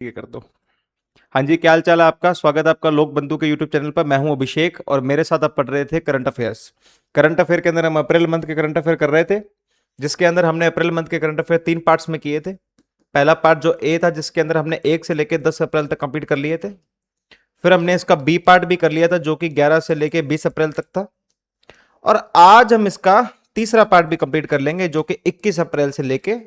ये कर दो। हाँ जी, क्या हाल चाल है आपका। स्वागत है आपका लोक बंधु के यूट्यूब चैनल पर। मैं हूं अभिषेक और मेरे साथ आप पढ़ रहे थे करंट अफेयर्स। करंट अफेयर के अंदर हम अप्रैल मंथ के करंट अफेयर कर रहे थे, जिसके अंदर हमने अप्रैल मंथ के करंट अफेयर 3 पार्ट्स में किए थे। पहला पार्ट जो ए था, जिसके अंदर हमने 1 से लेकर 10 अप्रैल तक कंप्लीट कर लिए थे। फिर हमने इसका बी पार्ट भी कर लिया था, जो कि 11 से लेकर 20 अप्रैल तक था। और आज हम इसका तीसरा पार्ट भी कंप्लीट कर लेंगे, जो कि 21 अप्रैल से लेके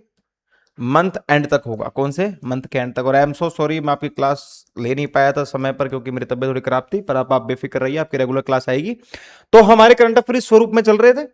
मंथ एंड तक होगा। कौन से मंथ के एंड तक। और आई एम सो सॉरी, मैं आपकी क्लास ले नहीं पाया था समय पर, क्योंकि मेरी तबियत थोड़ी खराब थी। पर आप बेफिक्र रहिए, आपकी रेगुलर क्लास आएगी। तो हमारे करंट अफेयर इस स्वरूप में चल रहे थे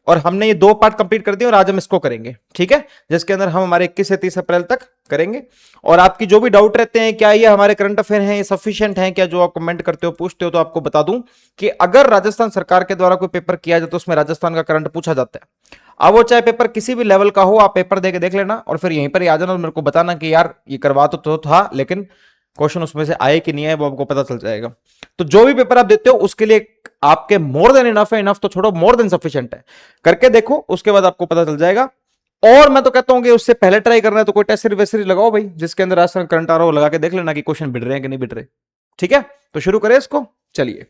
और हमने ये 2 पार्ट कंप्लीट कर दिए और आज हम इसको करेंगे, ठीक है, जिसके अंदर हम हमारे 21 से 30 अप्रैल तक करेंगे। और आपकी जो भी डाउट रहते हैं, क्या ये हमारे करंट अफेयर हैं, ये सफिशिएंट हैं क्या, जो आप कमेंट करते हो, पूछते हो, तो आपको बता दूं कि अगर राजस्थान सरकार के द्वारा कोई पेपर किया जाए तो उसमें राजस्थान का करंट पूछा जाता है। अब वो चाहे पेपर किसी भी लेवल का हो, आप पेपर देके देख लेना और फिर यहीं पर ही आ जाना और मेरे को बताना कि यार ये करवा तो था, लेकिन क्वेश्चन उसमें से आए कि नहीं आए वो आपको पता चल जाएगा। तो जो भी पेपर आप देते हो उसके लिए आपके मोर देन इनफ है, इनफ तो छोड़ो, मोर देन सफिशिएंट है। करके देखो, उसके बाद आपको पता चल जाएगा। और मैं तो कहता हूं कि उससे पहले ट्राई करना है तो कोई टेस्ट सीरीज वेस्ट सीरीज लगाओ भाई, जिसके अंदर राजस्थान करंट आ रहा हो, लगा के देख लेना कि क्वेश्चन बिड़ रहे हैं कि नहीं बिड़ रहे। ठीक है, तो शुरू करें इसको। चलिए,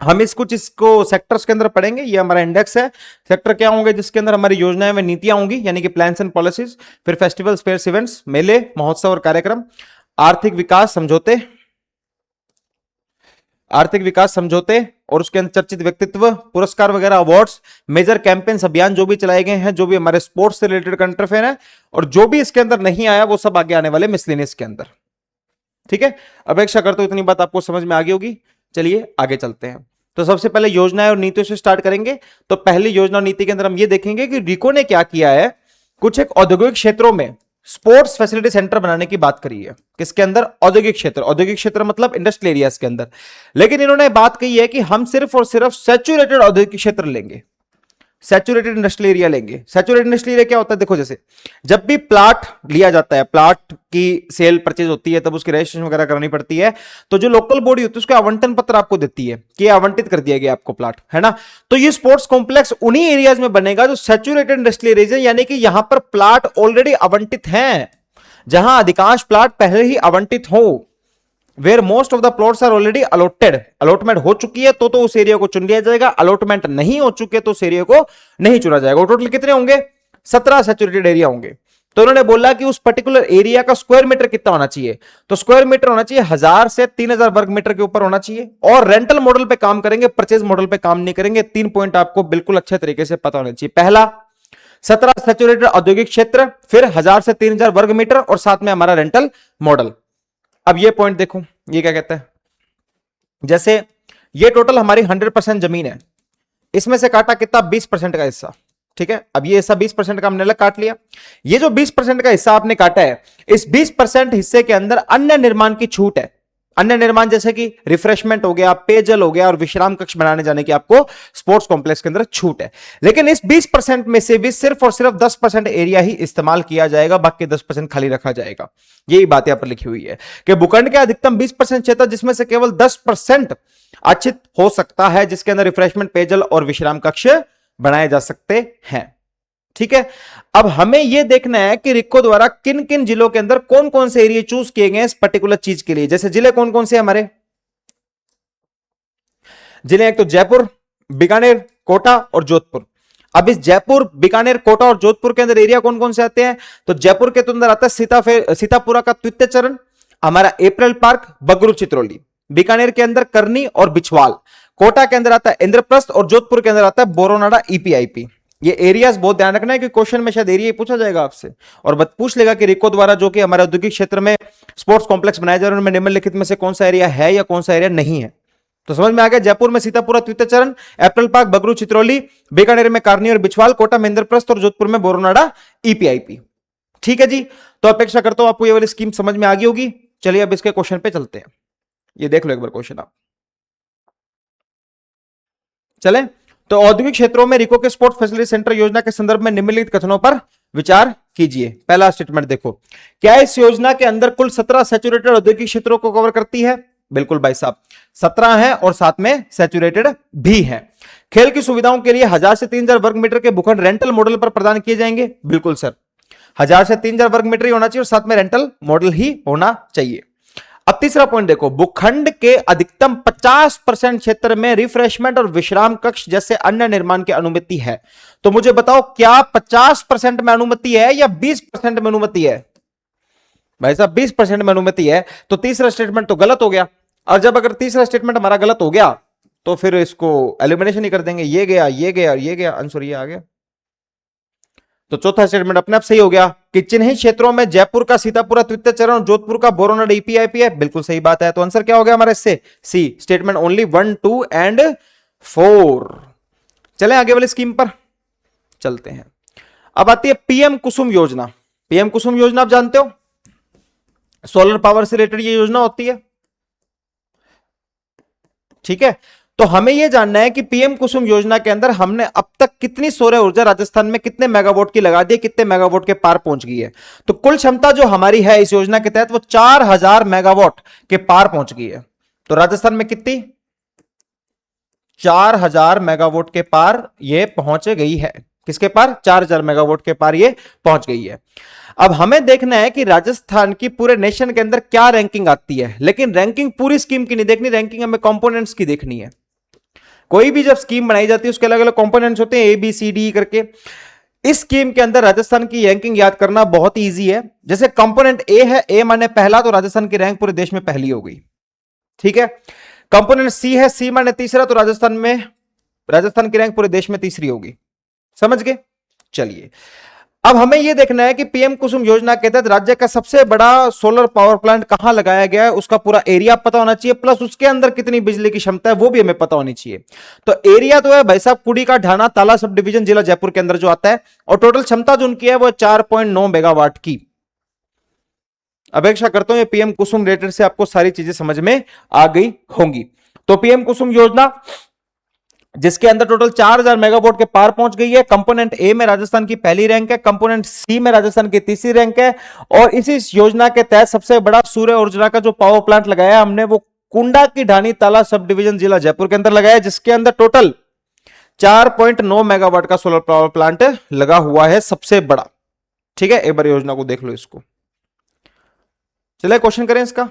हम इसको सेक्टर्स के अंदर पढ़ेंगे। ये हमारा इंडेक्स है। सेक्टर क्या होंगे, जिसके अंदर हमारी योजनाएं व नीतियां होंगी, यानी कि प्लान्स एंड पॉलिसीज। फिर फेस्टिवल्स, फेयर्स, इवेंट्स, मेले, महोत्सव और कार्यक्रम। आर्थिक विकास समझौते, आर्थिक विकास समझौते और उसके अंदर चर्चित व्यक्तित्व, पुरस्कार वगैरह, अवार्ड्स, मेजर कैंपेन्स, अभियान जो भी चलाए गए हैं, जो भी हमारे स्पोर्ट्स से रिलेटेड करंट अफेयर है, और जो भी इसके अंदर नहीं आया वो सब आगे आने वाले मिसलेनियस के अंदर। ठीक है, अपेक्षा करता हूं इतनी बात आपको समझ में आ गई होगी। चलिए आगे चलते हैं। तो सबसे पहले योजनाएं और नीतियों से स्टार्ट करेंगे। तो पहली योजना और नीति के अंदर हम ये देखेंगे कि रिको ने क्या किया है। कुछ एक औद्योगिक क्षेत्रों में स्पोर्ट्स फैसिलिटी सेंटर बनाने की बात करी है। किसके अंदर? औद्योगिक क्षेत्र। औद्योगिक क्षेत्र मतलब इंडस्ट्रियल एरियाज के अंदर। लेकिन इन्होंने बात कही है कि हम सिर्फ और सिर्फ सैचुरेटेड औद्योगिक क्षेत्र लेंगे, सैचुरेटेड इंडस्ट्रियल एरिया लेंगे। सैचुरेटेड इंडस्ट्रियल एरिया क्या होता है? देखो, जैसे जब भी प्लाट लिया जाता है, प्लाट की सेल परचेज होती है, तब उसकी रजिस्ट्रेशन वगैरह करानी पड़ती है। तो जो लोकल बॉडी होती है उसको आवंटन पत्र आपको देती है कि आवंटित कर दिया गया आपको प्लाट, है ना। तो ये स्पोर्ट्स कॉम्प्लेक्स उन्हीं एरियाज में बनेगा जो सैचुरेटेड इंडस्ट्रियल एरिया, यानी कि यहां पर प्लाट ऑलरेडी आवंटित हैं, जहां अधिकांश प्लाट पहले ही आवंटित हो, where most of the plots are already allotted. Allotment हो चुकी है तो उस एरिया को चुन लिया जाएगा, अलॉटमेंट नहीं हो चुके तो उस एरिया को नहीं चुना जाएगा। टोटल कितने होंगे? 17 सैचुरेटेड एरिया होंगे। तो उन्होंने बोला कि उस पर्टिकुलर एरिया का स्क्वायर मीटर कितना होना चाहिए, तो स्क्वायर मीटर होना चाहिए 1000 से 3000 वर्ग मीटर के ऊपर होना चाहिए। और रेंटल मॉडल पे काम करेंगे, परचेज मॉडल पे काम नहीं करेंगे। 3 पॉइंट आपको बिल्कुल अच्छे तरीके से पता होना चाहिए। पहला, 17 सैचुरेटेड औद्योगिक क्षेत्र, फिर 1000 से 3000 वर्ग मीटर, और साथ में हमारा रेंटल मॉडल। अब ये पॉइंट देखो, ये क्या कहता है। जैसे ये टोटल हमारी 100% जमीन है, इसमें से काटा कितना? 20% का हिस्सा। ठीक है, अब ये हिस्सा 20% का हमने अलग काट लिया। ये जो 20% का हिस्सा आपने काटा है, इस 20% हिस्से के अंदर अन्य निर्माण की छूट है। अन्य निर्माण जैसे कि रिफ्रेशमेंट हो गया, पेयजल हो गया, और विश्राम कक्ष बनाने जाने की आपको स्पोर्ट्स कॉम्प्लेक्स के अंदर छूट है। लेकिन इस 20% में से भी सिर्फ और सिर्फ 10% एरिया ही इस्तेमाल किया जाएगा, बाकी 10% खाली रखा जाएगा। यही बात यहां पर लिखी हुई है कि भूखंड के अधिकतम 20% क्षेत्र, जिसमें से केवल 10% आच्छित हो सकता है, जिसके अंदर रिफ्रेशमेंट, पेयजल और विश्राम कक्ष बनाए जा सकते हैं। ठीक है, अब हमें यह देखना है कि रिको द्वारा किन किन जिलों के अंदर कौन कौन से एरिया चूज किए गए इस पर्टिकुलर चीज के लिए। जैसे जिले कौन कौन से हमारे जिले? एक तो जयपुर, बीकानेर, कोटा और जोधपुर। अब इस जयपुर, बीकानेर, कोटा और जोधपुर के अंदर एरिया कौन कौन से आते हैं? तो जयपुर के अंदर आता है सीतापुरा का तृतीय चरण, हमारा अप्रैल पार्क, बगरू, चित्रोली। बीकानेर के अंदर करनी और बिछवाल। कोटा के अंदर आता है इंद्रप्रस्थ, और जोधपुर के अंदर आता है बोरोनाडा, ईपीआईपी। ये एरियाज बहुत ध्यान रखना है कि क्वेश्चन में शायद एरिया पूछा जाएगा आपसे, और पूछ लेगा कि रिको द्वारा जो कि हमारे औद्योगिक क्षेत्र में स्पोर्ट्स कॉम्प्लेक्स बनाए जा रहे हैं, उनमें निम्नलिखित में से कौन सा एरिया है या कौन सा एरिया नहीं है। तो समझ में आ गया। जयपुर में सीतापुरा तृतीय चरण, अप्रैल पार्क, बगरू, चित्रोली, बीकानेर में कार्नी और बिछवाल, कोटा में इंद्रप्रस्थ और जोधपुर में बोरोनाडा, ईपीआईपी। ठीक है जी, तो अपेक्षा करता हूं आपको ये वाली स्कीम समझ में आ गई होगी। चलिए अब इसके क्वेश्चन पे चलते हैं। ये देख लो एक बार क्वेश्चन आप। चले, तो औद्योगिक क्षेत्रों में रिको के स्पोर्ट्स फैसिलिटी सेंटर योजना के संदर्भ में निम्नलिखित कथनों पर विचार कीजिए। पहला स्टेटमेंट देखो, क्या इस योजना के अंदर कुल 17 सैचुरेटेड औद्योगिक क्षेत्रों को कवर करती है? बिल्कुल भाई साहब, 17 है और साथ में सैचुरेटेड भी है। खेल की सुविधाओं के लिए 1000 से 3000 वर्ग मीटर के भूखंड रेंटल मॉडल पर प्रदान किए जाएंगे? बिल्कुल सर। 1000 से 3000 वर्ग मीटर ही होना चाहिए और साथ में रेंटल मॉडल ही होना चाहिए। अब तीसरा पॉइंट देखो, भूखंड के अधिकतम 50% क्षेत्र में रिफ्रेशमेंट और विश्राम कक्ष जैसे अन्य निर्माण की अनुमति है। तो मुझे बताओ क्या 50% में अनुमति है या 20% में अनुमति है? भाई साहब 20% में अनुमति है, तो तीसरा स्टेटमेंट तो गलत हो गया। और जब अगर तीसरा स्टेटमेंट हमारा गलत हो गया तो फिर इसको एलिमिनेशन ही कर देंगे, ये गया ये गया ये गया, आंसर ये आ गया। तो चौथा स्टेटमेंट अपने आप सही हो गया कि चिन्हित क्षेत्रों में जयपुर का सीतापुरा तृतीय चरण, जोधपुर का बोरोनड ईपीआईपी है, बिल्कुल सही बात है। तो आंसर क्या हो गया हमारा इससे? सी, स्टेटमेंट ओनली 1, 2 एंड 4। चले आगे वाली स्कीम पर चलते हैं। अब आती है पीएम कुसुम योजना। पीएम कुसुम योजना आप जानते हो, सोलर पावर से रिलेटेड ये योजना होती है, ठीक है। तो हमें यह जानना है कि पीएम कुसुम योजना के अंदर हमने अब तक कितनी सौर ऊर्जा राजस्थान में कितने मेगावाट की लगा दी, कितने मेगावाट के पार पहुंच गई है। तो कुल क्षमता जो हमारी है इस योजना के तहत वो 4000 मेगावाट के पार पहुंच गई है। तो राजस्थान में कितनी? 4000 मेगावाट के पार ये पहुंच गई है। किसके पार? 4000 मेगावाट के पार ये पहुंच गई है। अब हमें देखना है कि राजस्थान की पूरे नेशन के अंदर क्या रैंकिंग आती है, लेकिन रैंकिंग पूरी स्कीम की नहीं देखनी, रैंकिंग हमें कंपोनेंट्स की देखनी है। कोई भी जब स्कीम बनाई जाती है उसके अलग अलग कंपोनेंट्स होते हैं, ए बी सी डी करके। इस स्कीम के अंदर राजस्थान की रैंकिंग याद करना बहुत इजी है। जैसे कंपोनेंट ए है, ए माने पहला, तो राजस्थान की रैंक पूरे देश में पहली हो गई, ठीक है। कंपोनेंट सी है, सी माने तीसरा, तो राजस्थान की रैंक पूरे देश में तीसरी होगी। समझ गए? चलिए अब हमें यह देखना है कि पीएम कुसुम योजना के तहत राज्य का सबसे बड़ा सोलर पावर प्लांट कहां लगाया गया है, उसका पूरा एरिया पता होना चाहिए, प्लस उसके अंदर कितनी बिजली की क्षमता है वो भी हमें पता होनी चाहिए। तो एरिया तो है भाई साहब कुड़ी का ढाना ताला सब डिवीजन जिला जयपुर के अंदर जो आता है, और टोटल क्षमता जो उनकी है वो 4.9 मेगावाट की। अपेक्षा करता हूं ये पीएम कुसुम रिलेटेड से आपको सारी चीजें समझ में आ गई होंगी। तो पीएम कुसुम योजना जिसके अंदर टोटल 4000 मेगावाट के पार पहुंच गई है। कंपोनेंट ए में राजस्थान की पहली रैंक है, कंपोनेंट सी में राजस्थान की तीसरी रैंक है। और इसी योजना के तहत सबसे बड़ा सूर्य ऊर्जा का जो पावर प्लांट लगाया हमने वो कुंडा की ढानी ताला सब डिवीजन जिला जयपुर के अंदर लगाया, जिसके अंदर टोटल 4.9 मेगावाट का सोलर पावर प्लांट लगा हुआ है, सबसे बड़ा, ठीक है। एक बार योजना को देख लो इसको। चलिए क्वेश्चन करें इसका।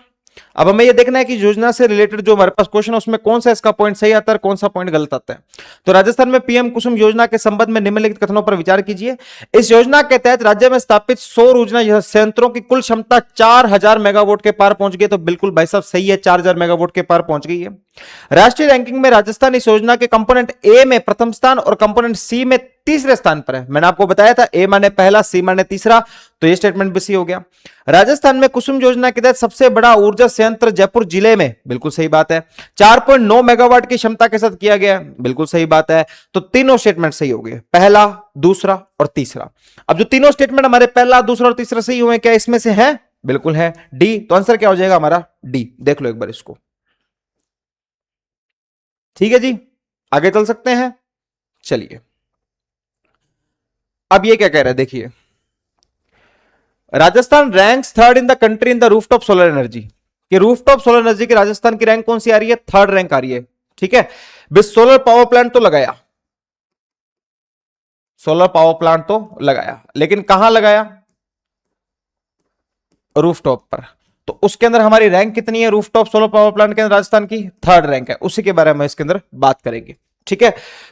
अब हमें यह देखना है कि योजना से रिलेटेड जो हमारे पास क्वेश्चन है उसमें कौन सा इसका पॉइंट सही आता है, कौन सा पॉइंट गलत आता है। तो राजस्थान में पीएम कुसुम योजना के संबंध में निम्नलिखित कथनों पर विचार कीजिए। इस योजना के तहत राज्य में स्थापित सौर ऊर्जा संयंत्रों की कुल क्षमता 4000 मेगावाट के पार पहुंच गई। तो बिल्कुल भाई साहब सही है, 4000 मेगावाट के पार पहुंच गई है। राष्ट्रीय रैंकिंग में राजस्थान इस योजना के कंपोनेंट ए में प्रथम स्थान और कंपोनेंट सी में तीसरे स्थान पर है। मैंने आपको बताया था ए माने पहला, सी माने तीसरा, तो ये स्टेटमेंट भी सी हो गया। राजस्थान में कुसुम योजना के तहत सबसे बड़ा ऊर्जा संयंत्र जयपुर जिले में, बिल्कुल सही बात है। 4.9 मेगावाट की क्षमता के साथ किया गया, बिल्कुल सही बात है। तो तीनों स्टेटमेंट सही हो गए, पहला, दूसरा और तीसरा। अब जो तीनों स्टेटमेंट हमारे पहला, दूसरा और तीसरा सही हुए, क्या इसमें से है? बिल्कुल है, डी। तो आंसर क्या हो जाएगा हमारा? डी। देख लो एक बार इसको, ठीक है जी। आगे चल सकते हैं। चलिए अब ये क्या कह रहा है, देखिए। Rajasthan ranks third in the country in the rooftop solar energy. कि रूफटॉप सोलर एनर्जी की राजस्थान की रैंक कौन सी आ रही है? थर्ड रैंक आ रही है, ठीक है। विद सोलर पावर प्लांट तो लगाया, सोलर पावर प्लांट तो लगाया, लेकिन कहां लगाया? रूफटॉप पर। तो उसके अंदर हमारी रैंक कितनी है रूफटॉप सोलर पावर प्लांट के अंदर? राजस्थान की थर्ड रैंक है। उसी के बारे में इसके अंदर बात करेंगे, ठीक है।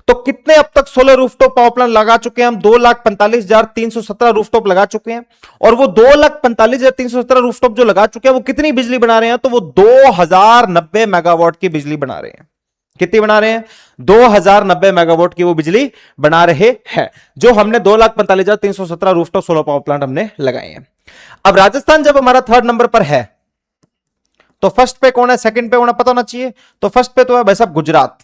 तो कितने अब तक सोलर रूफटॉप पावर प्लांट लगा चुके हैं हम? 2,45,317 रूफटॉप लगा चुके हैं। और वो 2,45,317 रूफटॉप जो लगा चुके हैं वो कितनी बिजली बना रहे हैं? तो वो 2090 मेगावाट की बिजली बना रहे हैं। कितनी बना रहे हैं? 2090 मेगावाट की वो बिजली बना रहे हैं, जो हमने 2,45,317 रूफटॉप सोलर पावर प्लांट हमने लगाए हैं। अब राजस्थान जब हमारा थर्ड नंबर पर है तो फर्स्ट पे कौन है, सेकंड पे होना पता होना चाहिए। तो फर्स्ट पे तो है भाई साहब गुजरात,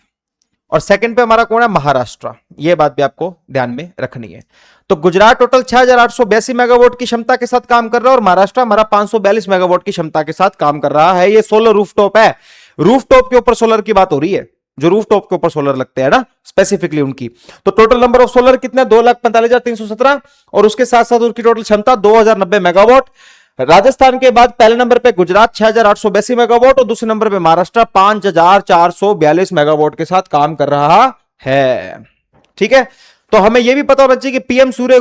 और सेकंड पे हमारा कौन है? महाराष्ट्र। यह बात भी आपको ध्यान में रखनी है। तो गुजरात टोटल 6,882 मेगावाट की क्षमता के साथ काम कर रहा है, और महाराष्ट्र हमारा 542 मेगावाट की क्षमता के साथ काम कर रहा है। ये सोलर रूफटॉप है, रूफटॉप के ऊपर सोलर की बात हो रही है, जो रूफटॉप के ऊपर सोलर लगते हैं ना, स्पेसिफिकली उनकी। तो टोटल नंबर ऑफ सोलर कितने? 2,45,317, और उसके साथ साथ उनकी टोटल क्षमता 2,090 मेगावाट। राजस्थान के बाद पहले नंबर पे गुजरात 6,882 मेगावाट, और दूसरे नंबर पे महाराष्ट्र 5,442 मेगावाट के साथ काम कर रहा है, ठीक है। तो हमें यह भी पता होना चाहिए कि पीएम सूर्य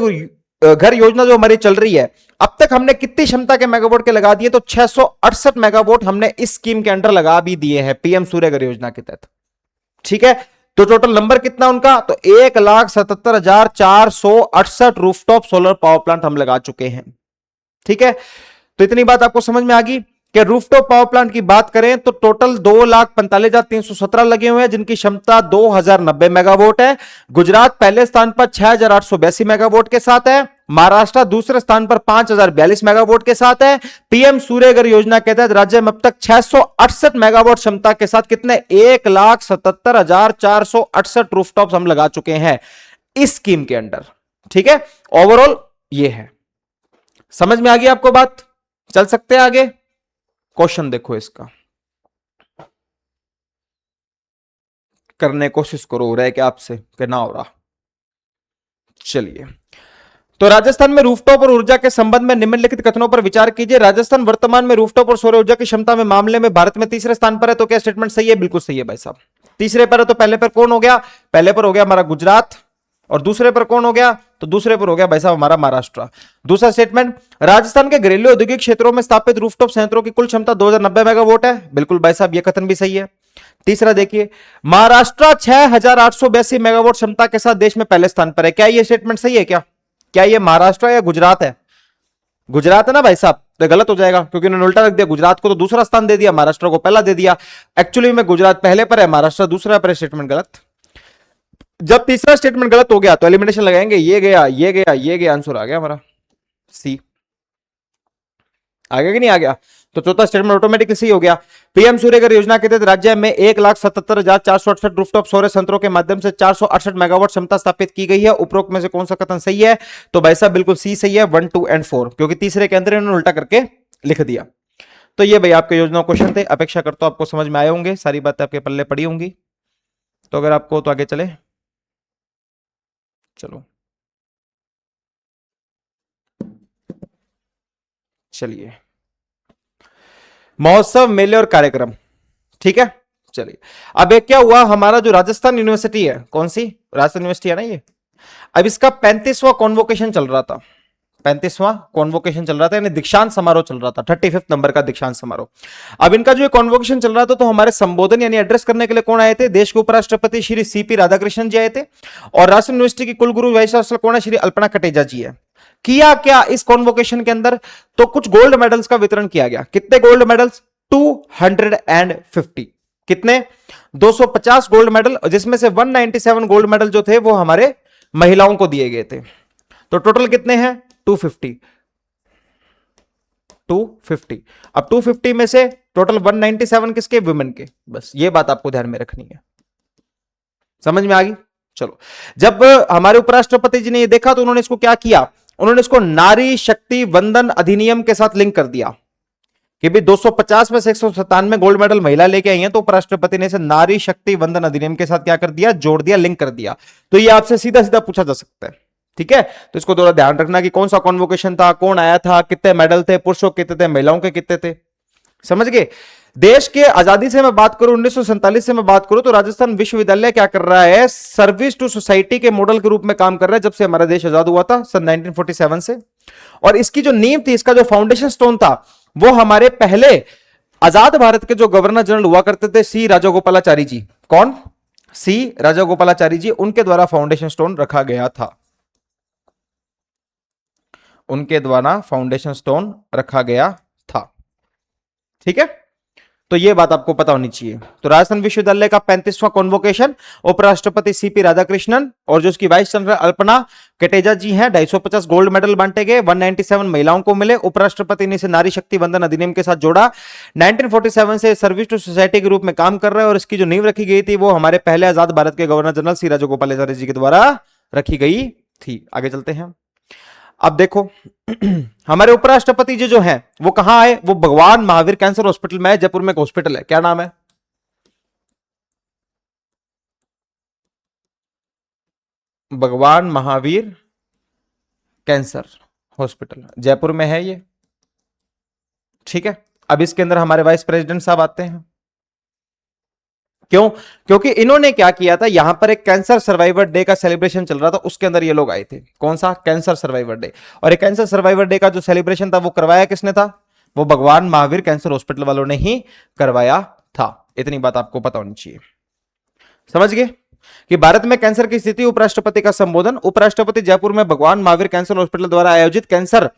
घर योजना जो हमारी चल रही है, अब तक हमने कितनी क्षमता के मेगावाट के लगा दिए? तो 668 मेगावाट हमने इस स्कीम के अंडर लगा भी दिए हैं पीएम सूर्य घर योजना के तहत। ठीक है, तो टोटल नंबर कितना उनका? तो 1,77,468 रूफटॉप सोलर पावर प्लांट हम लगा चुके हैं। ठीक है, तो इतनी बात आपको समझ में आ गई कि रूफटॉप पावर प्लांट की बात करें तो टोटल 2,45,317 लगे हुए हैं, जिनकी क्षमता 2,090 मेगावाट है। गुजरात पहले स्थान पर 6,882 मेगावाट के साथ है। महाराष्ट्र दूसरे स्थान पर 5,042 मेगावाट के साथ है। पीएम सूर्यघर योजना के तहत राज्य में अब तक 668 मेगावाट क्षमता के साथ कितने? 1,77,468 रूफटॉप्स हम लगा चुके हैं इस स्कीम के अंडर। ठीक है, ओवरऑल ये है। समझ में आ गई आपको बात? चल सकते हैं आगे। क्वेश्चन देखो इसका, करने की कोशिश करो, हो रहा है कि आपसे कि ना हो रहा। चलिए, तो राजस्थान में रूफटॉप और ऊर्जा के संबंध में निम्नलिखित कथनों पर विचार कीजिए। राजस्थान वर्तमान में रूफटॉप और सौर ऊर्जा की क्षमता में मामले में भारत में तीसरे स्थान पर है। तो क्या स्टेटमेंट सही है? बिल्कुल सही है भाई साहब। तीसरे पर है तो पहले पर कौन हो गया? पहले पर हो गया हमारा गुजरात, और दूसरे पर कौन हो गया? तो दूसरे पर हो गया भाई साहब हमारा महाराष्ट्र। दूसरा स्टेटमेंट, राजस्थान के घरेलू औद्योगिक क्षेत्रों में स्थापित रूफटॉप संयंत्रों की कुल क्षमता 2,090 मेगावाट है। बिल्कुल भाई साहब, यह कथन भी सही है। तीसरा देखिए, महाराष्ट्र 6,882 मेगावाट क्षमता के साथ देश में पहले स्थान पर है। क्या यह स्टेटमेंट सही है? क्या यह महाराष्ट्र या गुजरात है? गुजरात है ना भाई साहब, तो गलत हो जाएगा क्योंकि उन्होंने उल्टा रख दिया। गुजरात को तो दूसरा स्थान दे दिया, महाराष्ट्र को पहला दे दिया। एक्चुअली में गुजरात पहले पर है, महाराष्ट्र दूसरा पर है। स्टेटमेंट गलत। जब तीसरा स्टेटमेंट गलत हो गया तो एलिमिनेशन लगाएंगे, ये गया, ये गया, ये गया, आंसर आ गया हमारा सी। आ गया कि नहीं आ गया? तो चौथा स्टेटमेंट ऑटोमेटिकली सही हो गया। पीएम सूर्यघर योजना के तहत राज्य में 1,77,468 रूफटॉप सौर संयंत्रों के माध्यम से 468 मेगावाट क्षमता स्थापित की गई है। उपरोक्त में से कौन सा कथन सही है? तो भाई साहब बिल्कुल सी सही है, 1, 2 एंड 4, क्योंकि तीसरे के अंदर इन्होंने उल्टा करके लिख दिया। तो ये भाई आपके योजना क्वेश्चन थे। अपेक्षा करता हूं आपको समझ में आए होंगे, सारी बातें आपके पल्ले पड़ी होंगी। तो अगर आपको तो आगे चले, चलो चलिए, महोत्सव, मेले और कार्यक्रम। ठीक है, चलिए। अब एक क्या हुआ, हमारा जो राजस्थान यूनिवर्सिटी है, कौन सी राजस्थान यूनिवर्सिटी है ना ये, अब इसका 35वां कॉन्वोकेशन चल रहा था। 35वां कॉन्वोकेशन चल रहा था, यानी दीक्षांत समारोह चल रहा था, 35 नंबर का दीक्षांत समारोह। अब इनका जो कॉन्वोकेशन चल रहा था, तो हमारे संबोधन यानी एड्रेस करने के लिए कौन आए थे? देश के उपराष्ट्रपति श्री सीपी राधाकृष्णन जी आए थे। और राजस्थान यूनिवर्सिटी की कुलगुरु वाइस चांसलर कौन है? श्री अल्पना कटेजा जी है। किया क्या इस कॉन्वोकेशन के अंदर? तो कुछ गोल्ड मेडल्स का वितरण किया गया। कितने गोल्ड मेडल्स? 250। कितने? 250 गोल्ड मेडल, जिसमें से 197 गोल्ड मेडल जो थे वो हमारे महिलाओं को दिए गए थे। तो टोटल कितने हैं? 250। 250। अब 250 में से टोटल 197 किसके? वुमेन के। बस ये बात आपको ध्यान में रखनी है। समझ में आ गई? चलो, जब हमारे उपराष्ट्रपति जी ने ये देखा तो उन्होंने इसको क्या किया? उन्होंने इसको नारी शक्ति वंदन अधिनियम के साथ लिंक कर दिया कि भाई 250 में से 197 गोल्ड मेडल महिला लेके आई हैं, तो उपराष्ट्रपति ने इसे नारी शक्ति वंदन अधिनियम के साथ क्या कर दिया? जोड़ दिया, लिंक कर दिया। तो ये आपसे सीधा सीधा पूछा जा सकता है। ठीक है, तो इसको थोड़ा ध्यान रखना कि कौन सा कॉन्वोकेशन था, कौन आया था, कितने मेडल थे, पुरुषों कितने थे, महिलाओं के कितने थे। समझ गए? देश के आजादी से मैं बात करूं, 1947 से मैं बात करूं, तो राजस्थान विश्वविद्यालय क्या कर रहा है? सर्विस टू सोसाइटी के मॉडल के रूप में काम कर रहा है, जब से हमारा देश आजाद हुआ था सन 1947 से। और इसकी जो नींव थी, इसका जो फाउंडेशन स्टोन था, वो हमारे पहले आजाद भारत के जो गवर्नर जनरल हुआ करते थे, सी राजागोपालाचारी जी। कौन? सी राजागोपालाचारी जी, उनके द्वारा फाउंडेशन स्टोन रखा गया था। उनके द्वारा फाउंडेशन स्टोन रखा गया था। ठीक है, तो यह बात आपको पता होनी चाहिए। तो राजस्थान विश्वविद्यालय का 35वां कॉन्वोकेशन, उपराष्ट्रपति सीपी राधाकृष्णन और जो उसकी वाइस चांसलर अल्पना कटेजा जी हैं, 250 गोल्ड मेडल बांटे गए, 197 महिलाओं को मिले। उपराष्ट्रपति ने इसे नारी शक्ति वंदन अधिनियम के साथ जोड़ा। 1947 से सर्विस टू सोसाइटी के रूप में काम कर रहा है, और इसकी जो नींव रखी गई थी वो हमारे पहले आजाद भारत के गवर्नर जनरल सी राजागोपालाचारी जी के द्वारा रखी गई थी। आगे चलते हैं। अब देखो, हमारे उपराष्ट्रपति जी जो हैं वो कहां आए? वो भगवान महावीर कैंसर हॉस्पिटल में है, जयपुर में एक हॉस्पिटल है, क्या नाम है? भगवान महावीर कैंसर हॉस्पिटल, जयपुर में है ये। ठीक है, अब इसके अंदर हमारे वाइस प्रेसिडेंट साहब आते हैं। क्यों? क्योंकि इन्होंने क्या किया था, यहां पर एक कैंसर सर्वाइवर डे का सेलिब्रेशन चल रहा था, उसके अंदर ये लोग आए थे। कौन सा? Cancer survivor day. और एक कैंसर सर्वाइवर डे का जो सेलिब्रेशन था वो करवाया किसने था? वो भगवान महावीर कैंसर हॉस्पिटल वालों ने ही करवाया था। इतनी बात आपको पता होनी चाहिए। समझ गए कि भारत में कैंसर की स्थिति, उपराष्ट्रपति का संबोधन। उपराष्ट्रपति जयपुर में भगवान महावीर कैंसर हॉस्पिटल द्वारा आयोजित कैंसर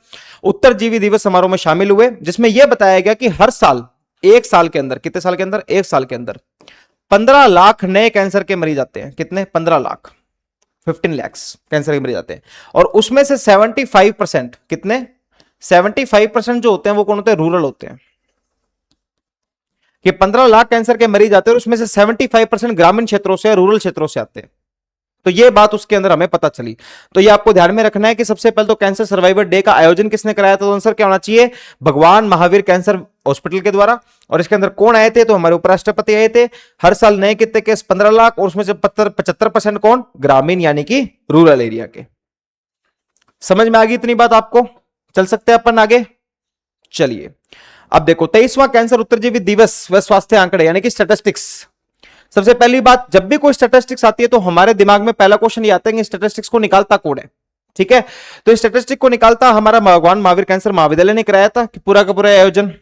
उत्तरजीवी दिवस समारोह में शामिल हुए, जिसमें यह बताया गया कि हर साल, एक साल के अंदर, कितने साल के अंदर? एक साल के अंदर 15 लाख नए कैंसर के मरीज आते हैं। कितने? 15 लाख, 15 lakhs कैंसर के मरीज आते हैं। और उसमें से 75%, कितने? 75% जो होते हैं वो कौन होते हैं? रूरल होते हैं। कि 15 लाख कैंसर के मरीज आते हैं और उसमें से 75% ग्रामीण क्षेत्रों से, रूरल क्षेत्रों से आते हैं। तो ये बात उसके अंदर हमें पता चली। तो ये आपको ध्यान में रखना है कि सबसे पहले तो कैंसर सर्वाइवर डे का आयोजन किसने कराया था? तो आंसर क्या होना चाहिए? भगवान महावीर कैंसर हॉस्पिटल के द्वारा। और इसके अंदर कौन आए थे? तो हमारे उपराष्ट्रपति आए थे। हर साल नए कितने केस? 15 लाख, और उसमें से 75% कौन? ग्रामीण यानी कि रूरल एरिया के। समझ में आ गई इतनी बात आपको? चल सकते हैं अपन आगे। चलिए अब देखो 23वां कैंसर उत्तरजीवी दिवस व स्वास्थ्य आंकड़े यानी कि स्टैटिस्टिक्स। सबसे पहली बात, जब भी कोई स्टैटिस्टिक्स आती है तो हमारे दिमाग में पहला क्वेश्चन ये आता है कि स्टैटिस्टिक्स को निकालता कौन है? ठीक है, तो स्टैटिस्टिक्स को निकालता हमारा भगवान महावीर कैंसर महाविद्यालय ने कराया था कि पूरा का पूरा आयोजन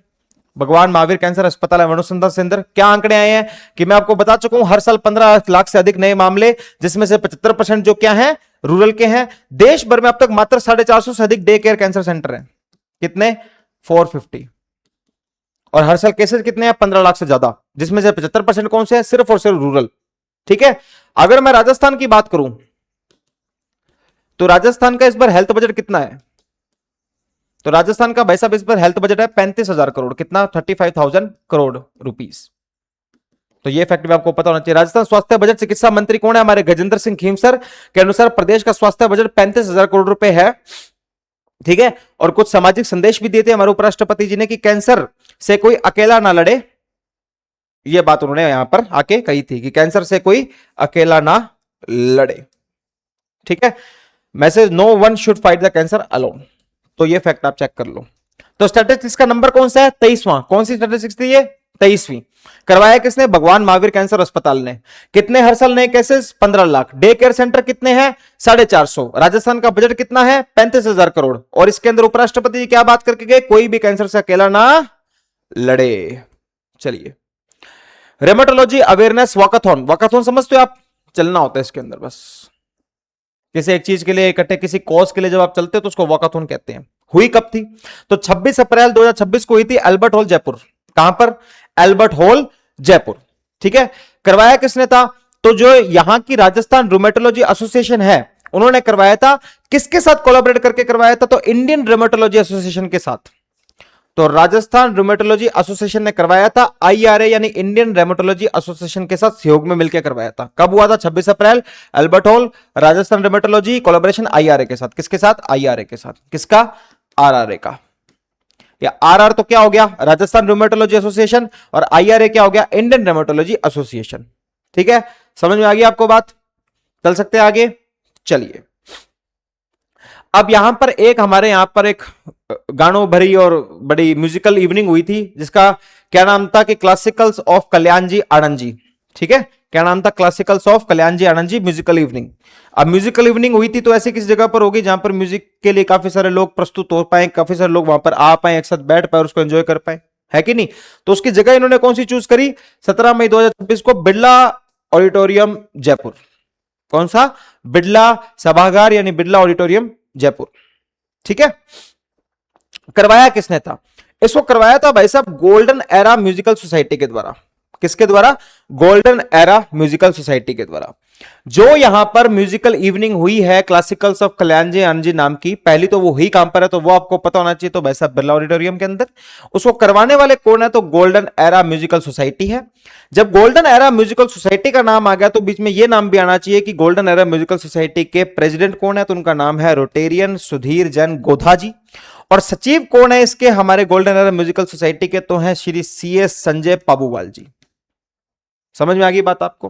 भगवान महावीर कैंसर अस्पताल एवं अनुसंधान केंद्र। क्या आंकड़े आए हैं कि मैं आपको बता चुका हूं, हर साल 15 लाख से अधिक नए मामले, जिसमें से 75% जो क्या है? रूरल के हैं। देश भर में अब तक मात्र 450 से अधिक डे केयर कैंसर सेंटर हैं। कितने? 450। और हर साल केसेस कितने हैं? 15 लाख से ज्यादा, जिसमें से 75% कौन से हैं? सिर्फ और सिर्फ रूरल। ठीक है, अगर मैं राजस्थान की बात करूं तो राजस्थान का इस बार हेल्थ बजट कितना है? तो राजस्थान का भाई साहब इस बार हेल्थ बजट है 35,000 करोड़। कितना? 35,000 करोड़ रुपीस। तो ये फैक्ट भी आपको पता होना चाहिए। राजस्थान स्वास्थ्य बजट चिकित्सा मंत्री कौन है? हमारे गजेंद्र सिंह खीमसर के अनुसार प्रदेश का स्वास्थ्य बजट 35,000 करोड़ रुपए है। ठीक है, और कुछ सामाजिक संदेश भी दिए थे हमारे उपराष्ट्रपति जी ने कि कैंसर से कोई अकेला ना लड़े। यह बात उन्होंने यहां पर आके कही थी कि कैंसर से कोई अकेला ना लड़े। ठीक है, message no one should fight the cancer alone. तो ये फैक्ट आप चेक कर लो। तो स्टैटिस्टिक्स का नंबर कौन सा है? 23वां। कौन सी स्टैटिस्टिक्स थी ये? 23वीं। करवाया किसने? भगवान महावीर कैंसर अस्पताल ने। कितने हर साल नए cases? 15 lakh. Day care centre कितने हैं? 450। राजस्थान का बजट कितना है? 35,000 करोड़। और इसके अंदर उपराष्ट्रपति जी क्या बात करके गए? कोई भी कैंसर से अकेला ना लड़े। चलिए, रेमेटोलॉजी अवेयरनेस वॉकाथॉन। वॉकाथॉन समझते हो आप? चलना होता है इसके अंदर, बस किसी एक चीज के लिए इकट्ठे, किसी कॉज के लिए जब आप चलते हो तो उसको वॉकाथॉन कहते हैं। हुई कब थी? तो 26 अप्रैल 2026 को हुई थी अल्बर्ट हॉल जयपुर। कहां पर? Albert hall Jaipur. ठीक है, करवाया किसने था? तो जो यहां की राजस्थान रूमेटोलॉजी एसोसिएशन है उन्होंने करवाया था। किसके साथ कोलैबोरेट करके करवाया था? तो इंडियन रूमेटोलॉजी एसोसिएशन के साथ। तो राजस्थान रूमेटोलॉजी एसोसिएशन ने करवाया था, आईआरए यानी इंडियन रूमेटोलॉजी एसोसिएशन के साथ सहयोग में मिलकर करवाया था। कब हुआ था? 26 अप्रैल, Albert Hall, Rajasthan rheumatology collaboration IRA के साथ। किसके साथ? आईआरए के साथ। किसका? आरआरए का। या आरआर तो क्या हो गया? राजस्थान रूमेटोलॉजी एसोसिएशन, और आईआरए क्या हो गया? Indian rheumatology association. ठीक है, समझ में आ गई आपको बात? चल सकते हैं आगे। चलिए, अब यहां पर एक हमारे यहां पर एक गानों भरी और बड़ी म्यूजिकल इवनिंग हुई थी, जिसका क्या नाम था? कि क्लासिकल्स ऑफ कल्याण जी आनंद जी। ठीक है, क्या नाम था? Classicals of Kalyan ji Anand ji musical evening. अब म्यूजिकल इवनिंग हुई थी तो ऐसी किस जगह पर होगी जहां पर म्यूजिक के लिए काफी सारे लोग प्रस्तुत हो पाए, काफी सारे लोग वहां पर आ पाए, एक साथ बैठ पाए और उसको एंजॉय कर पाए, है कि नहीं? तो उसकी जगह इन्होंने कौन सी चूज करी? 17 मई 2026 को बिरला ऑडिटोरियम जयपुर। कौन सा? बिरला सभागार यानी बिरला ऑडिटोरियम जयपुर। ठीक है, करवाया किसने था? इसको करवाया था भाई साहब गोल्डन एरा म्यूजिकल सोसाइटी के द्वारा। किसके द्वारा? गोल्डन एरा म्यूजिकल सोसाइटी के द्वारा। जो यहां पर म्यूजिकल इवनिंग हुई है क्लासिकल्स ऑफ कल्याण जी आनंद जी नाम की, पहली तो वो ही काम पर है, तो वो आपको पता होना चाहिए। तो भाई साहब बिरला ऑडिटोरियम के अंदर उसको करवाने वाले कौन है? तो गोल्डन एरा म्यूजिकल सोसाइटी है। जब गोल्डन एरा म्यूजिकल सोसाइटी का नाम आ गया तो बीच में यह नाम भी आना चाहिए कि गोल्डन एरा म्यूजिकल सोसाइटी के प्रेसिडेंट कौन है? तो उनका नाम है रोटेरियन सुधीर जैन गोधा जी। और सचिव कौन है इसके हमारे गोल्डन एरा म्यूजिकल सोसाइटी के? तो हैं श्री CS संजय पाबूवाल जी। समझ में आ गई बात आपको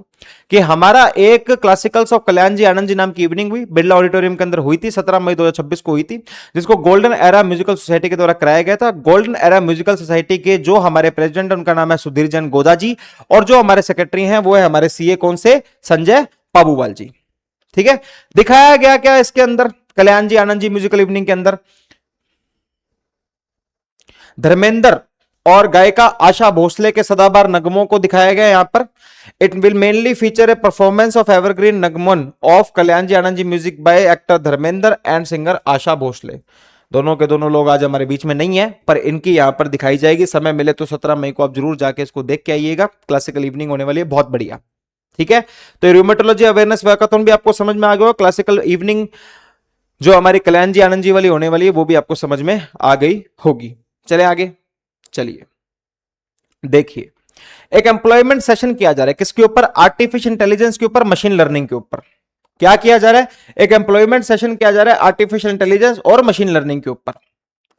कि हमारा एक क्लासिकल्स ऑफ कल्याण जी आनंद जी नाम की इवनिंग हुई, बिरला ऑडिटोरियम के अंदर हुई थी, 17 मई 2026 को हुई थी, जिसको गोल्डन एरा म्यूजिकल सोसाइटी के द्वारा कराया गया था। गोल्डन एरा म्यूजिकल सोसाइटी के जो हमारे प्रेसिडेंट, उनका नाम है सुधीर जैन गोदा जी, और जो हमारे सेक्रेटरी हैं वो है हमारे सीए कौन से, संजय पाबूवाल जी। ठीक है, दिखाया गया क्या इसके अंदर, कल्याण जी आनंद जी म्यूजिकल इवनिंग के अंदर धर्मेंद्र और गायिका आशा भोसले के सदाबहार नगमों को दिखाया गया यहां पर। It will mainly feature a performance of evergreen नगमन of Kalyan ji Anand ji music by actor Dharmendra and singer Asha Bhosle. दोनों के दोनों लोग आज हमारे बीच में नहीं है, पर इनकी यहां पर दिखाई जाएगी। समय मिले तो 17 मई को आप जरूर जाके इसको देख के आइएगा, क्लासिकल इवनिंग होने वाली है, बहुत बढ़िया। ठीक है, तो र्यूमेटोलॉजी अवेयरनेस वैकाथन भी आपको समझ में आ गया। क्लासिकल इवनिंग जो हमारी कल्याण जी आनंद जी वाली होने वाली है वो भी आपको समझ में आ गई होगी। चले आगे, चलिए देखिए, एक एम्प्लॉयमेंट सेशन किया जा रहा है किसके ऊपर, आर्टिफिशियल इंटेलिजेंस के ऊपर, मशीन लर्निंग के ऊपर। क्या किया जा रहा है, एक एम्प्लॉयमेंट सेशन किया जा रहा है आर्टिफिशियल इंटेलिजेंस और मशीन लर्निंग के ऊपर।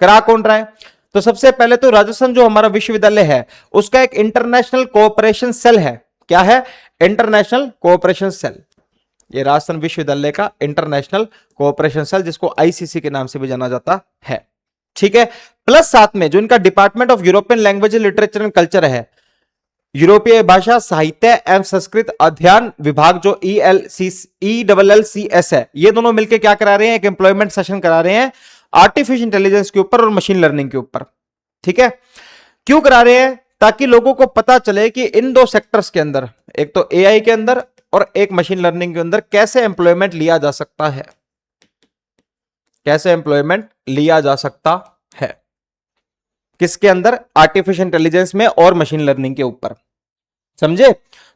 करा कौन रहा है, तो सबसे पहले तो राजस्थान जो हमारा विश्वविद्यालय है उसका एक इंटरनेशनल कोऑपरेशन सेल है। क्या है, इंटरनेशनल कोऑपरेशन सेल। ये राजस्थान विश्वविद्यालय का इंटरनेशनल कोऑपरेशन सेल, जिसको आईसीसी के नाम से भी जाना जाता है। ठीक है, प्लस साथ में जो इनका department of European language literature and culture है, यूरोपीय भाषा साहित्य एवं संस्कृत अध्ययन विभाग जो ELLCS है, ये दोनों मिलकर क्या करा रहे हैं, एक एम्प्लॉयमेंट सेशन करा रहे हैं आर्टिफिशियल इंटेलिजेंस के ऊपर और मशीन लर्निंग के ऊपर। ठीक है, क्यों करा रहे हैं, ताकि लोगों को पता चले कि इन दो सेक्टर्स के अंदर, एक तो एआई के अंदर और एक मशीन लर्निंग के अंदर, कैसे एम्प्लॉयमेंट लिया जा सकता है, कैसे एम्प्लॉयमेंट लिया जा सकता है किसके अंदर, आर्टिफिशियल इंटेलिजेंस में और मशीन लर्निंग के ऊपर। समझे,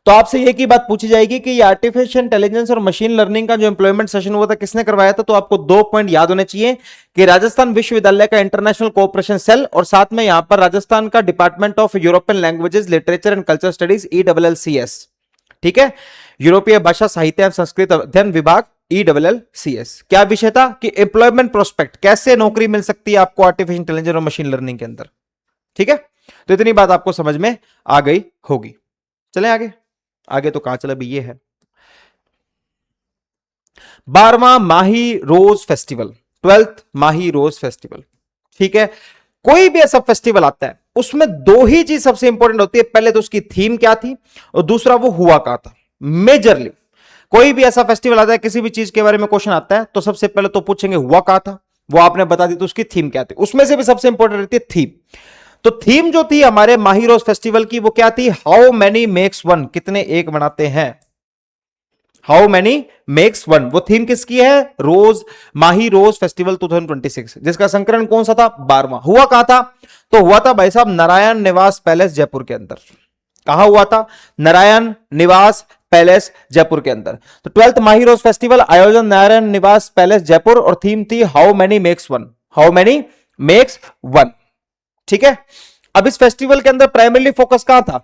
तो आपसे एक ही बात पूछी जाएगी कि ये आर्टिफिशियल इंटेलिजेंस और मशीन लर्निंग का जो एम्प्लॉयमेंट सेशन हुआ था किसने करवाया था, तो आपको 2 पॉइंट याद होने चाहिए कि राजस्थान विश्वविद्यालय का इंटरनेशनल कोऑपरेशन सेल और साथ में यहां पर राजस्थान का department of European languages literature and culture studies ELLCS। ठीक है, यूरोपीय भाषा साहित्य एवं संस्कृत अध्ययन विभाग ELLCS। क्या विषय था कि एम्प्लॉयमेंट प्रोस्पेक्ट, कैसे नौकरी मिल सकती है आपको आर्टिफिशियल इंटेलिजेंस और मशीन लर्निंग के अंदर। ठीक है, तो इतनी बात आपको समझ में आ गई होगी। चलें आगे, आगे तो कहां चला भी, ये है 12वां माही rose festival, 12th Mahi rose festival. ठीक है, कोई भी ऐसा फेस्टिवल आता है उसमें 2 ही चीज सबसे इंपॉर्टेंट होती है, पहले तो उसकी थीम क्या थी और दूसरा वो हुआ कहां था। मेजरली कोई भी ऐसा फेस्टिवल आता है, किसी भी चीज के बारे में क्वेश्चन आता है तो सबसे पहले तो पूछेंगे हुआ कहां था, वो आपने बता दी तो उसकी थीम क्या थी, उसमें से भी सबसे इंपॉर्टेंट रहती है थीम। तो थीम जो थी हमारे माही रोज फेस्टिवल की वो क्या थी, हाउ मैनी मेक्स वन, कितने एक बनाते हैं, हाउ मैनी मेक्स वन। वो थीम किसकी है, रोज माही रोज फेस्टिवल 2026, जिसका संस्करण कौन सा था, 12वां। हुआ कहां था, तो हुआ था भाई साहब नारायण निवास पैलेस जयपुर के अंदर। कहां हुआ था, नारायण निवास पैलेस जयपुर के अंदर। तो 12th माही रोज फेस्टिवल आयोजन नारायण निवास पैलेस जयपुर और थीम थी how many makes one, how many makes one. ठीक है, अब इस फेस्टिवल के अंदर प्राइमरीली फोकस कहां था,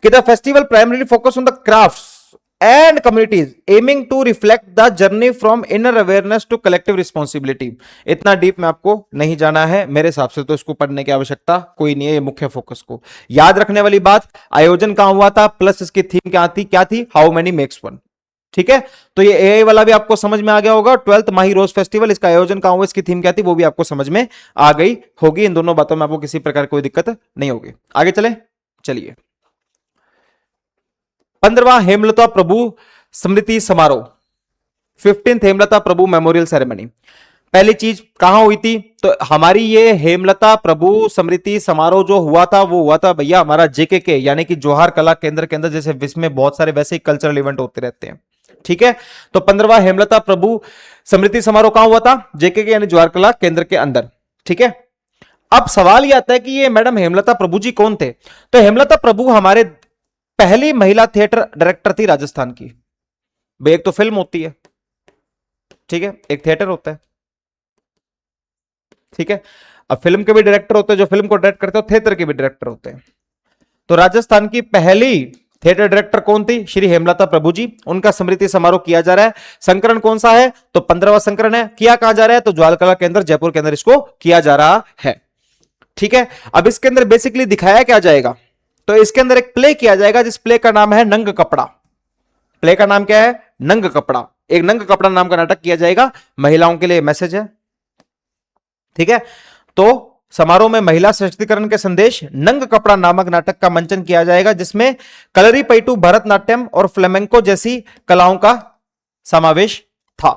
कि the festival primarily focus on the crafts and communities aiming to reflect the journey from inner awareness to collective responsibility. इतना डीप में आपको नहीं जाना है मेरे हिसाब से, तो इसको पढ़ने की आवश्यकता कोई नहीं है। ये मुख्य फोकस को याद रखने वाली बात, आयोजन कहां हुआ था प्लस इसकी थीम क्या थी, हाउ मेनी मेक्स वन। ठीक है, तो ये एआई वाला भी आपको समझ में आ गया होगा। 12th माही रोज फेस्टिवल, इसका आयोजन कहां हुआ, इसकी थीम क्या थी, वो भी आपको समझ में आ गई होगी। इन दोनों बातों में आपको किसी प्रकार की कोई दिक्कत नहीं होगी। आगे चले, चलिए 15वां हेमलता प्रभु स्मृति समारोह, 15th हेमलता प्रभु मेमोरियल सेरेमनी। पहली चीज कहां हुई थी, तो हमारी ये हेमलता प्रभु स्मृति समारोह जो हुआ था वो हुआ था भैया हमारा JKK यानी कि जौहर कला केंद्र के अंदर, जैसे विश्व में बहुत सारे वैसे ही कल्चरल इवेंट होते रहते हैं। ठीक है, तो 15वां हेमलता प्रभु स्मृति समारोह कहां हुआ था, JKK यानी जौहर कला केंद्र के अंदर। ठीक है, अब सवाल यह आता है कि ये मैडम हेमलता प्रभु जी कौन थे, तो हेमलता प्रभु हमारे पहली महिला थिएटर डायरेक्टर थी राजस्थान की। भाई एक तो फिल्म होती है, ठीक है, एक थिएटर होता है। ठीक है, अब फिल्म के भी डायरेक्टर होते हैं, जो फिल्म को डायरेक्ट करते हैं, थिएटर के भी डायरेक्टर होते हैं। तो राजस्थान की पहली थिएटर डायरेक्टर कौन थी, श्री हेमलता प्रभु जी। उनका स्मृति समारोह किया जा रहा है। संकरण कौन सा है, तो 15वां संकरण है। किया कहां जा रहा है, तो जौहर कला केंद्र जयपुर के अंदर इसको किया जा रहा है। ठीक है, अब इसके अंदर बेसिकली दिखाया क्या जाएगा, तो इसके अंदर एक प्ले किया जाएगा जिस प्ले का नाम है नंग कपड़ा। प्ले का नाम क्या है? नंग कपड़ा। एक नंग कपड़ा नाम का नाटक किया जाएगा। महिलाओं के लिए मैसेज है, ठीक है। तो समारोह में महिला सशक्तिकरण के संदेश नंग कपड़ा नामक नाटक का मंचन किया जाएगा, जिसमें कलरीपयट्टू, भरतनाट्यम और फ्लेमेंको जैसी कलाओं का समावेश था।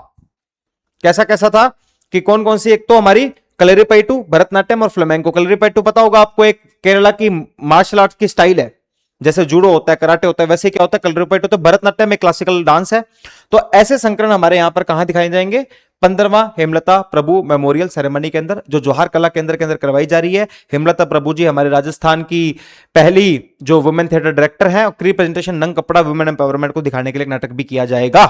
कैसा कैसा था कि कौन कौन सी? एक तो हमारी कलरीपयट्टू, भरतनाट्यम और फ्लेमेंको। कलरीपयट्टू पता होगा आपको, एक केरला की मार्शल आर्ट की स्टाइल है, जैसे जूडो होता है, कराटे होता है, वैसे क्या होता है कलरीपयट्टू। तो भरतनाट्यम एक क्लासिकल डांस है। तो ऐसे संकलन हमारे यहां पर कहां दिखाए जाएंगे? 15वां हेमलता प्रभु मेमोरियल सेरेमनी के अंदर, जो जौहर कला केंद्र के अंदर करवाई जा रही है। हेमलता प्रभु जी हमारे राजस्थान की पहली जो वुमेन थिएटर डायरेक्टर है। और प्री प्रेजेंटेशन नंग कपड़ा वुमेन एम्पावरमेंट को दिखाने के लिए नाटक भी किया जाएगा।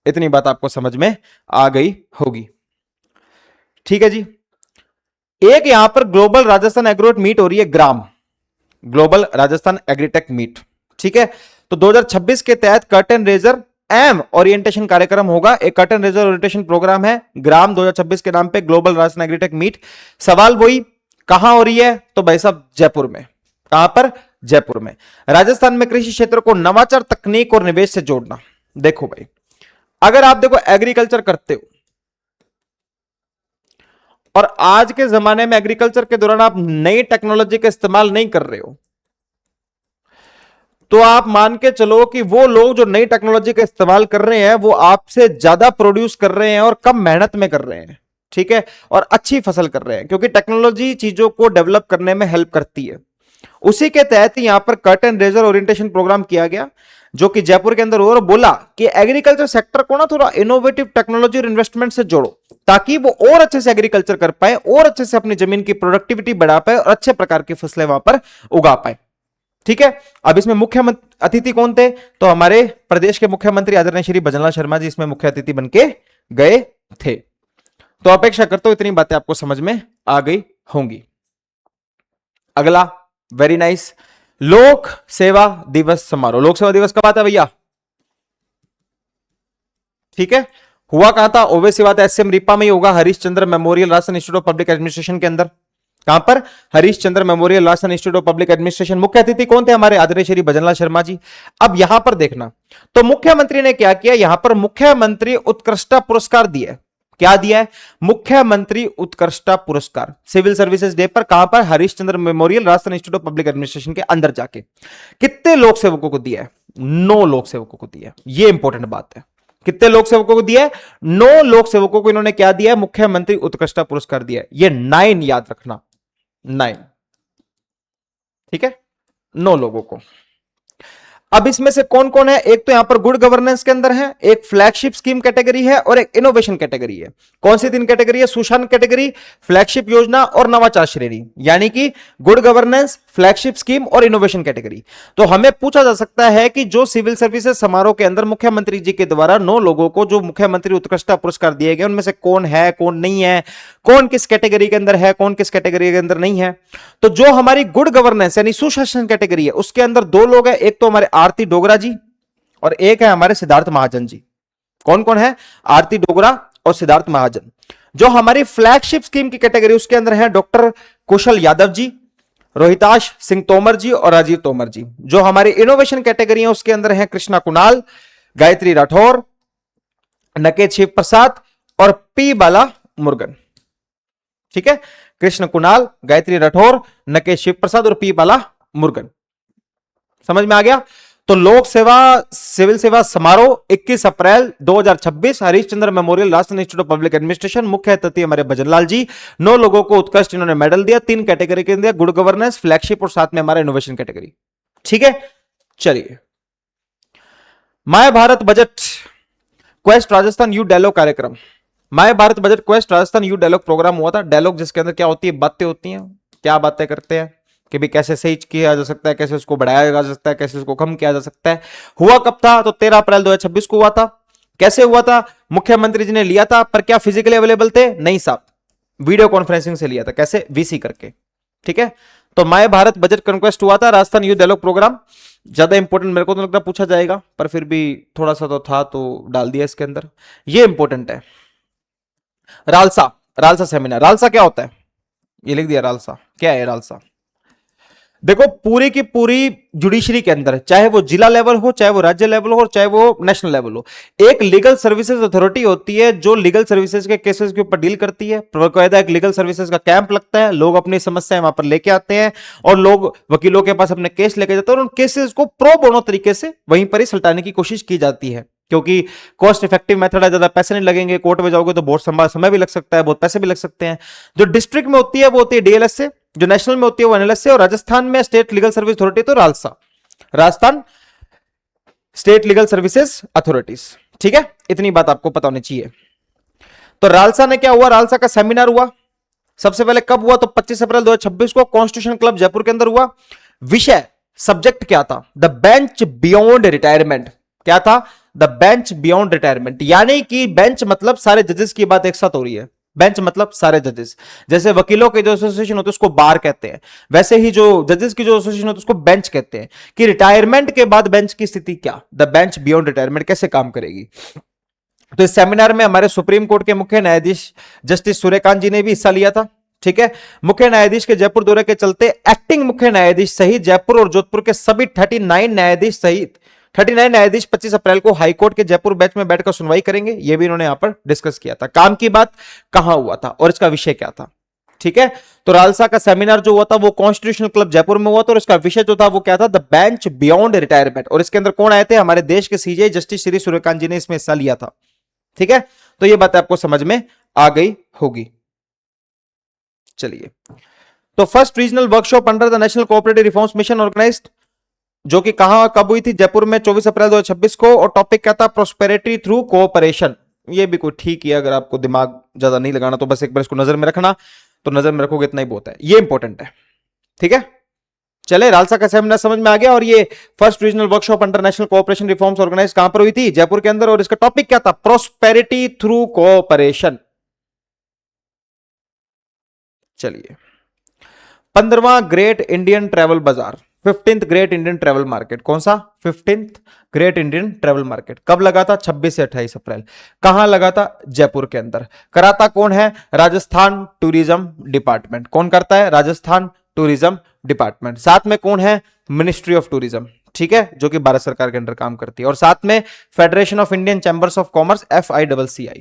इतनी बात आपको समझ में आ गई होगी, ठीक है जी। एक यहां पर ग्लोबल राजस्थान एग्रोट मीट हो रही है, ग्राम ग्लोबल राजस्थान एग्रीटेक मीट, ठीक है। तो 2026 के तहत कर्टन रेजर एम ओरिएंटेशन कार्यक्रम होगा। एक कर्टन रेजर ओरिएंटेशन प्रोग्राम है ग्राम 2026 के नाम पे, ग्लोबल राजस्थान एग्रीटेक मीट। सवाल वही, कहां हो रही है? तो भाई साहब जयपुर में। कहां पर? जयपुर में। राजस्थान में कृषि क्षेत्र को नवाचार, तकनीक और निवेश से जोड़ना। देखो भाई, अगर आप देखो एग्रीकल्चर करते हो और आज के जमाने में एग्रीकल्चर के दौरान आप नई टेक्नोलॉजी का इस्तेमाल नहीं कर रहे हो, तो आप मान के चलो कि वो लोग जो नई टेक्नोलॉजी का इस्तेमाल कर रहे हैं वो आपसे ज्यादा प्रोड्यूस कर रहे हैं और कम मेहनत में कर रहे हैं, ठीक है, और अच्छी फसल कर रहे हैं, क्योंकि टेक्नोलॉजी चीजों को डेवलप करने में हेल्प करती है। उसी के तहत यहां पर कर्टन रेजर ओरिएंटेशन प्रोग्राम किया गया, जो कि जयपुर के अंदर हो, और बोला कि एग्रीकल्चर सेक्टर को ना थोड़ा इनोवेटिव टेक्नोलॉजी और इन्वेस्टमेंट से जोड़ो, ताकि वो और अच्छे से एग्रीकल्चर कर पाए, और अच्छे से अपनी जमीन की प्रोडक्टिविटी बढ़ा पाए और अच्छे प्रकार की फसलें वहां पर उगा पाए, ठीक है। अब इसमें मुख्य अतिथि कौन थे? तो हमारे प्रदेश के मुख्यमंत्री आदरणीय श्री भजनलाल शर्मा जी इसमें मुख्य अतिथि बन के गए थे। तो अपेक्षा करता हूं इतनी बातें आपको समझ में आ गई होंगी। अगला, वेरी नाइस, लोक सेवा दिवस समारोह। लोक सेवा दिवस कब आता है भैया? ठीक है, हुआ कहां था? ओवैसी बात एसएम रीपा में ही होगा, Harishchandra memorial Rajasthan institute of public administration के अंदर। कहां पर? Harishchandra memorial Rajasthan institute of public administration. मुख्य अतिथि कौन थे? हमारे आदरणीय श्री भजनलाल शर्मा जी। अब यहां पर देखना, तो मुख्यमंत्री ने क्या किया? यहां पर मुख्यमंत्री उत्कृष्टता पुरस्कार दिए। क्या दिया है? मुख्यमंत्री उत्कृष्टता पुरस्कार सिविल सर्विसेज डे पर। कहां पर? Harishchandra memorial Rajasthan institute of public administration के अंदर जाके। कितने लोक सेवकों को दिया है? 9 लोक सेवकों को दिया है। यह इंपॉर्टेंट बात है। कितने लोक सेवकों को दिया है? 9 लोक सेवकों को इन्होंने क्या दिया है? मुख्यमंत्री उत्कृष्टता पुरस्कार दिया है। यह 9 याद रखना, 9, ठीक है, 9 लोगों को। अब इसमें से कौन कौन है? एक तो यहां पर गुड गवर्नेंस के अंदर है, एक फ्लैगशिप स्कीम कैटेगरी है और एक इनोवेशन कैटेगरी है। कौन सी 3 कैटेगरी है? सुशासन कैटेगरी, फ्लैगशिप योजना और नवाचार श्रेणी, यानी कि गुड गवर्नेंस, फ्लैगशिप स्कीम और इनोवेशन कैटेगरी। तो हमें पूछा जा सकता है कि जो सिविल सर्विसेज समारोह के अंदर मुख्यमंत्री जी के द्वारा 9 लोगों को जो मुख्यमंत्री उत्कृष्टता पुरस्कार दिए गए, उनमें से कौन है, कौन नहीं है, कौन किस कैटेगरी के अंदर है, कौन किस कैटेगरी के अंदर नहीं है। तो जो हमारी गुड गवर्नेंस यानी सुशासन कैटेगरी है, उसके अंदर 2 लोग हैं, एक तो हमारे आरती डोगरा जी और एक है हमारे सिद्धार्थ महाजन जी। कौन कौन है? आरती डोगरा और सिद्धार्थ महाजन। जो हमारी फ्लैगशिप स्कीम की कैटेगरी, उसके अंदर है डॉक्टर कुशल यादव जी, रोहिताश सिंह तोमर जी और राजीव तोमर जी। जो हमारी इनोवेशन कैटेगरी है, उसके अंदर है कृष्णा कुणाल, गायत्री राठौर, नकेत शिव प्रसाद और पी बाला मुरुगन, ठीक है। कृष्ण कुणाल, गायत्री राठौर, नकेत शिव प्रसाद और पी बाला मुरुगन। समझ में आ गया? तो लोक सेवा सिविल सेवा समारोह 21 अप्रैल 2026 Harishchandra memorial Rajasthan institute of public administration. मुख्य अतिथि हमारे भजनलाल जी। 9 लोगों को उत्कृष्ट इन्होंने मेडल दिया, 3 कैटेगरी के अंदर, गुड गवर्नेंस, फ्लैगशिप और साथ में हमारा इनोवेशन कैटेगरी, ठीक है। चलिए, my Bharat budget quest Rajasthan you dialogue कार्यक्रम। My Bharat budget quest Rajasthan you dialogue programme हुआ था। डायलॉग जिसके अंदर क्या होती है? बातें होती हैं। क्या बातें करते हैं कि भी कैसे सही किया जा सकता है, कैसे उसको बढ़ाया जा सकता है, कैसे उसको कम किया जा सकता है। हुआ कब था? तो 13 अप्रैल 2026 को हुआ था। कैसे हुआ था? मुख्यमंत्री जी ने लिया था, पर क्या फिजिकली अवेलेबल थे? नहीं साहब, वीडियो कॉन्फ्रेंसिंग से लिया था। कैसे? वीसी करके, ठीक है। तो माय भारत बजट कॉन्क्वेस्ट हुआ था, राजस्थान यूथ डायलॉग प्रोग्राम। ज्यादा इंपॉर्टेंट मेरे को तो लगता पूछा जाएगा, पर फिर भी थोड़ा सा तो था तो डाल दिया इसके अंदर। ये इंपॉर्टेंट है। रालसा, रालसा सेमिनार। रालसा क्या होता है? ये लिख दिया, रालसा क्या है? रालसा देखो पूरी की पूरी जुडिशरी के अंदर, चाहे वो जिला लेवल हो, चाहे वो राज्य लेवल हो, चाहे वो नेशनल लेवल हो, एक लीगल सर्विसेज अथॉरिटी होती है जो लीगल सर्विसेज के केसेस के ऊपर डील करती है। बकायदा एक लीगल सर्विसेज का कैंप लगता है, लोग अपनी समस्याएं वहां पर लेके आते हैं और लोग वकीलों के पास अपने केस लेके जाते हैं और उन केसेस को प्रो बोनो तरीके से वहीं पर ही सुलटाने की कोशिश की जाती है, क्योंकि कॉस्ट इफेक्टिव मेथड है, ज्यादा पैसे नहीं लगेंगे, कोर्ट में जाओगे तो बहुत समय भी लग सकता है, बहुत पैसे भी लग सकते हैं। जो डिस्ट्रिक्ट में होती है वो होती है डीएलएस से, जो नेशनल में होती है वो एनएलएस से, और राजस्थान में स्टेट लीगल सर्विस अथॉरिटी तो RALSA, Rajasthan state legal services authorities. ठीक है, इतनी बात आपको पता होनी चाहिए। तो रालसा ने क्या हुआ, रालसा का सेमिनार हुआ, सबसे पहले कब हुआ, तो 25 अप्रैल 2026 को कॉन्स्टिट्यूशन क्लब जयपुर के अंदर हुआ। विषय, सब्जेक्ट क्या था, द बेंच बियॉन्ड रिटायरमेंट। क्या था, द बेंच बियॉन्ड रिटायरमेंट, यानी कि बेंच मतलब सारे जजेस की बात एक साथ हो रही है। बेंच मतलब सारे जजेस, जैसे वकीलों के जो एसोसिएशन होते हैं उसको बार कहते हैं, वैसे ही जो जजेस की जो एसोसिएशन होती है उसको बेंच कहते हैं। कि रिटायरमेंट के बाद बेंच की स्थिति क्या, द बेंच बियॉन्ड रिटायरमेंट कैसे काम करेगी। तो इस सेमिनार में हमारे सुप्रीम कोर्ट के मुख्य न्यायाधीश जस्टिस सूर्यकांत जी ने भी हिस्सा लिया था। ठीक है, मुख्य न्यायाधीश के जयपुर दौरे के चलते एक्टिंग मुख्य न्यायाधीश सहित जयपुर और जोधपुर के सभी 39 न्यायाधीश सहित 39 न्यायाधीश 25 अप्रैल को हाईकोर्ट के जयपुर बेंच में बैठकर सुनवाई करेंगे। यह भी इन्होंने यहां पर डिस्कस किया था। काम की बात, कहां हुआ था और इसका विषय क्या था। ठीक है, तो रालसा का सेमिनार जो हुआ था वो कॉन्स्टिट्यूशनल क्लब जयपुर में हुआ था और इसका विषय जो था वो क्या था, द बेंच बियॉन्ड रिटायरमेंट। और इसके अंदर कौन आए थे, हमारे देश के सीजे जस्टिस श्री सूर्यकांत जी ने इसमें हिस्सा लिया था। ठीक है, तो ये बात आपको समझ में आ गई होगी। चलिए, तो first regional workshop under the national cooperative reforms mission organized, जो कि कहां कब हुई थी, जयपुर में 24 अप्रैल 2026 को, और टॉपिक क्या था, प्रोस्पेरिटी थ्रू कोऑपरेशन। ये भी कोई ठीक है, अगर आपको दिमाग ज्यादा नहीं लगाना तो बस एक बार इसको नजर में रखना, तो नजर में रखोगे इतना ही बहुत है, ये इंपॉर्टेंट है। ठीक है, चले, रालसा का सेमिनार समझ में आ गया। और ये first regional workshop under national cooperation reforms organize कहां पर हुई थी, जयपुर के अंदर, और इसका टॉपिक क्या था, प्रोस्पेरिटी थ्रू कोऑपरेशन। चलिए, 15वां ग्रेट इंडियन ट्रेवल बाजार, 15th great Indian travel market, कौन सा, 15th great Indian travel market कब लगा था, 26 से 28 अप्रैल। कहां लगा था, जयपुर के अंदर। कराता कौन है, राजस्थान टूरिज्म डिपार्टमेंट। कौन करता है, राजस्थान टूरिज्म डिपार्टमेंट। साथ में कौन है, मिनिस्ट्री ऑफ टूरिज्म। ठीक है, जो कि भारत सरकार के अंडर काम करती है। और साथ में federation of Indian chambers of commerce, FICCI।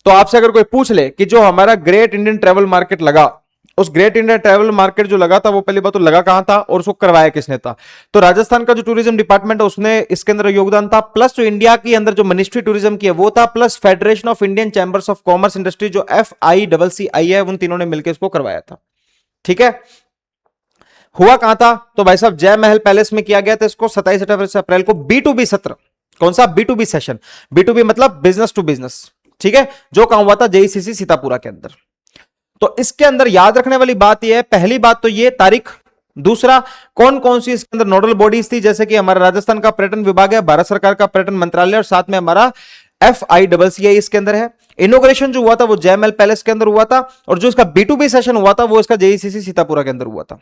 तो आपसे अगर कोई पूछ ले कि जो हमारा ग्रेट इंडियन ट्रेवल मार्केट लगा, उस ग्रेट इंडियन ट्रेवल मार्केट जो लगा था वो पहली बात तो लगा कहां था और उसको करवाया किसने था, तो राजस्थान का जो टूरिज्म डिपार्टमेंट है उसने इसके अंदर योगदान था, प्लस जो इंडिया के अंदर जो मिनिस्ट्री टूरिज्म की है वो था, plus federation of Indian chambers of commerce industry जो FICCI है, उन तीनों ने मिलकर इसको करवाया था। ठीक है, हुआ कहां था, तो भाई साहब जय महल पैलेस में किया गया था इसको 27 अप्रैल को, B2B सत्र। कौन सा, B2B सेशन। B2B मतलब बिजनेस टू बिजनेस। ठीक है, जो कहां हुआ था, JECC सीतापुरा के अंदर। तो इसके अंदर याद रखने वाली बात यह है, पहली बात तो ये तारीख, दूसरा कौन कौन सी इसके अंदर नोडल बॉडीज थी, जैसे कि हमारा राजस्थान का पर्यटन विभाग है, भारत सरकार का पर्यटन मंत्रालय, और साथ में हमारा FICCI इसके अंदर है। इनोग्रेशन जो हुआ था वो जयमहल पैलेस के अंदर हुआ था, और जो इसका B2B सेशन हुआ था वो इसका JECC सीतापुरा के अंदर हुआ था।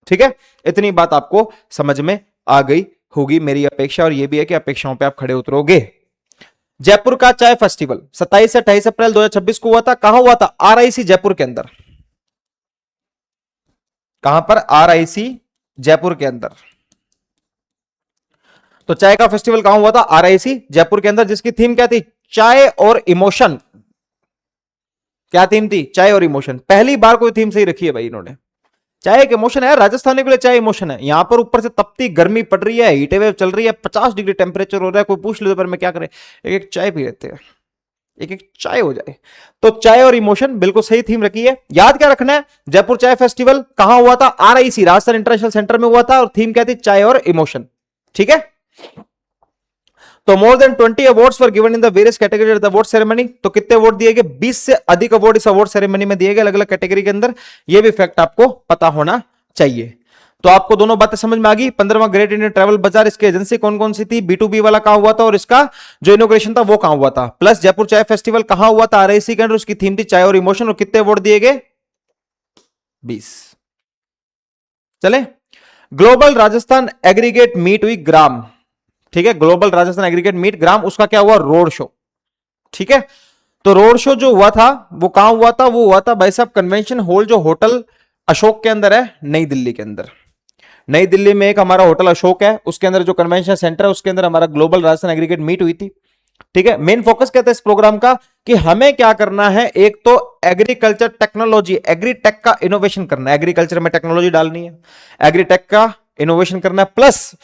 ठीक है, इतनी बात आपको समझ में आ गई होगी, मेरी अपेक्षा और ये भी है कि अपेक्षाओं पे आप खड़े उतरोगे। जयपुर का चाय फेस्टिवल 27 से 28 अप्रैल 2026 को हुआ था। कहां हुआ था, RIC जयपुर के अंदर। कहां पर, RIC जयपुर के अंदर। तो चाय का फेस्टिवल कहां हुआ था, RIC जयपुर के अंदर, जिसकी थीम क्या थी, चाय और इमोशन। क्या थीम थी, चाय और इमोशन। पहली बार कोई थीम सही रखी है भाई इन्होंने। चाय एक इमोशन है, राजस्थानी के लिए चाय इमोशन है। यहां पर ऊपर से तपती गर्मी पड़ रही है, हीट वेव चल रही है, 50 डिग्री टेम्परेचर हो रहा है, कोई पूछ लो पर मैं क्या करें, एक एक चाय पी लेते हैं, एक एक चाय हो जाए। तो चाय और इमोशन बिल्कुल सही थीम रखी है। याद क्या रखना है, जयपुर चाय फेस्टिवल कहां हुआ था, RIC राजस्थान इंटरनेशनल सेंटर में हुआ था, और थीम क्या थी, चाय और इमोशन। ठीक है, तो more than 20 awards were given in the various category of the award ceremony. तो कितने अवार्ड दिए गए, 20 से अधिक अवार्ड इस अवार्ड सेरेमनी में दिए गए अलग अलग कैटेगरी के अंदर। यह भी फैक्ट आपको पता होना चाहिए। तो आपको दोनों बातें समझ में आ गई। 15वां ग्रेट इंडियन ट्रैवल बाजार, इसकी एजेंसी कौन कौन सी थी, B2B वाला कहां हुआ था, और इसका जो इनोग्रेशन था वो कहां हुआ था, प्लस जयपुर चाय फेस्टिवल कहां हुआ था, RIC के अंदर, उसकी थीम थी चाय और इमोशन, और कितने अवार्ड दिए गए, 20। चले, ग्लोबल राजस्थान एग्रीगेट मीट हुई ग्राम। ठीक है, ग्लोबल राजस्थान एग्रीगेट मीट ग्राम, उसका क्या हुआ, रोड शो। ठीक है, तो रोड शो जो हुआ था वो कहां हुआ था, वो हुआ था भाई साहब कन्वेंशन हॉल जो होटल अशोक के अंदर है, नई दिल्ली के अंदर। नई दिल्ली में एक हमारा होटल अशोक है, उसके अंदर जो कन्वेंशन सेंटर है उसके अंदर हमारा ग्लोबल राजस्थान एग्रीगेट मीट हुई थी। ठीक है, मेन फोकस क्या था इस प्रोग्राम का कि हमें क्या करना है, एक तो एग्रीकल्चर टेक्नोलॉजी, एग्रीटेक का इनोवेशन करना है, एग्रीकल्चर में टेक्नोलॉजी डालनी है, एग्रीटेक का इनोवेशन करना है, प्लस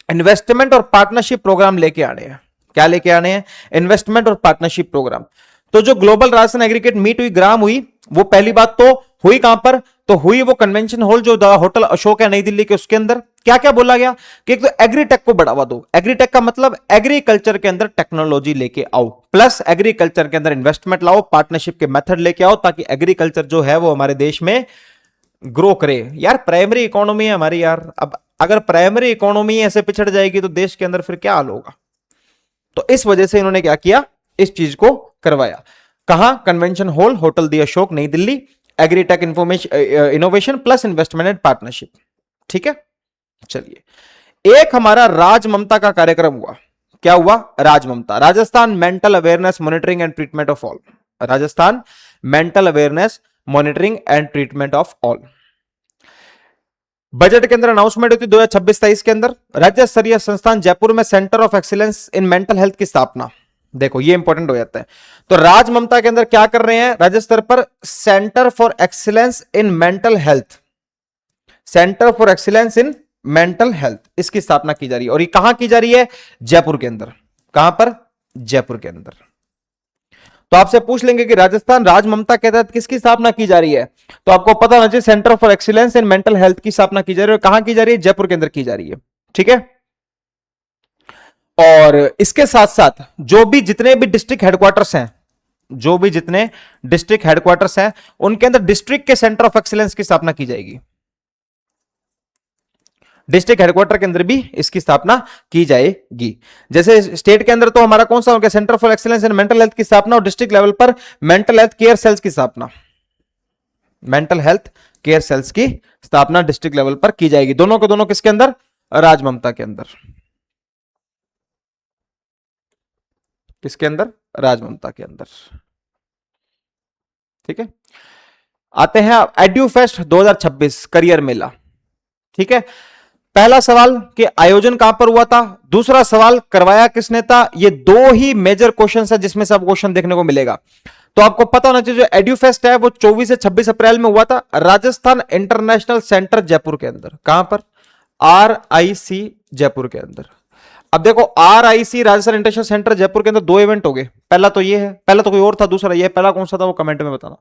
इन्वेस्टमेंट और पार्टनरशिप प्रोग्राम लेके आने हैं। क्या लेके आने हैं? इन्वेस्टमेंट और पार्टनरशिप प्रोग्राम। तो जो ग्लोबल राजस्थान एग्रीगेट मीट हुई, ग्राम हुई, वो पहली बात तो हुई कहां पर? तो हुई वो कन्वेंशन हॉल जो होटल अशोक है नई दिल्ली के, उसके अंदर। क्या क्या बोला गया कि एक तो एग्रीटेक को बढ़ावा दो। एग्रीटेक का मतलब एग्रीकल्चर के अंदर टेक्नोलॉजी लेके आओ, प्लस एग्रीकल्चर के अंदर इन्वेस्टमेंट लाओ, पार्टनरशिप के मेथड लेके आओ, ताकि एग्रीकल्चर जो है वो हमारे देश में ग्रो करे। यार प्राइमरी इकोनॉमी है हमारी यार, अब अगर प्राइमरी इकोनॉमी ऐसे पिछड़ जाएगी तो देश के अंदर फिर क्या हाल होगा। तो इस वजह से इन्होंने क्या किया, इस चीज को करवाया। कहां? कन्वेंशन हॉल, होटल दी अशोक, नई Delhi. Agritech innovation plus investment and partnership. ठीक है, चलिए एक हमारा राज ममता का कार्यक्रम हुआ। क्या हुआ? Raj Mamta, Rajasthan mental awareness monitoring and treatment of all. Rajasthan mental awareness monitoring and treatment of all. Budget के अंदर अनाउंसमेंट होती 2026-23 के अंदर। राज्य स्तरीय संस्थान जयपुर में centre of excellence in mental health की स्थापना। देखो ये इंपॉर्टेंट हो जाता है। तो राज ममता के अंदर क्या कर रहे हैं? राज्य स्तर पर centre for excellence in mental health, centre for excellence in mental health, इसकी स्थापना की जा रही है। और ये कहां की जा रही है? जयपुर के अंदर। कहां पर? जयपुर के अंदर। तो आपसे पूछ लेंगे कि राजस्थान राज ममता के तहत किसकी स्थापना की जा रही है, तो आपको पता होना चाहिए centre for excellence in mental health की स्थापना की जा रही है। कहां की जा रही है? जयपुर के अंदर की जा रही है। ठीक है, और इसके साथ साथ जो भी जितने भी डिस्ट्रिक्ट हेडक्वार्टर्स हैं, जो भी जितने डिस्ट्रिक्ट हेडक्वार्टर्स हैं, उनके अंदर डिस्ट्रिक्ट के सेंटर ऑफ एक्सीलेंस की स्थापना की जाएगी। डिस्ट्रिक्ट हेडक्वार्टर के अंदर भी इसकी स्थापना की जाएगी। जैसे स्टेट के अंदर तो हमारा कौन सा हो गया? Centre for excellence in mental health की स्थापना, और डिस्ट्रिक्ट लेवल पर मेंटल हेल्थ केयर सेल्स की स्थापना, मेंटल हेल्थ केयर सेल्स की स्थापना डिस्ट्रिक्ट लेवल पर की जाएगी। दोनों के दोनों किसके अंदर? राज ममता के अंदर। किसके अंदर? राज ममता के अंदर। ठीक है, आते हैं एड्यूफेस्ट 2026 करियर मेला। ठीक है, पहला सवाल कि आयोजन कहां पर हुआ था, दूसरा सवाल करवाया किसने था। ये दो ही मेजर क्वेश्चन है जिसमें सब क्वेश्चन देखने को मिलेगा। तो आपको पता होना चाहिए जो एड्यूफेस्ट है वो 24 से 26 अप्रैल में हुआ था राजस्थान इंटरनेशनल सेंटर जयपुर के अंदर। कहां पर? RIC जयपुर के अंदर। अब देखो RIC Rajasthan international centre Jaipur के अंदर दो इवेंट हो गए। पहला तो ये है, पहला तो कोई और था, दूसरा ये है। पहला कौन सा था वो कमेंट में बताना।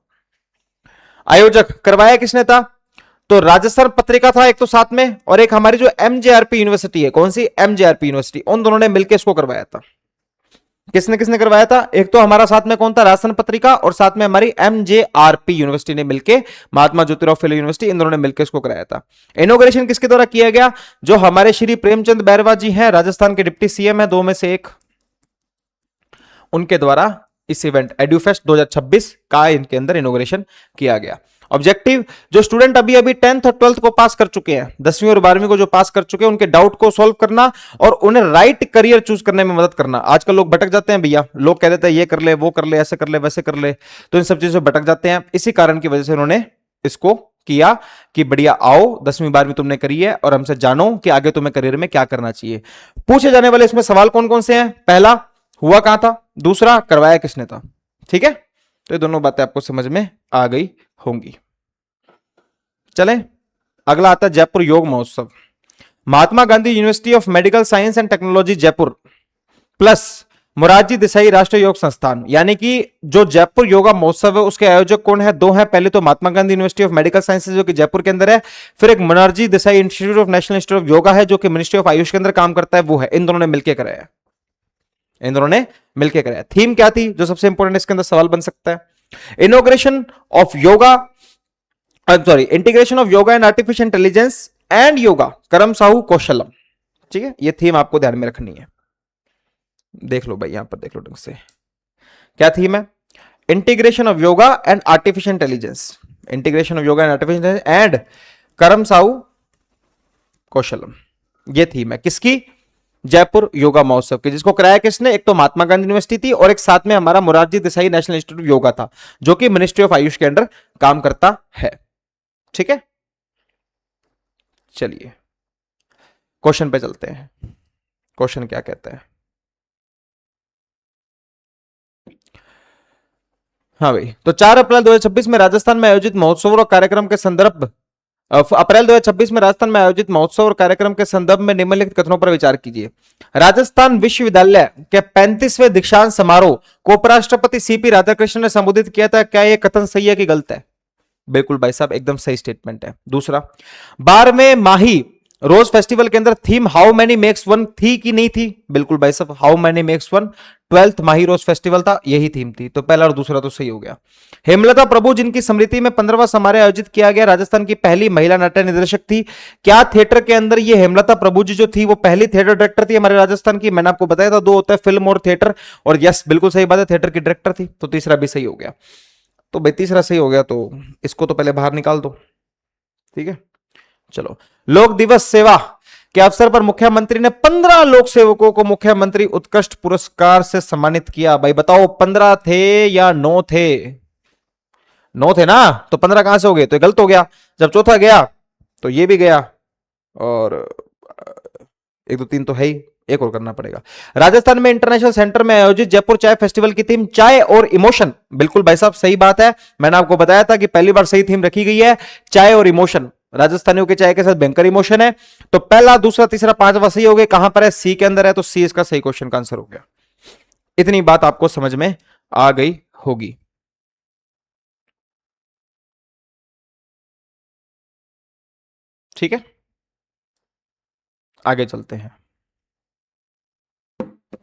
आयोजक करवाया किसने था? तो राजस्थान पत्रिका था एक तो साथ में, और एक हमारी जो MJRP यूनिवर्सिटी है, कौन सी? MJRP यूनिवर्सिटी, उन दोनों ने मिलकर इसको करवाया था। किसने किसने करवाया था? एक तो हमारा साथ में कौन था? राजस्थान पत्रिका, और साथ में हमारी MJRP यूनिवर्सिटी ने मिलकर, महात्मा ज्योतिराव फुले यूनिवर्सिटी, इन दोनों ने मिलकर इसको कराया था। इनॉग्रेशन किसके द्वारा किया गया? जो हमारे श्री प्रेमचंद बैरवा जी हैं, राजस्थान के डिप्टी CM है, दो में से एक, उनके द्वारा इस इवेंट एड्यूफेस्ट 2026 का इनके अंदर इनॉग्रेशन किया गया। ऑब्जेक्टिव, जो स्टूडेंट अभी 10th और 12th को पास कर चुके हैं, 10वीं और 12वीं को जो पास कर चुके हैं, उनके डाउट को सॉल्व करना और उन्हें राइट करियर चूज करने में मदद करना। आजकल लोग भटक जाते हैं भैया, लोग कह देते हैं ये कर ले, वो कर ले, ऐसे कर ले, वैसे कर ले, तो इन सब चीजों से भटक जाते हैं। इसी कारण की वजह से उन्होंने इसको किया कि बढ़िया आओ, 10वीं 12वीं तुमने करी है और हमसे जानो कि आगे तुम्हें करियर में क्या करना चाहिए। पूछे जाने वाले इसमें सवाल कौन कौन से हैं? पहला, हुआ कहां था, दूसरा, करवाया किसने था। ठीक है, तो ये दोनों बातें आपको समझ में आ गई होंगी। चलें, अगला आता है जयपुर योग महोत्सव। Mahatma Gandhi university of medical science and technology Jaipur plus Morarji Desai राष्ट्रीय योग संस्थान, यानी कि जो जयपुर योगा महोत्सव है उसके आयोजक कौन है? दो हैं। पहले तो Mahatma Gandhi university of medical sciences जो कि जयपुर के अंदर है, फिर एक Morarji Desai institute of national institute of yoga है जो कि मिनिस्ट्री ऑफ आयुष के अंदर काम करता है, वो है। इन दोनों ने मिलकर कराया, इन दोनों ने मिलकर कराया। थीम क्या थी जो सबसे इंपॉर्टेंट इसके अंदर सवाल बन सकता है? Inauguration of yoga, sorry, integration of yoga and artificial intelligence and yoga करम साहू कौशलम। ठीक है, ये थीम आपको ध्यान में रखनी है। देख लो भाई, यहां पर देख लो ढंग से क्या थीम है। Integration of yoga and artificial intelligence, integration of yoga and artificial intelligence and करम साहू कौशलम, ये थीम है किसकी? जयपुर योगा महोत्सव की, जिसको कराया किसने? एक तो महात्मा गांधी यूनिवर्सिटी थी और एक साथ में हमारा Morarji Desai national institute of yoga था जो कि मिनिस्ट्री ऑफ आयुष के अंडर काम करता है। ठीक है, चलिए क्वेश्चन पे चलते हैं। क्वेश्चन क्या कहता है? हाँ भाई, तो 4 अप्रैल 2026 में राजस्थान में आयोजित महोत्सव और कार्यक्रम के संदर्भ अप्रैल 2026 में राजस्थान में आयोजित महोत्सव और कार्यक्रम के संदर्भ में निम्नलिखित कथनों पर विचार कीजिए। राजस्थान विश्वविद्यालय के 35वें दीक्षांत समारोह को उपराष्ट्रपति सीपी राधाकृष्णन ने संबोधित किया था। क्या यह कथन सही है कि गलत है? बिल्कुल भाई साहब, एकदम सही स्टेटमेंट है। दूसरा, 12वें माही रोज फेस्टिवल के अंदर theme how many makes one थी कि नहीं थी? बिल्कुल भाई साहब, how many makes one 12th Mahi rose festival था, यही थीम थी। तो पहला और दूसरा तो सही हो गया। हेमलता प्रभु जिनकी स्मृति में 15वां समारोह आयोजित किया गया, राजस्थान की पहली महिला नाट्य निर्देशक थी। क्या थिएटर के अंदर ये हेमलता प्रभु जी जो थी वो पहली थिएटर डायरेक्टर थी हमारे राजस्थान की? मैंने आपको बताया था दो होता है, फिल्म और थिएटर, और यस बिल्कुल सही बात है, थिएटर की डायरेक्टर थी। तो तीसरा भी सही हो गया। तो भाई तीसरा सही हो गया, तो इसको तो पहले बाहर निकाल दो, ठीक है। चलो, लोक दिवस सेवा के अवसर पर मुख्यमंत्री ने 15 लोक सेवकों को मुख्यमंत्री उत्कृष्ट पुरस्कार से सम्मानित किया। भाई बताओ 15 थे या 9 थे? 9 थे ना, तो 15 कहां से हो गए? तो गलत हो गया। जब चौथा गया तो ये भी गया, और 1 2 3 तो है ही, एक और करना पड़ेगा। राजस्थान में इंटरनेशनल सेंटर में आयोजित जयपुर चाय फेस्टिवल की थीम चाय और इमोशन। बिल्कुल भाई साहब सही बात है, मैंने आपको बताया था कि पहली बार सही थीम रखी गई है, चाय और इमोशन। राजस्थानियों के चाय के साथ भयंकर इमोशन है। तो पहला, दूसरा, तीसरा, पांचवा सही हो गए। कहां पर है? सी के अंदर है, तो सी इसका सही क्वेश्चन का आंसर हो गया। इतनी बात आपको समझ में आ गई होगी। ठीक है, आगे चलते हैं।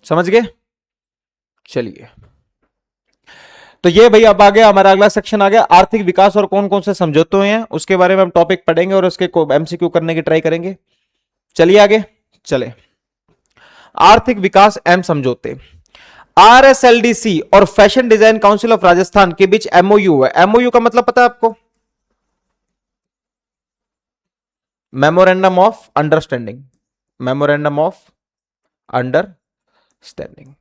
समझ गए? चलिए, तो ये भाई अब आ गया हमारा अगला सेक्शन आ गया, आर्थिक विकास और कौन कौन से समझौते हुए हैं उसके बारे में हम टॉपिक पढ़ेंगे और उसके एमसीक्यू करने की ट्राई करेंगे। चलिए आगे चले। आर्थिक विकास एवं समझौते, आरएसएलडीसी और fashion design council of Rajasthan के बीच एमओयू है। एमओयू का मतलब पता है आपको? Memorandum of understanding. Memorandum of understanding.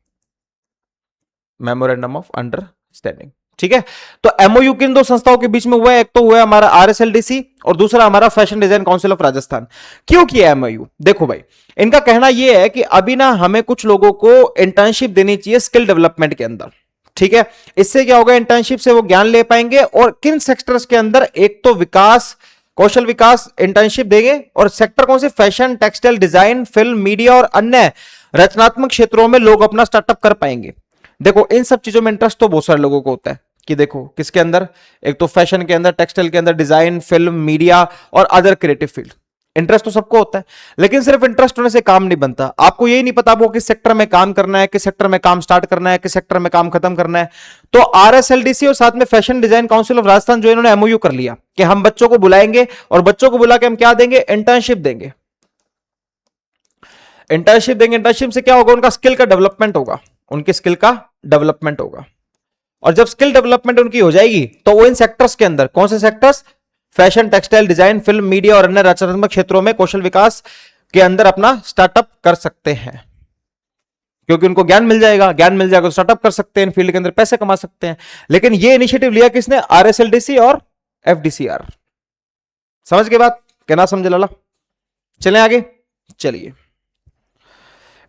Memorandum of understanding, ठीक है। तो एमओयू किन दो संस्थाओं के बीच में हुआ है? एक तो हुआ है हमारा आरएसएलडीसी और दूसरा हमारा fashion design council of Rajasthan. क्यों किया एमओयू? देखो भाई, इनका कहना यह है कि अभी ना हमें कुछ लोगों को इंटर्नशिप देनी चाहिए स्किल डेवलपमेंट के अंदर, ठीक है। इससे क्या होगा? इंटर्नशिप से वो ज्ञान ले पाएंगे, और किन सेक्टर्स के अंदर? एक तो विकास, कौशल विकास इंटर्नशिप देंगे, और सेक्टर कौन से? Fashion, textile, design, film, media और अन्य रचनात्मक क्षेत्रों में लोग अपना स्टार्टअप कर पाएंगे। देखो इन सब चीजों में इंटरेस्ट तो बहुत सारे लोगों को होता है कि देखो किसके अंदर, एक तो फैशन के अंदर, टेक्सटाइल के अंदर, डिजाइन, फिल्म, मीडिया और अदर क्रिएटिव फील्ड। इंटरेस्ट तो सबको होता है, लेकिन सिर्फ इंटरेस्ट होने से काम नहीं बनता। आपको यही नहीं पता आपको किस सेक्टर में काम करना है, किस सेक्टर में काम स्टार्ट करना है, किस सेक्टर में काम खत्म करना है। तो आरएसएलडीसी और साथ में fashion design council of Rajasthan जो इन्होंने एमओयू कर लिया कि हम बच्चों को बुलाएंगे, और बच्चों को बुला के हम क्या देंगे? इंटर्नशिप देंगे। इंटर्नशिप देंगे, इंटर्नशिप से क्या होगा? उनका स्किल का डेवलपमेंट होगा, उनकी स्किल का डेवलपमेंट होगा। और जब स्किल डेवलपमेंट उनकी हो जाएगी तो वो इन सेक्टर्स के अंदर, कौन से sectors? Fashion, textile, design, film, media और अन्य रचनात्मक क्षेत्रों में कौशल विकास के अंदर अपना स्टार्टअप कर सकते हैं, क्योंकि उनको ज्ञान मिल जाएगा। ज्ञान मिल जाएगा तो स्टार्टअप कर सकते हैं, इन फील्ड के अंदर पैसे कमा सकते हैं। लेकिन ये इनिशिएटिव लिया किसने? आरएसएलडीसी और एफडीसीआर। समझ के बात? कहना समझे लाला? चलें आगे, चलिए।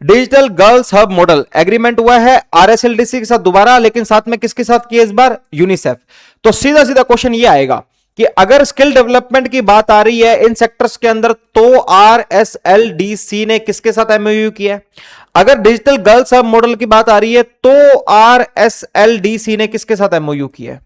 Digital girls hub model agreement हुआ है आरएसएलडीसी के साथ दोबारा, लेकिन साथ में किसके साथ किया इस बार? यूनिसेफ। तो सीधा सीधा क्वेश्चन ये आएगा कि अगर स्किल डेवलपमेंट की बात आ रही है इन सेक्टर्स के अंदर, तो आरएसएलडीसी ने किसके साथ एमओयू किया है? अगर डिजिटल गर्ल्स हब मॉडल की बात आ रही है तो आरएसएलडीसी ने किसके साथ एमओयू किया है?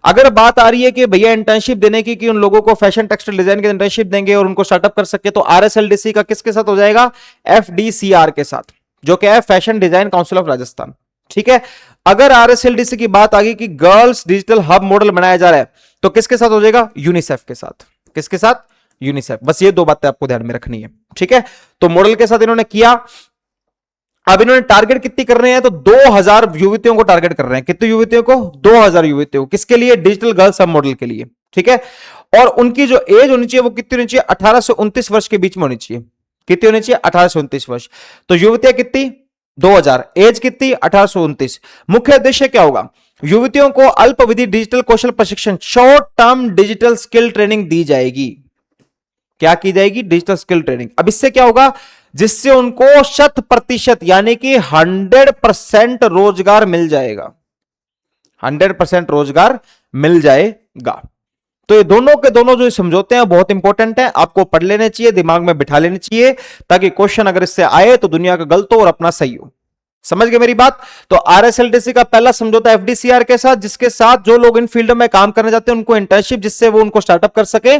अगर बात आ रही है कि भैया इंटर्नशिप देने की, कि उन लोगों को फैशन, टेक्सटाइल, डिजाइन की इंटर्नशिप देंगे और उनको स्टार्टअप कर सके, तो आरएसएलडीसी का किसके साथ हो जाएगा? एफडीसीआर के साथ, जो क्या है? Fashion design council of Rajasthan, ठीक है। अगर आरएसएलडीसी की बात आ गई कि गर्ल्स डिजिटल हब मॉडल बनाया जा रहा है, तो किसके साथ हो जाएगा? यूनिसेफ के साथ। किसके साथ? यूनिसेफ। बस ये दो बातें आपको ध्यान में रखनी है, ठीक है। तो मॉडल के साथ इन्होंने किया। अब इन्होंने टारगेट कितनी कर रहे हैं? तो 2000 युवतियों को टारगेट कर रहे हैं। कितनी युवतियों को? 2000 युवतियों। किसके लिए? डिजिटल गर्ल्स हब मॉडल के लिए, ठीक है। और उनकी जो एज होनी चाहिए वो कितनी होनी चाहिए? 18 से 29 वर्ष के बीच में होनी चाहिए। कितनी होनी चाहिए? 18 से 29 वर्ष। तो युवतियां कितनी? 2000। एज कितनी? 18 से 29। मुख्य उद्देश्य क्या होगा? युवतियों को अल्पविधि डिजिटल कौशल प्रशिक्षण, short term digital skill training दी जाएगी। क्या की जाएगी? Digital skill training. अब इससे क्या होगा? जिससे उनको 100% यानी कि 100% रोजगार मिल जाएगा, 100% रोजगार मिल जाएगा। तो ये दोनों के दोनों जो समझौते हैं बहुत इंपॉर्टेंट है, आपको पढ़ लेने चाहिए, दिमाग में बिठा लेने चाहिए, ताकि क्वेश्चन अगर इससे आए तो दुनिया का गलत हो और अपना सही हो। समझ गए मेरी बात? तो आरएसएलटीसी का पहला समझौता एफडीसीआर के साथ, जिसके साथ जो लोग इन फील्ड में काम करने जाते हैं उनको इंटर्नशिप, जिससे वो उनको स्टार्टअप कर सके।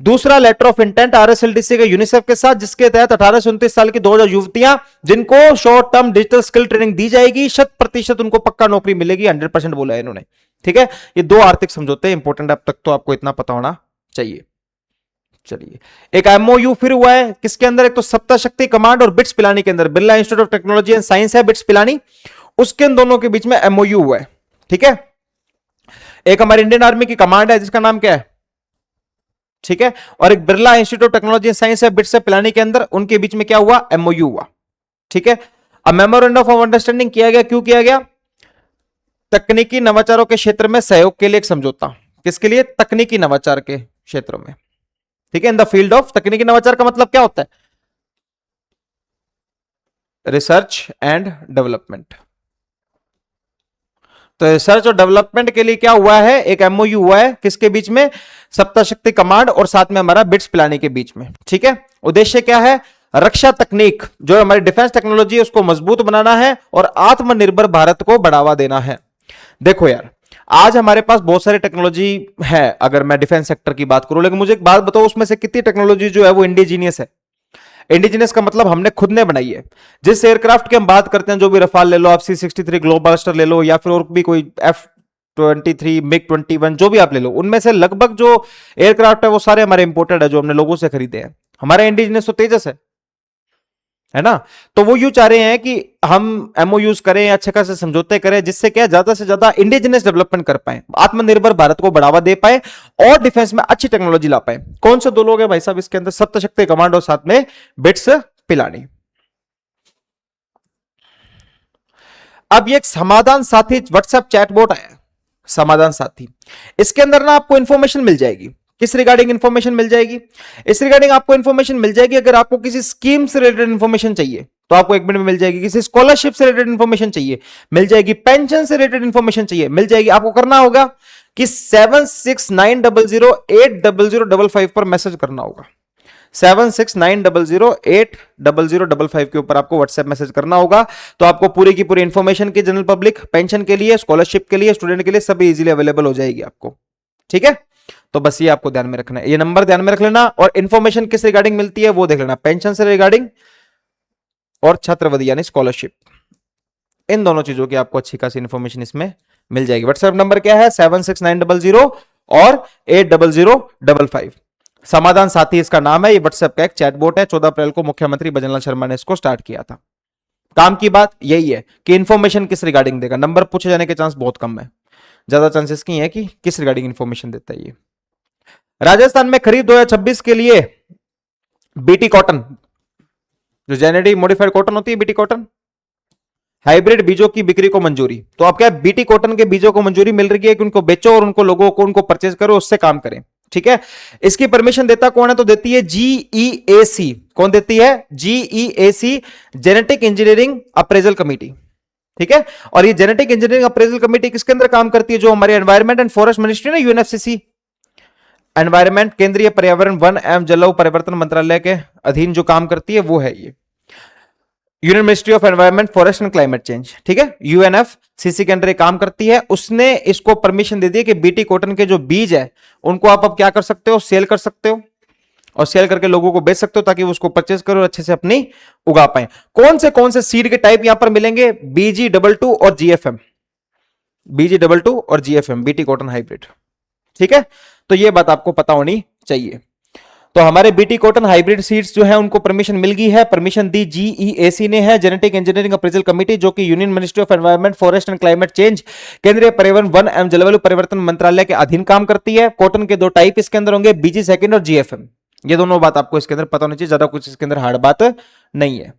दूसरा लेटर ऑफ इंटेंट आरएसएलटीसी के यूनिसेफ के साथ, जिसके तहत 18 से 29 साल की 2000 युवतियां जिनको short term digital skill training दी जाएगी, 100% उनको पक्का नौकरी मिलेगी, 100% बोला है इन्होंने। ठीक है, ये दो आर्थिक समझौते इंपॉर्टेंट, अब तक तो आपको इतना पता होना चाहिए। चलिए, एक एमओयू फिर हुआ है, किसके अंदर? एक तो सप्ता शक्ति कमांड और बिट्स पिलानी के अंदर, Birla institute of technology and science है बिट्स पिलानी, उसके इन दोनों के बीच में एमओयू हुआ है। ठीक है, एक हमारी इंडियन आर्मी की कमांड है जिसका नाम क्या है, ठीक है, और एक Birla institute of technology and science है बिट्स पिलानी के अंदर, उनके बीच में क्या हुआ? एमओयू हुआ। ठीक है, अब मेमोरेंडम ऑफ अंडरस्टैंडिंग किया गया, क्यों किया गया? तकनीकी नवाचारों के क्षेत्र में सहयोग के लिए एक समझौता। किसके लिए? तकनीकी नवाचार के क्षेत्रों में। ठीक है, इन द फील्ड ऑफ, तकनीकी नवाचार का मतलब क्या होता है? Research and development. तो रिसर्च और डेवलपमेंट के लिए क्या हुआ है? एक एमओयू हुआ है, किसके बीच में? सप्ता शक्ति कमांड और साथ में हमारा बिट्स पिलानी के बीच में। ठीक है, उद्देश्य क्या है? रक्षा तकनीक, जो हमारी डिफेंस टेक्नोलॉजी है उसको मजबूत बनाना है और आत्मनिर्भर भारत को बढ़ावा देना है। देखो यार, आज हमारे पास बहुत सारी टेक्नोलॉजी है, अगर मैं डिफेंस सेक्टर की बात करूं, लेकिन मुझे एक बात बताओ, उसमें से कितनी टेक्नोलॉजी जो है वो इंडिजीनियस है? इंडिजीनियस का मतलब हमने खुद ने बनाई है। जिस एयरक्राफ्ट की हम बात करते हैं, जो भी रफाल ले लो आप, C-63 ग्लोबस्टर ले लो, या फिर और भी कोई F-23 MiG-21 जो भी आप ले लो, उनमें से लगभग जो एयरक्राफ्ट है वो सारे हमारे इंपोर्टेड है, जो हमने लोगों से खरीदे हैं। हमारा इंडिजीनियस तो तेजस है ना? तो वो यूं चाह रहे हैं कि हम एमओयूज करें, अच्छे खासे समझौते करें, जिससे क्या ज्यादा से ज्यादा इंडिजिनस डेवलपमेंट कर पाए, आत्मनिर्भर भारत को बढ़ावा दे पाए और डिफेंस में अच्छी टेक्नोलॉजी ला पाए। कौन से दो लोग हैं भाई साहब इसके अंदर? सप्त शक्ति कमांड और साथ में बिट्स पिलानी। अब ये एक समाधान साथी व्हाट्सएप चैटबॉट आया, समाधान साथी। इसके अंदर ना आपको इंफॉर्मेशन मिल जाएगी। किस रिगार्डिंग इंफॉर्मेशन मिल जाएगी? इस रिगार्डिंग आपको इंफॉर्मेशन मिल जाएगी, अगर आपको किसी स्कीम से रिलेटेड इंफॉर्मेशन चाहिए तो आपको 1 मिनट में मिल जाएगी। किसी स्कॉलरशिप से रिलेटेड इंफॉर्मेशन चाहिए मिल जाएगी, पेंशन से रिलेटेड इंफॉर्मेशन चाहिए मिल जाएगी। आपको करना होगा कि 7690080055 पर मैसेज करना होगा। 7690080055 के ऊपर आपको व्हाट्सएप मैसेज करना होगा। तो आपको पूरी की पूरी इंफॉर्मेशन की जनरल पब्लिक, पेंशन के लिए, स्कॉलरशिप के लिए, स्टूडेंट के लिए सभी इजीली अवेलेबल हो जाएगी आपको। ठीक है, तो बस ये आपको ध्यान में रखना है, ये नंबर ध्यान में रख लेना। और इंफॉर्मेशन किस रिगार्डिंग मिलती है वो देख लेना, पेंशन से रिगार्डिंग और छात्रवृत्ति यानी स्कॉलरशिप, इन दोनों चीजों की आपको अच्छी खासी इंफॉर्मेशन इसमें मिल जाएगी। व्हाट्सएप नंबर क्या है? 76900 और 800555। समाधान साथी इसका नाम है। ये व्हाट्सएप का एक चैटबॉट है। 14 अप्रैल को मुख्यमंत्री भजनलाल शर्मा ने इसको स्टार्ट किया था। काम की बात यही है कि इंफॉर्मेशन किस रिगार्डिंग देगा। नंबर पूछे जाने के चांस बहुत कम है, ज्यादा चांसेस की है कि किस रिगार्डिंग इंफॉर्मेशन देता है ये। राजस्थान में खरीफ 2026 के लिए बीटी कॉटन, जो जेनेटिक मॉडिफाइड कॉटन होती है, बीटी कॉटन, हाइब्रिड बीजों की बिक्री को मंजूरी। तो आप क्या बीटी कॉटन के बीजों को मंजूरी मिल रही है कि उनको बेचो और उनको लोगों को उनको परचेज करो, उससे काम करें। ठीक है, इसकी परमिशन देता कौन है? तो देती है जीईएसी। कौन देती है? GEAC, genetic engineering appraisal committee. ठीक है, और ये जेनेटिक इंजीनियरिंग अप्रेजल कमेटी किसके अंदर काम करती है? जो हमारे एनवायरमेंट एंड फॉरेस्ट मिनिस्ट्री ना, यूएनएफसीसी, एनवायरमेंट, केंद्रीय पर्यावरण वन एवं जलवायु परिवर्तन मंत्रालय के अधीन जो काम करती है वो है ये union ministry of environment, forest and climate change. ठीक है, यूएनएफसीसी के अंदर काम करती है। उसने इसको परमिशन दे दी है कि बीटी कॉटन के जो बीज है उनको आप अब क्या कर सकते हो? सेल कर सकते हो और सेल करके लोगों को बेच सकते हो, ताकि वो उसको परचेज करो और अच्छे से अपनी उगा पाए। कौन से सीड के टाइप यहां पर मिलेंगे? BG22 और GFM, BG22 और GFM, बीटी कॉटन हाइब्रिड। ठीक है, तो ये बात आपको पता होनी चाहिए। तो हमारे बीटी कॉटन हाइब्रिड सीड्स जो है उनको परमिशन मिल गई है। परमिशन दी जीईएसी ने है, जेनेटिक इंजीनियरिंग अप्रेजल कमेटी, जो कि union ministry of environment, forest and climate change, केंद्रीय पर्यावरण वन एवं जलवायु परिवर्तन मंत्रालय के अधीन काम करती है। कॉटन के दो टाइप इसके अंदर होंगे, बीजी सेकंड और जीएफएम। ये दोनों बात आपको इसके अंदर पता होनी चाहिए, ज्यादा कुछ इसके अंदर हार्ड बात नहीं है।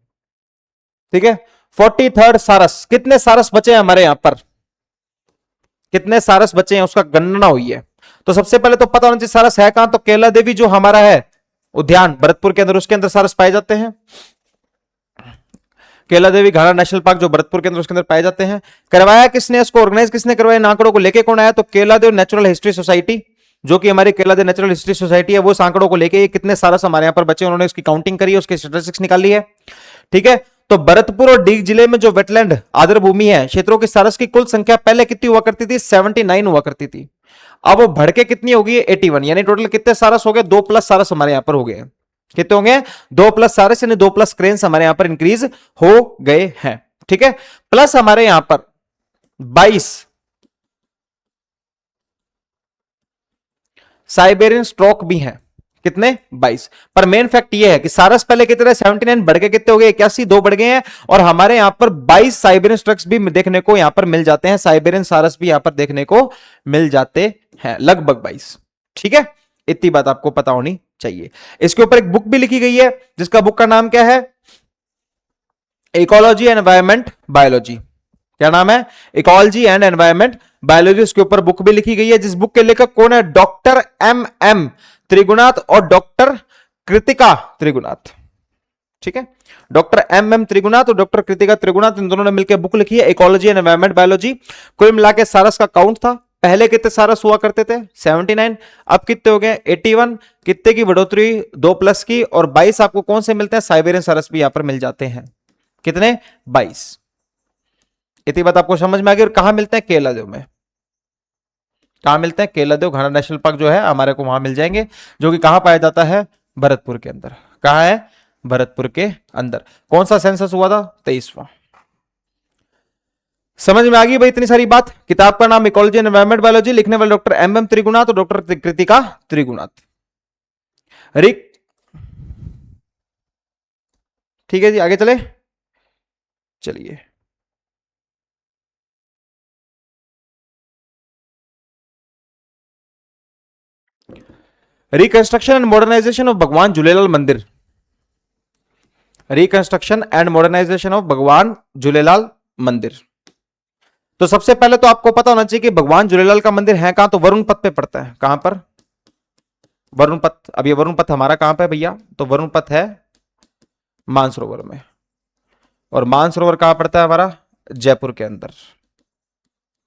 ठीक है, 43rd सारस। कितने सारस बचे हैं हमारे यहां पर? कितने सारस बचे हैं उसका गणना हुई है। तो सबसे पहले तो पता होना चाहिए सारस है कहां, तो केला देवी जो हमारा है उद्यान भरतपुर के अंदर, उसके अंदर सारस पाए जाते हैं। केला देवी घाना नेशनल पार्क जो भरतपुर के अंदर, उसके अंदर पाए जाते हैं। करवाया किसने इसको, ऑर्गेनाइज किसने करवाया, इन आंकड़ों को लेके कौन आया, तो केला देव नेचुरल हिस्ट्री सोसाइटी, जो कि हमारी केला देव नेचुरल हिस्ट्री सोसाइटी है, वो इस आंकड़ों को लेके कितने सारस हमारे यहां पर बचे उन्होंने उसकी काउंटिंग करी है, उसकी स्टैटिस्टिक्स निकाली है। ठीक है, तो भरतपुर और डीग जिले में जो वेटलैंड आर्द्र भूमि है क्षेत्रों की सारस की कुल संख्या पहले कितनी हुआ करती थी, 79 हुआ करती थी। अब वो बढ़ के कितनी होगी, 81, यानी टोटल कितने सारस हो गए, 2 प्लस सारस हमारे यहां पर हो गए। कितने होंगे, 2 प्लस सारस, यानी 2 प्लस क्रेन्स हमारे यहां पर इंक्रीज हो गए हैं। ठीक है, प्लस हमारे यहां पर 22 साइबेरियन स्ट्रोक भी हैं। कितने, 22। पर मेन फैक्ट ये है कि सारस पहले कितने, 79 बढ़ के कितने हो गए, 81, 2 बढ़ गए हैं। और हमारे यहां पर 22 साइबेरियन स्ट्रक्स भी देखने को यहां पर मिल जाते हैं, साइबेरियन सारस भी यहां पर देखने को मिल जाते हैं, लगभग 22। ठीक है, इतनी बात आपको पता होनी चाहिए। इसके ऊपर एक बुक भी लिखी गई है, जिसका बुक का नाम क्या है, इकोलॉजी एंड एनवायरमेंट बायोलॉजी। क्या नाम है, इकोलॉजी एंड एनवायरमेंट बायोलॉजी। उसके ऊपर बुक भी लिखी गई है, जिस बुक के लेखक कौन है, डॉक्टर एम त्रिगुणात और डॉक्टर कृतिका त्रिगुणात। ठीक है, डॉक्टर एम त्रिगुणात और डॉक्टर कृतिका त्रिगुणात, इन दोनों ने मिलकर बुक लिखी है, इकोलॉजी एंड एनवायरमेंट बायोलॉजी। कुल मिला के सारस का काउंट था, पहले कितने सारस हुआ करते थे, 79, अब कितने हो गए, 81। कितने की बढ़ोतरी, 2 प्लस की, और 22 आपको कौन से मिलते हैं, साइबेरियन सारस भी यहां पर मिल जाते हैं। कितने, 22। इतनी बात आपको समझ में आ गई। और कहां मिलते हैं, केलादेव में। कहां मिलते हैं, केलादेव घाना नेशनल पार्क जो है हमारे को वहां मिल जाएंगे, जो कि कहां पाया जाता है, भरतपुर के अंदर। कहां है, भरतपुर के अंदर। कौन सा सेंसस हुआ था, 23वां। समझ में आ गई भाई इतनी सारी बात। किताब का नाम इकोलॉजी एंड एनवायरमेंट बायोलॉजी, लिखने वाले डॉक्टर एम त्रिगुणात और डॉक्टर कृतिका त्रिगुणात। रिक, ठीक है जी, आगे चले, चलिए। रिकंस्ट्रक्शन एंड मॉडर्नाइजेशन ऑफ भगवान झूलेलाल मंदिर। रिकंस्ट्रक्शन एंड मॉडर्नाइजेशन ऑफ भगवान झूलेलाल मंदिर। तो सबसे पहले तो आपको पता होना चाहिए कि भगवान झूलेलाल का मंदिर है कहां, तो वरुण पथ पे पड़ता है। कहां पर, वरुण पथ। अब ये वरुण पथ हमारा कहां पे भैया, तो वरुण पथ है मानसरोवर में, और मानसरोवर कहां पड़ता है हमारा, जयपुर के अंदर।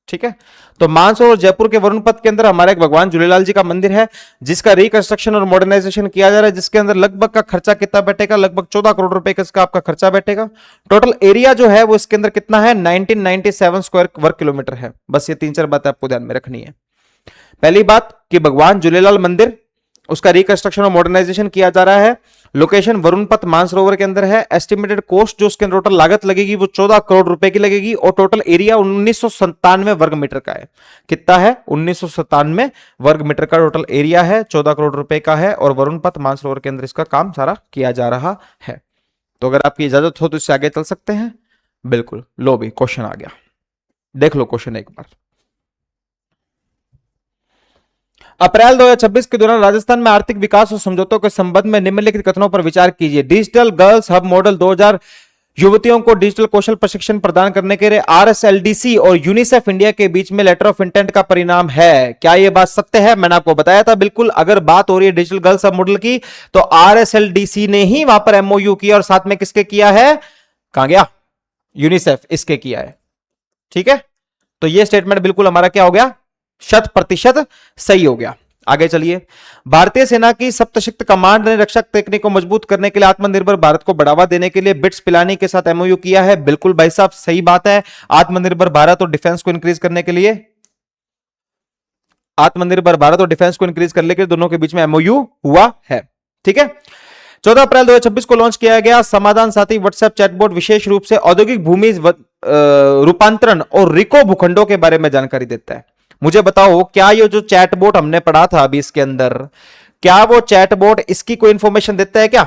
ठीक है, तो मानसरोवर जयपुर के वरुण पथ के अंदर हमारा एक भगवान झूलेलाल जी का मंदिर है, जिसका रिकंस्ट्रक्शन और मॉडर्नाइजेशन किया जा रहा है, जिसके अंदर लगभग का खर्चा कितना बैठेगा, लगभग 14 करोड़ रुपए का इसका आपका खर्चा बैठेगा। टोटल एरिया जो है वो इसके अंदर कितना है, 1997 स्क्वायर वर्ग किलोमीटर है। बस ये 3-4 बातें आपको ध्यान में रखनी है। पहली बात कि भगवान झूलेलाल मंदिर, उसका रिकंस्ट्रक्शन और मॉडर्नाइजेशन किया जा रहा है। लोकेशन वरुण पथ मानसरोवर के अंदर है। एस्टिमेटेड कॉस्ट जो उसके टोटल लागत लगेगी वो 14 करोड़ रुपए की लगेगी, और टोटल एरिया 1997 वर्ग मीटर का है। कितना है, 1997 वर्ग मीटर का टोटल एरिया है, 14 करोड़ रुपए का है, और वरुण पथ मानसरोवर के अंदर इसका काम सारा किया जा रहा है। तो अगर आपकी इजाजत हो तो इससे आगे चल सकते हैं। बिल्कुल, लो भी क्वेश्चन आ गया, देख लो क्वेश्चन एक बार। अप्रैल 2026 के दौरान राजस्थान में आर्थिक विकास और समझौतों के संबंध में निम्नलिखित कथनों पर विचार कीजिए। डिजिटल गर्ल्स हब मॉडल 2000 युवतियों को डिजिटल कौशल प्रशिक्षण प्रदान करने के लिए आरएसएलडीसी और यूनिसेफ इंडिया के बीच में लेटर ऑफ इंटेंट का परिणाम है। क्या यह बात सत्य है? मैंने आपको बताया था, बिल्कुल। अगर बात हो रही है डिजिटल गर्ल्स हब मॉडल की, तो आरएसएलडीसी ने ही वहां पर एमओयू किया, और साथ में किसके किया है, कहां गया, यूनिसेफ, इसके किया है। ठीक है, तो यह स्टेटमेंट बिल्कुल हमारा क्या हो गया, 100% सही हो गया। आगे चलिए। भारतीय सेना की सप्तशक्ति कमांड ने रक्षा तकनीक को मजबूत करने के लिए आत्मनिर्भर भारत को बढ़ावा देने के लिए बिट्स पिलानी के साथ एमओयू किया है। बिल्कुल भाई साहब, सही बात है। आत्मनिर्भर भारत और डिफेंस को इंक्रीज करने के लिए, आत्मनिर्भर भारत और डिफेंस को इंक्रीज करने के लिए दोनों के बीच में एमओयू हुआ है। ठीक है, 14 अप्रैल 2026 को लॉन्च किया गया समाधान साथी व्हाट्सएप चैटबॉट विशेष रूप से औद्योगिक भूमि रूपांतरण और रिको भूखंडों के बारे में जानकारी देता है। मुझे बताओ, क्या ये जो चैटबॉट हमने पढ़ा था अभी इसके अंदर, क्या वो चैटबॉट इसकी कोई इंफॉर्मेशन देता है क्या?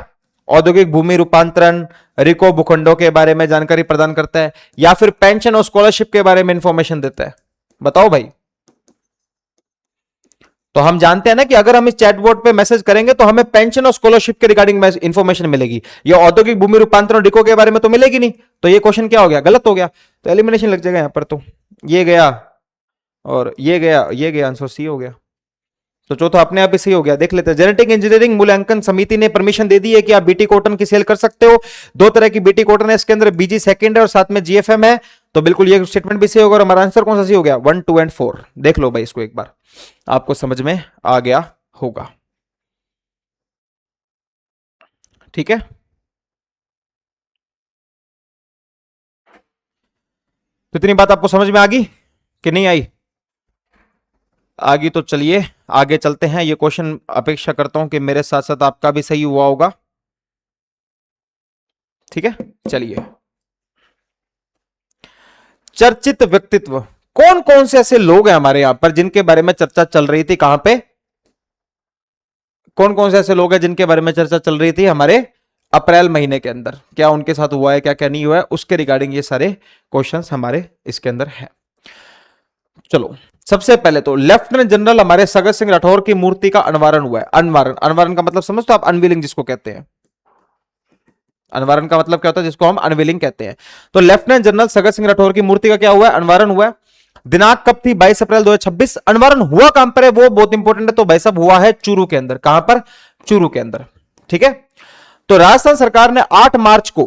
औद्योगिक भूमि रूपांतरण, रिको भूखंडों के बारे में जानकारी प्रदान करता है, या फिर पेंशन और स्कॉलरशिप के बारे में इंफॉर्मेशन देता है? बताओ भाई। तो हम जानते हैं ना कि अगर हम इस चैटबॉट पे मैसेज करेंगे तो हमें पेंशन और स्कॉलरशिप के रिगार्डिंग इंफॉर्मेशन मिलेगी। ये औद्योगिक भूमि रूपांतरण और रिको के बारे में तो मिलेगी नहीं। तो ये क्वेश्चन क्या हो गया, गलत हो गया। तो एलिमिनेशन लग जाएगा यहां पर। तो ये गया और ये गया आंसर सी हो गया। तो चौथा अपने आप ही सही हो गया। देख लेते हैं, जेनेटिक इंजीनियरिंग मूल्यांकन समिति ने परमिशन दे दी है कि आप बीटी कॉटन की सेल कर सकते हो। दो तरह की बीटी कॉटन है, इसके अंदर बीजी सेकंड है और साथ में जीएफएम है। तो बिल्कुल ये स्टेटमेंट भी सही होगा। और हमारा आंसर कौन सा सही हो गया? 1, 2 एंड 4। देख लो भाई इसको एक बार, आपको समझ में आ गया होगा। ठीक है, तो इतनी बात आपको समझ में आ गई कि नहीं आई? आगे तो चलिए आगे चलते हैं। ये क्वेश्चन अपेक्षा करता हूं कि मेरे साथ साथ आपका भी सही हुआ होगा। ठीक है, चलिए। चर्चित व्यक्तित्व, कौन कौन से ऐसे लोग हैं हमारे यहां पर जिनके बारे में चर्चा चल रही थी? कहां पे? कौन कौन से ऐसे लोग हैं जिनके बारे में चर्चा चल रही थी हमारे अप्रैल महीने के अंदर? क्या उनके साथ हुआ है, क्या क्या नहीं हुआ है, उसके रिगार्डिंग ये सारे क्वेश्चंस हमारे इसके अंदर है। चलो, सबसे पहले तो लेफ्टिनेंट जनरल हमारे सगत सिंह राठौर की मूर्ति का अनावरण हुआ है। अनावरण, अनावरण का मतलब समझते हो आप? अनवीलिंग जिसको कहते हैं। अनावरण का मतलब क्या होता है? जिसको हम अनवीलिंग कहते हैं। तो लेफ्टिनेंट जनरल सगत सिंह राठौर की मूर्ति का क्या हुआ है? अनावरण हुआ है। दिनांक कब थी? 22 अप्रैल 2026। अनावरण हुआ कहां पर है वो बहुत इंपॉर्टेंट है। तो भाई साहब हुआ है चूरू के अंदर। कहां पर? चूरू के अंदर। ठीक है, तो राजस्थान सरकार ने 8 मार्च को,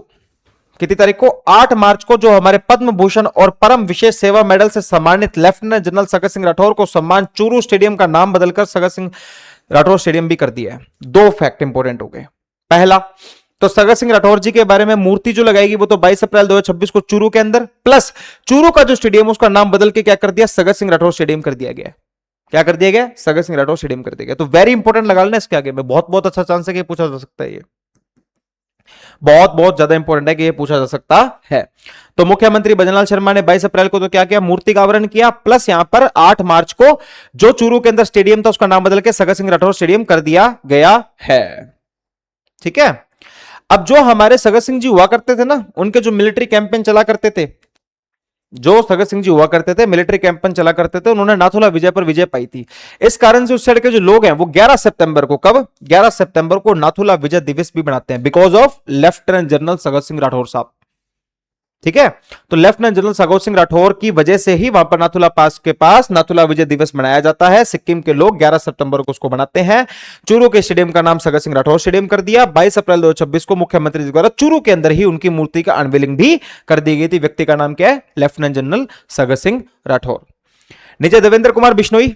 कितनी तारीख को? 8 मार्च को जो हमारे पद्म भूषण और परम विशेष सेवा मेडल से सम्मानित लेफ्टिनेंट जनरल सगत सिंह राठौर को सम्मान चूरू स्टेडियम का नाम बदलकर सगत सिंह राठौर स्टेडियम भी कर दिया है। दो फैक्ट इंपॉर्टेंट हो गए। पहला तो सगत सिंह राठौर जी के बारे में मूर्ति जो लगाएगी वो तो 22 अप्रैल 2026 को चूरू के अंदर, प्लस चूरू का जो स्टेडियम उसका नाम बदल के क्या कर दिया? सगत सिंह राठौर स्टेडियम कर दिया गया। क्या कर दिया गया? सगत सिंह राठौर स्टेडियम कर दिया गया। तो वेरी इंपॉर्टेंट लगा लेना इसके आगे में, बहुत बहुत अच्छा चांस है कि पूछा जा सकता है। ये बहुत बहुत ज्यादा इंपॉर्टेंट है कि ये पूछा जा सकता है। तो मुख्यमंत्री भजनलाल शर्मा ने 22 अप्रैल को तो क्या किया? मूर्ति का आवरण किया, प्लस यहां पर 8 मार्च को जो चूरू के अंदर स्टेडियम था उसका नाम बदल के सगत सिंह राठौर स्टेडियम कर दिया गया है। ठीक है, अब जो हमारे सगत सिंह जी हुआ करते थे ना, उनके जो मिलिट्री कैंपेन चला करते थे, जो सगत सिंह जी हुआ करते थे मिलिट्री कैंपेन चला करते थे, उन्होंने नाथुला विजय पर विजय पाई थी। इस कारण से उस साइड के जो लोग हैं वो 11 सितंबर को, कब? 11 सितंबर को नाथुला विजय दिवस भी मनाते हैं, because of lieutenant general Sagat Singh Rathore साहब। ठीक है, तो लेफ्टिनेंट जनरल सगत सिंह राठौर की वजह से ही वहां पर नाथुला पास के पास नाथुला विजय दिवस मनाया जाता है। सिक्किम के लोग 11 सितंबर को उसको मनाते हैं। चूरू के स्टेडियम का नाम सगत सिंह राठौर स्टेडियम कर दिया। 22 अप्रैल 2026 को मुख्यमंत्री जी द्वारा चूरू के अंदर ही उनकी मूर्ति का अनवीलिंग भी कर दी गई थी। व्यक्ति का नाम क्या है? Lieutenant general Sagat Singh Rathore. नीचे देवेंद्र कुमार बिश्नोई।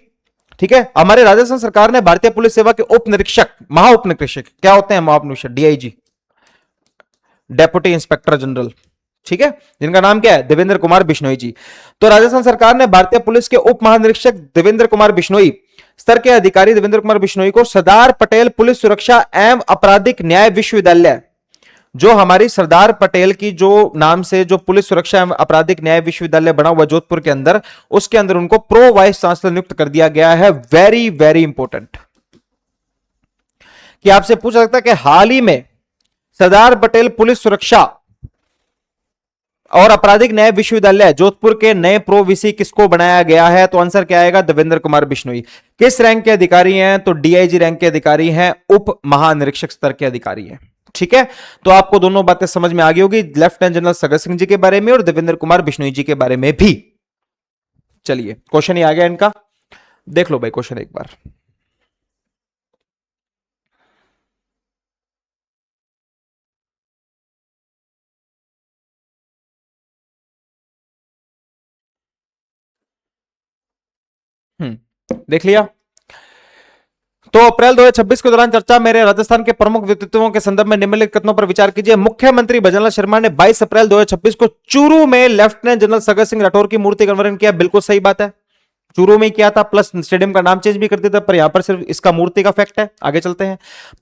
ठीक है, हमारे राजस्थान सरकार ने भारतीय पुलिस सेवा के उप निरीक्षक, महा उप निरीक्षक क्या होते हैं? महा उप निरीक्षक, डीआईजी, डेप्यूटी इंस्पेक्टर जनरल, ठीक है, जिनका नाम क्या है? देवेंद्र कुमार बिश्नोई जी। तो राजस्थान सरकार ने भारतीय पुलिस के उप महानिरीक्षक देवेंद्र कुमार बिश्नोई स्तर के अधिकारी देवेंद्र कुमार बिश्नोई को सरदार पटेल पुलिस सुरक्षा एवं आपराधिक न्याय विश्वविद्यालय, जो हमारी सरदार पटेल की जो नाम से जो पुलिस सुरक्षा एवं आपराधिक न्याय विश्वविद्यालय बना हुआ जोधपुर के अंदर, उसके अंदर उनको प्रो वाइस चांसलर नियुक्त कर दिया गया है। वेरी वेरी इंपॉर्टेंट कि आपसे पूछा सकता है कि हाल ही में सरदार पटेल पुलिस सुरक्षा और आपराधिक न्याय विश्वविद्यालय जोधपुर के नए प्रो वीसी किसको बनाया गया है? तो आंसर क्या आएगा? देवेंद्र कुमार बिश्नोई। किस रैंक के अधिकारी हैं? तो डीआईजी रैंक के अधिकारी हैं, उप महानिरीक्षक स्तर के अधिकारी हैं। ठीक है, तो आपको दोनों बातें समझ में आ गई होगी, लेफ्टिनेंट जनरल सगत सिंह जी के बारे में और देवेंद्र कुमार बिश्नोई जी के बारे में भी। चलिए, क्वेश्चन ही आ गया इनका, देख लो भाई क्वेश्चन एक बार। देख लिया। तो अप्रैल 2026 के दौरान चर्चा मेरे राजस्थान के प्रमुख व्यक्तित्वों के संदर्भ में निम्नलिखित कथनों पर विचार कीजिए। मुख्यमंत्री भजनलाल शर्मा ने 22 अप्रैल 2026 को चूरू में लेफ्टिनेंट जनरल सगत सिंह राठौर की मूर्ति का अनावरण किया। बिल्कुल सही बात है, चूरू में किया था, प्लस स्टेडियम का नाम चेंज भी कर दिया था, पर यहां पर सिर्फ इसका मूर्ति का फैक्ट है। आगे चलते हैं।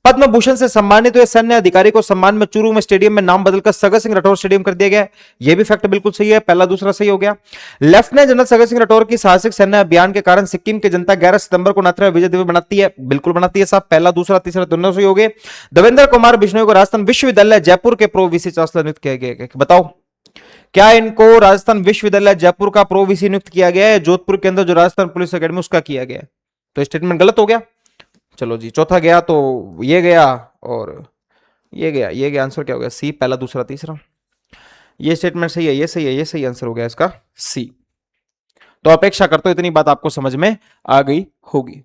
पद्म भूषण से सम्मानित हुए सैन्य अधिकारी को सम्मान में चूरू में स्टेडियम में नाम बदलकर सगत सिंह राठौर स्टेडियम कर दिया गया। यह भी फैक्ट बिल्कुल सही है, पहला दूसरा सही हो गया। लेफ्टिनेंट जनरल सगत सिंह राठौर की साहसिक सैन्य अभियान के कारण सिक्किम की जनता 11 सितंबर को नाथुला विजय दिवस मनाती है। बिल्कुल मनाती है साहब, पहला दूसरा तीसरा दोनों सही हो गए। देवेंद्र कुमार बिश्नोई को राजस्थान विश्वविद्यालय जयपुर के प्रो वीसी चांसलर नियुक्त किया गया। बताओ, क्या इनको राजस्थान विश्वविद्यालय जयपुर का प्रो वीसी नियुक्त किया गया है? जोधपुर के अंदर जो राजस्थान पुलिस अकेडमी उसका किया गया है। तो स्टेटमेंट गलत हो गया। चलो जी, चौथा गया तो ये गया और ये गया, ये गया। आंसर क्या हो गया? सी, पहला दूसरा तीसरा। ये स्टेटमेंट सही है, ये सही है, ये सही आंसर हो गया इसका सी। तो अपेक्षा करता हूं इतनी बात आपको समझ में आ गई होगी।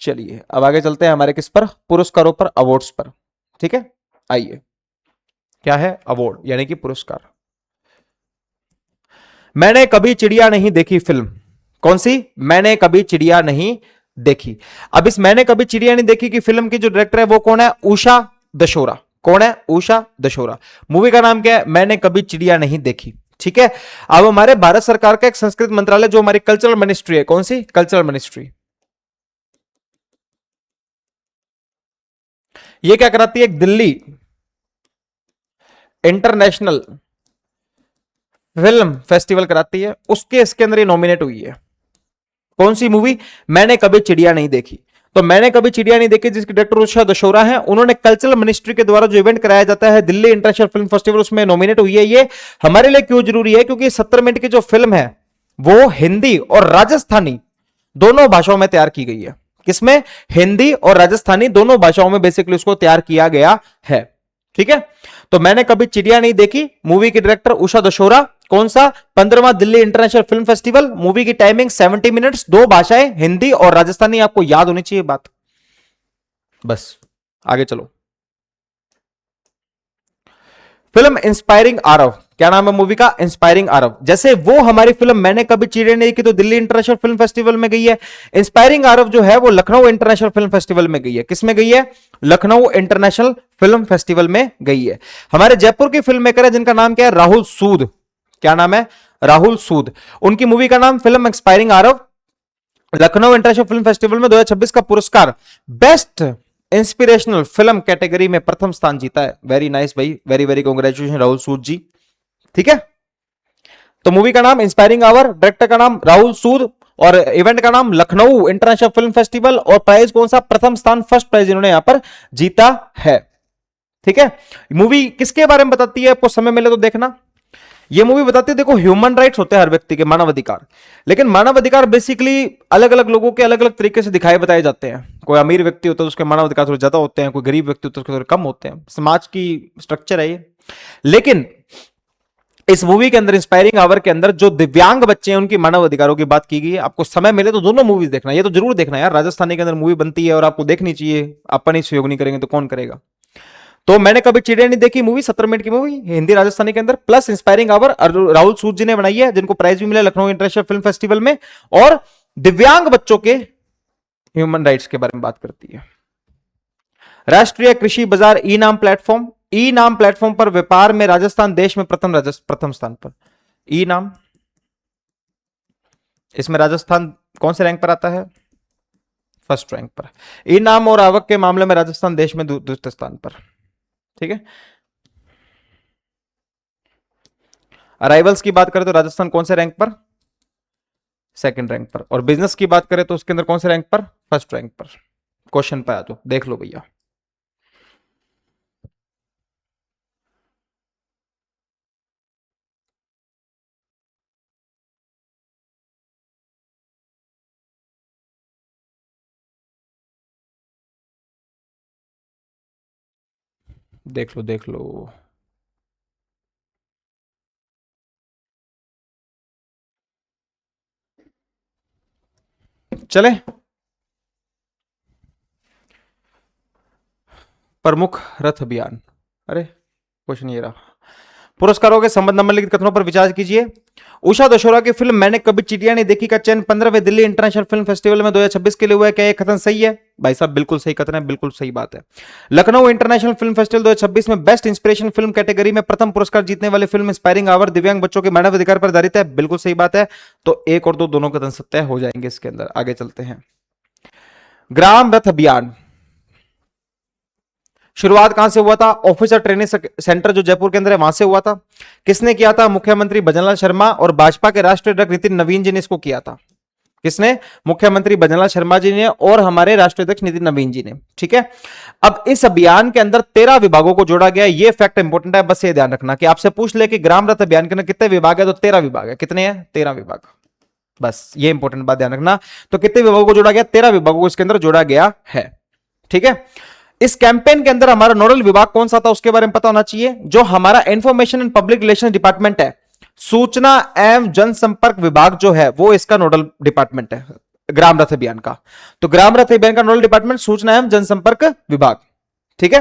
चलिए अब आगे चलते हैं हमारे किस पर, पुरस्कारों पर, अवार्ड्स पर। ठीक है, आइए, क्या है अवार्ड यानी कि पुरस्कार। मैंने कभी चिड़िया नहीं देखी फिल्म, कौन सी, मैंने कभी चिड़िया नहीं देखी। अब इस मैंने कभी चिड़िया नहीं देखी की फिल्म की जो डायरेक्टर है वो कौन है, उषा दशोरा। कौन है, उषा दशोरा। मूवी का नाम क्या है, मैंने कभी चिड़िया नहीं देखी। ठीक है, अब हमारे भारत सरकार का एक संस्कृत मंत्रालय जो हमारी कल्चरल मिनिस्ट्री है, कौन सी, कल्चरल मिनिस्ट्री, ये क्या कराती है, एक दिल्ली इंटरनेशनल फिल्म फेस्टिवल कराती है, उसके इसके अंदर ये नॉमिनेट हुई है। कौन सी मूवी, मैंने कभी चिड़िया नहीं देखी। तो मैंने कभी चिड़िया नहीं देखी जिसके डायरेक्टर उषा दशोरा है, उन्होंने कल्चरल मिनिस्ट्री के द्वारा जो इवेंट कराया जाता है दिल्ली इंटरनेशनल फिल्म फेस्टिवल, उसमें नॉमिनेट हुई है। ये हमारे लिए क्यों जरूरी है, क्योंकि 70 मिनट की जो फिल्म है वो हिंदी और राजस्थानी दोनों भाषाओं में तैयार की गई है। किसमें, हिंदी और राजस्थानी दोनों भाषाओं में बेसिकली उसको तैयार किया गया है। ठीक है, तो मैंने कभी चिड़िया नहीं देखी, मूवी के डायरेक्टर उषा दशोरा, कौन सा, 15वां Delhi international film festival, movie की टाइमिंग 70 मिनट्स, दो भाषाएं हिंदी और राजस्थानी, आपको याद होनी चाहिए बात। बस आगे चलो। फिल्म इंस्पायरिंग आरव, क्या नाम है मूवी का, इंस्पायरिंग आरव। जैसे वो हमारी फिल्म मैंने कभी चिड़िया नहीं देखी तो दिल्ली इंटरनेशनल फिल्म फेस्टिवल में गई है, इंस्पायरिंग आरव जो है वो लखनऊ इंटरनेशनल फिल्म फेस्टिवल में गई है। किसमें गई है, लखनऊ इंटरनेशनल फिल्म फेस्टिवल में गई है। हमारे जयपुर की फिल्म मेकर है जिनका नाम क्या है, राहुल सूद। क्या नाम है, राहुल सूद। उनकी मूवी का नाम film inspiring Aarav, Lucknow international film festival में 2026 का पुरस्कार बेस्ट इंस्पिरेशनल फिल्म कैटेगरी में प्रथम स्थान जीता है। वेरी नाइस भाई, वेरी वेरी कांग्रेचुलेशन राहुल सूद जी। ठीक है, तो मूवी का नाम इंस्पायरिंग आवर, डायरेक्टर का नाम राहुल सूद, और इवेंट का नाम लखनऊ इंटरनेशनल फिल्म फेस्टिवल, और प्राइज कौन सा, प्रथम स्थान, फर्स्ट प्राइज इन्होंने यहां पर जीता है। ठीक है, मूवी किसके बारे में बताती है, आपको समय मिले तो देखना। ये मूवी बताती है, देखो ह्यूमन राइट्स होते हैं हर व्यक्ति के, मानव अधिकार, लेकिन मानव अधिकार बेसिकली अलग अलग लोगों के अलग अलग तरीके से दिखाए बताए जाते हैं। कोई अमीर व्यक्ति होता है तो उसके मानव अधिकार थोड़े ज्यादा होते हैं, कोई गरीब व्यक्ति होता है उसके थोड़े कम होते हैं, समाज की स्ट्रक्चर है ये। लेकिन इस मूवी के अंदर इंस्पायरिंग आवर के अंदर जो दिव्यांग बच्चे हैं उनकी मानव अधिकारों की बात की गई है। आपको समय मिले तो दोनों मूवीज देखना, ये तो जरूर देखना यार, राजस्थानी के अंदर मूवी बनती है और आपको देखनी चाहिए, अपन ही सहयोग नहीं करेंगे तो कौन करेगा। तो मैंने कभी चिड़िया नहीं देखी मूवी, 17 मिनट की मूवी हिंदी राजस्थानी के अंदर, प्लस इंस्पायरिंग आवर राहुल सूद जी ने बनाई है, जिनको प्राइज भी मिला लखनऊ इंटरनेशनल फिल्म फेस्टिवल में, और दिव्यांग बच्चों के ह्यूमन राइट्स के बारे में बात करती है। राष्ट्रीय कृषि बाजार ई नाम प्लेटफॉर्म, ई नाम प्लेटफॉर्म पर व्यापार में राजस्थान देश में प्रथम स्थान पर। ई नाम, इसमें राजस्थान कौन से रैंक पर आता है, फर्स्ट रैंक पर। ई नाम और आवक के मामले में राजस्थान देश में दूसरे स्थान पर। ठीक है, अराइवल्स की बात करें तो राजस्थान कौन से रैंक पर, सेकंड रैंक पर, और बिजनेस की बात करें तो उसके अंदर कौन से रैंक पर, फर्स्ट रैंक पर। क्वेश्चन पे आ तो देख लो भैया। देख लो देख लो, चले। प्रमुख रथ अभियान, अरे क्वेश्चन ये रहा, पुरस्कारों के संबंध में लिखित कथनों पर विचार कीजिए। उषा दशोरा की फिल्म मैंने कभी चिड़िया नहीं देखी का चयन 15वें दिल्ली इंटरनेशनल फिल्म फेस्टिवल में 2026 के लिए हुआ है, क्या यह कथन सही है, भाई साहब बिल्कुल सही कथन है, बिल्कुल सही बात है। लखनऊ इंटरनेशनल फिल्म फेस्टिवल 2026 में बेस्ट इंस्पिरेशन फिल्म कैटेगरी में प्रथम पुरस्कार जीतने वाली फिल्म इंस्पायरिंग आवर दिव्यांग बच्चों के मानव अधिकार पर आधारित है, बिल्कुल सही बात है। तो एक और दो दोनों कथन सत्य हो जाएंगे इसके अंदर। आगे चलते हैं, ग्राम रथ अभियान शुरुआत कहां से हुआ था, ऑफिसर ट्रेनिंग सेंटर जो जयपुर के अंदर है वहां से हुआ था। किसने किया था, मुख्यमंत्री भजनलाल शर्मा और भाजपा के राष्ट्रीय अध्यक्ष नितिन नवीन जी ने इसको किया था। किसने, मुख्यमंत्री भजनलाल शर्मा जी ने और हमारे राष्ट्रीय अध्यक्ष नितिन नवीन जी ने। ठीक है, अब इस अभियान के अंदर 13 विभागों को जोड़ा गया। ये फैक्ट इंपॉर्टेंट है, बस ये ध्यान रखना कि आपसे पूछ ले कि ग्राम रथ अभियान के अंदर कितने विभाग है, तो 13 विभाग है। कितने हैं, 13 विभाग, बस ये इंपॉर्टेंट बात ध्यान रखना। तो कितने विभागों को जोड़ा गया, 13 विभागों को इसके अंदर जोड़ा गया है। ठीक है, इस कैंपेन के अंदर हमारा नोडल विभाग कौन सा था उसके बारे में पता होना चाहिए। जो हमारा information and public relation department है सूचना एवं जनसंपर्क विभाग जो है वो इसका नोडल डिपार्टमेंट है ग्राम रथ अभियान का। तो ग्राम रथ अभियान का नोडल डिपार्टमेंट सूचना एवं जनसंपर्क विभाग। ठीक है।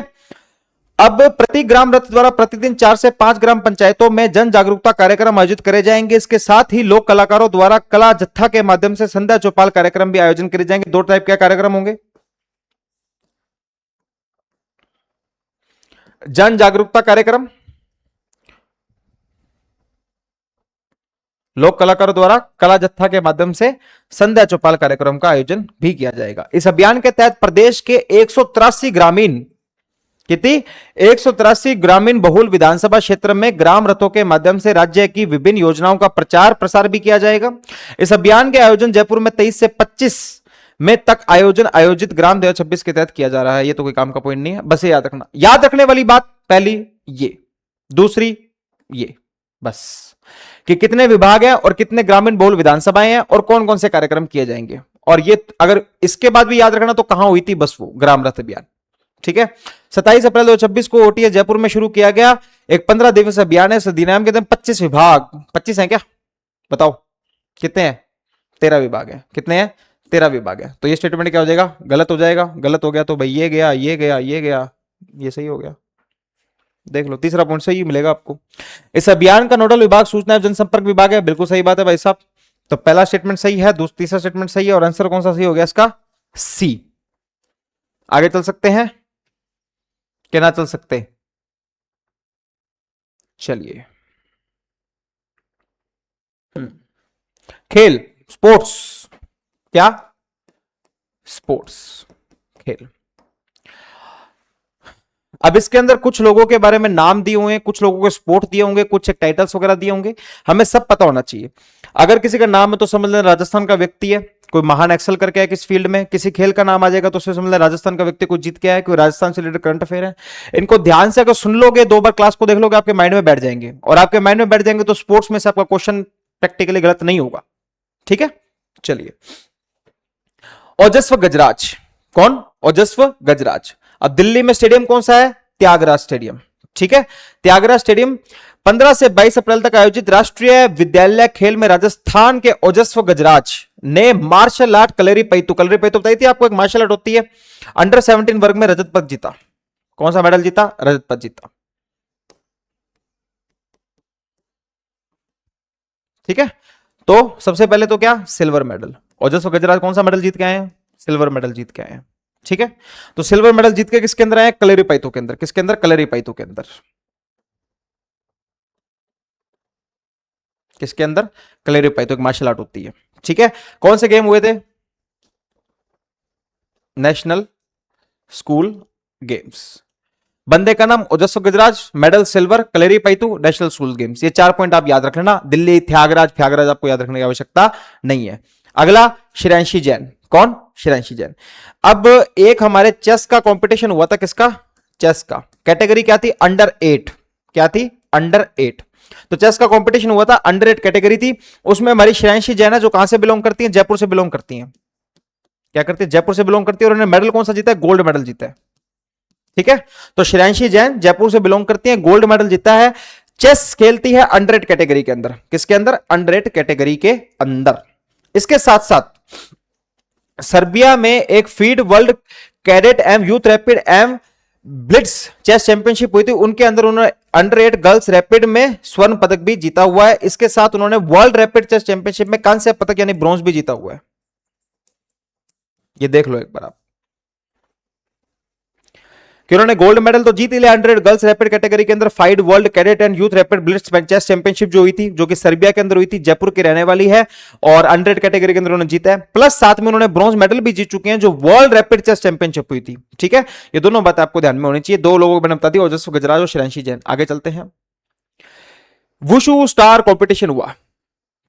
अब प्रति ग्राम रथ द्वारा प्रतिदिन 4 से 5 ग्राम पंचायतों में जन जागरूकता कार्यक्रम आयोजित करे जाएंगे। इसके साथ ही लोक कलाकारों द्वारा कला जत्था के माध्यम से संध्या चौपाल कार्यक्रम भी आयोजन करे जाएंगे। 2 टाइप के कार्यक्रम होंगे, जन जागरूकता कार्यक्रम, लोक कलाकारों द्वारा कला जत्था के माध्यम से संध्या चौपाल कार्यक्रम का आयोजन भी किया जाएगा। इस अभियान के तहत प्रदेश के 183 ग्रामीण, कितनी 183 ग्रामीण बहुल विधानसभा क्षेत्र में ग्राम रथों के माध्यम से राज्य की विभिन्न योजनाओं का प्रचार प्रसार भी किया जाएगा। इस अभियान के आयोजन जयपुर में 23 से 25 में तक आयोजित ग्राम 2026 के तहत किया जा रहा है। ये तो कोई काम का पॉइंट नहीं है, बस ये याद रखना। याद रखने वाली बात पहली ये, दूसरी ये, बस कि कितने विभाग हैं और कितने ग्रामीण बहुल विधानसभाएं हैं और कौन कौन से कार्यक्रम किए जाएंगे। और ये अगर इसके बाद भी याद रखना तो कहां हुई थी, बस वो ग्राम रथ अभियान। ठीक है। 27 अप्रैल 2026 को ओटीएस जयपुर में शुरू किया गया। एक 15 दिवसीय अभियान है। इस अधिनियम के तहत 25 विभाग, 25 हैं क्या, बताओ कितने हैं? 13 विभाग है। कितने हैं? 13 विभाग है। तो ये स्टेटमेंट क्या हो जाएगा? गलत हो जाएगा। गलत हो गया तो भाई ये गया, ये गया, ये गया, ये सही हो गया। देख लो, तीसरा पॉइंट सही मिलेगा आपको। इस अभियान का नोडल विभाग सूचना एवं जनसंपर्क विभाग है। बिल्कुल सही बात है भाई साहब। तो पहला स्टेटमेंट सही है, तीसरा स्टेटमेंट सही है, और आंसर कौन सा सही हो गया इसका? सी। आगे चल सकते हैं कि ना चल सकते? चलिए। खेल, स्पोर्ट्स, क्या स्पोर्ट्स, खेल। अब इसके अंदर कुछ लोगों के बारे में नाम दिए हुए हैं, कुछ लोगों को स्पोर्ट दिए होंगे, कुछ एक टाइटल्स वगैरह दिए होंगे। हमें सब पता होना चाहिए। अगर किसी का नाम है तो समझ लेना राजस्थान का व्यक्ति है, कोई महान एक्सेल करके है किस फील्ड में। किसी खेल का नाम आ जाएगा तो उससे समझ लेना राजस्थान का व्यक्ति को जीत के आया, कोई राजस्थान से रिलेटेड करंट अफेयर है। इनको ध्यान से अगर सुन लोगे, 2 बार क्लास को देख लोगे, आपके माइंड में बैठ जाएंगे। और आपके माइंड में बैठ जाएंगे तो स्पोर्ट्स में से आपका क्वेश्चन प्रैक्टिकली गलत नहीं होगा। ठीक है। चलिए, ओजस्व गजराज, कौन? ओजस्व गजराज। अब दिल्ली में स्टेडियम कौन सा है? त्यागराज स्टेडियम। ठीक है। त्यागराज स्टेडियम 15 से 22 अप्रैल तक आयोजित राष्ट्रीय विद्यालय खेल में राजस्थान के ओजस्व गजराज ने मार्शल आर्ट कलरीपयट्टू बताई थी आपको, एक मार्शल आर्ट होती है, अंडर 17 वर्ग में रजत पदक जीता। कौन सा मेडल जीता? रजत पदक जीता। ठीक है। तो सबसे पहले तो क्या? Silver medal. ओजस्व गजराज कौन सा मेडल जीत के आए हैं? सिल्वर मेडल जीत के आए हैं। ठीक है। तो सिल्वर मेडल जीत के किसके अंदर आए? कलरीपयट्टू के अंदर। किसके अंदर? कलरीपयट्टू के अंदर। किसके अंदर? कलरीपयट्टू, एक मार्शल आर्ट होती है। ठीक है। कौन से गेम हुए थे? National school games. बंदे का नाम Ojasv Gajraj, medal silver, Kalaripayattu, national school games. ये 4 पॉइंट आप याद रख लेना। दिल्ली, त्यागराज आपको याद रखने की आवश्यकता नहीं है। अगला, श्रेयांशी जैन। कौन? श्रेयांशी जैन। अब एक हमारे चेस का कंपटीशन हुआ था। किसका? चेस का। कैटेगरी क्या थी? अंडर 8। क्या थी? अंडर 8। तो चेस का कंपटीशन हुआ था, अंडर 8 कैटेगरी थी। उसमें हमारी श्रेयांशी जैन है, जो कहां से बिलोंग करती है? जयपुर से बिलोंग करती है। क्या करती है? जयपुर से बिलोंग करती है। और उन्होंने मेडल कौन सा जीता है? गोल्ड मेडल जीता है। ठीक है। तो श्रेयांशी जैन जयपुर से बिलोंग करती है, गोल्ड मेडल जीता है। चेस खेलती है अंडर 8 कैटेगरी के अंदर। किसके अंदर? अंडर 8 कैटेगरी के अंदर। इसके साथ साथ सर्बिया में एक फीड वर्ल्ड कैडेट एवं यूथ रैपिड एवं ब्लिट्स चेस चैंपियनशिप हुई थी। उनके अंदर उन्होंने अंडर 8 गर्ल्स रैपिड में स्वर्ण पदक भी जीता हुआ है। इसके साथ उन्होंने वर्ल्ड रैपिड चेस चैंपियनशिप में कांस्य पदक यानी ब्रॉन्ज भी जीता हुआ है। ये देख लो एक बार आप, कि उन्होंने गोल्ड मेडल तो जीत लिया अंडर 8 गर्ल्स रैपिड कैटेगरी के अंदर। FIDE world cadet and youth rapid blitz chess championship जो हुई थी, जो कि सर्बिया के अंदर हुई थी, जयपुर की रहने वाली है, और अंडर 8 कैटेगरी के अंदर उन्होंने जीता है। प्लस साथ में उन्होंने ब्रॉन्ज मेडल भी जीत चुके हैं, जो वर्ल्ड रैपिड चेस चैंपियनशिप हुई थी। ठीक है। ये दोनों बातें आपको ध्यान में होनी चाहिए। 2 लोगों को मैंने बता दी, ओजस्व गजराज और श्रेयांशी जैन। आगे चलते हैं। वुशु स्टार कॉम्पिटिशन हुआ।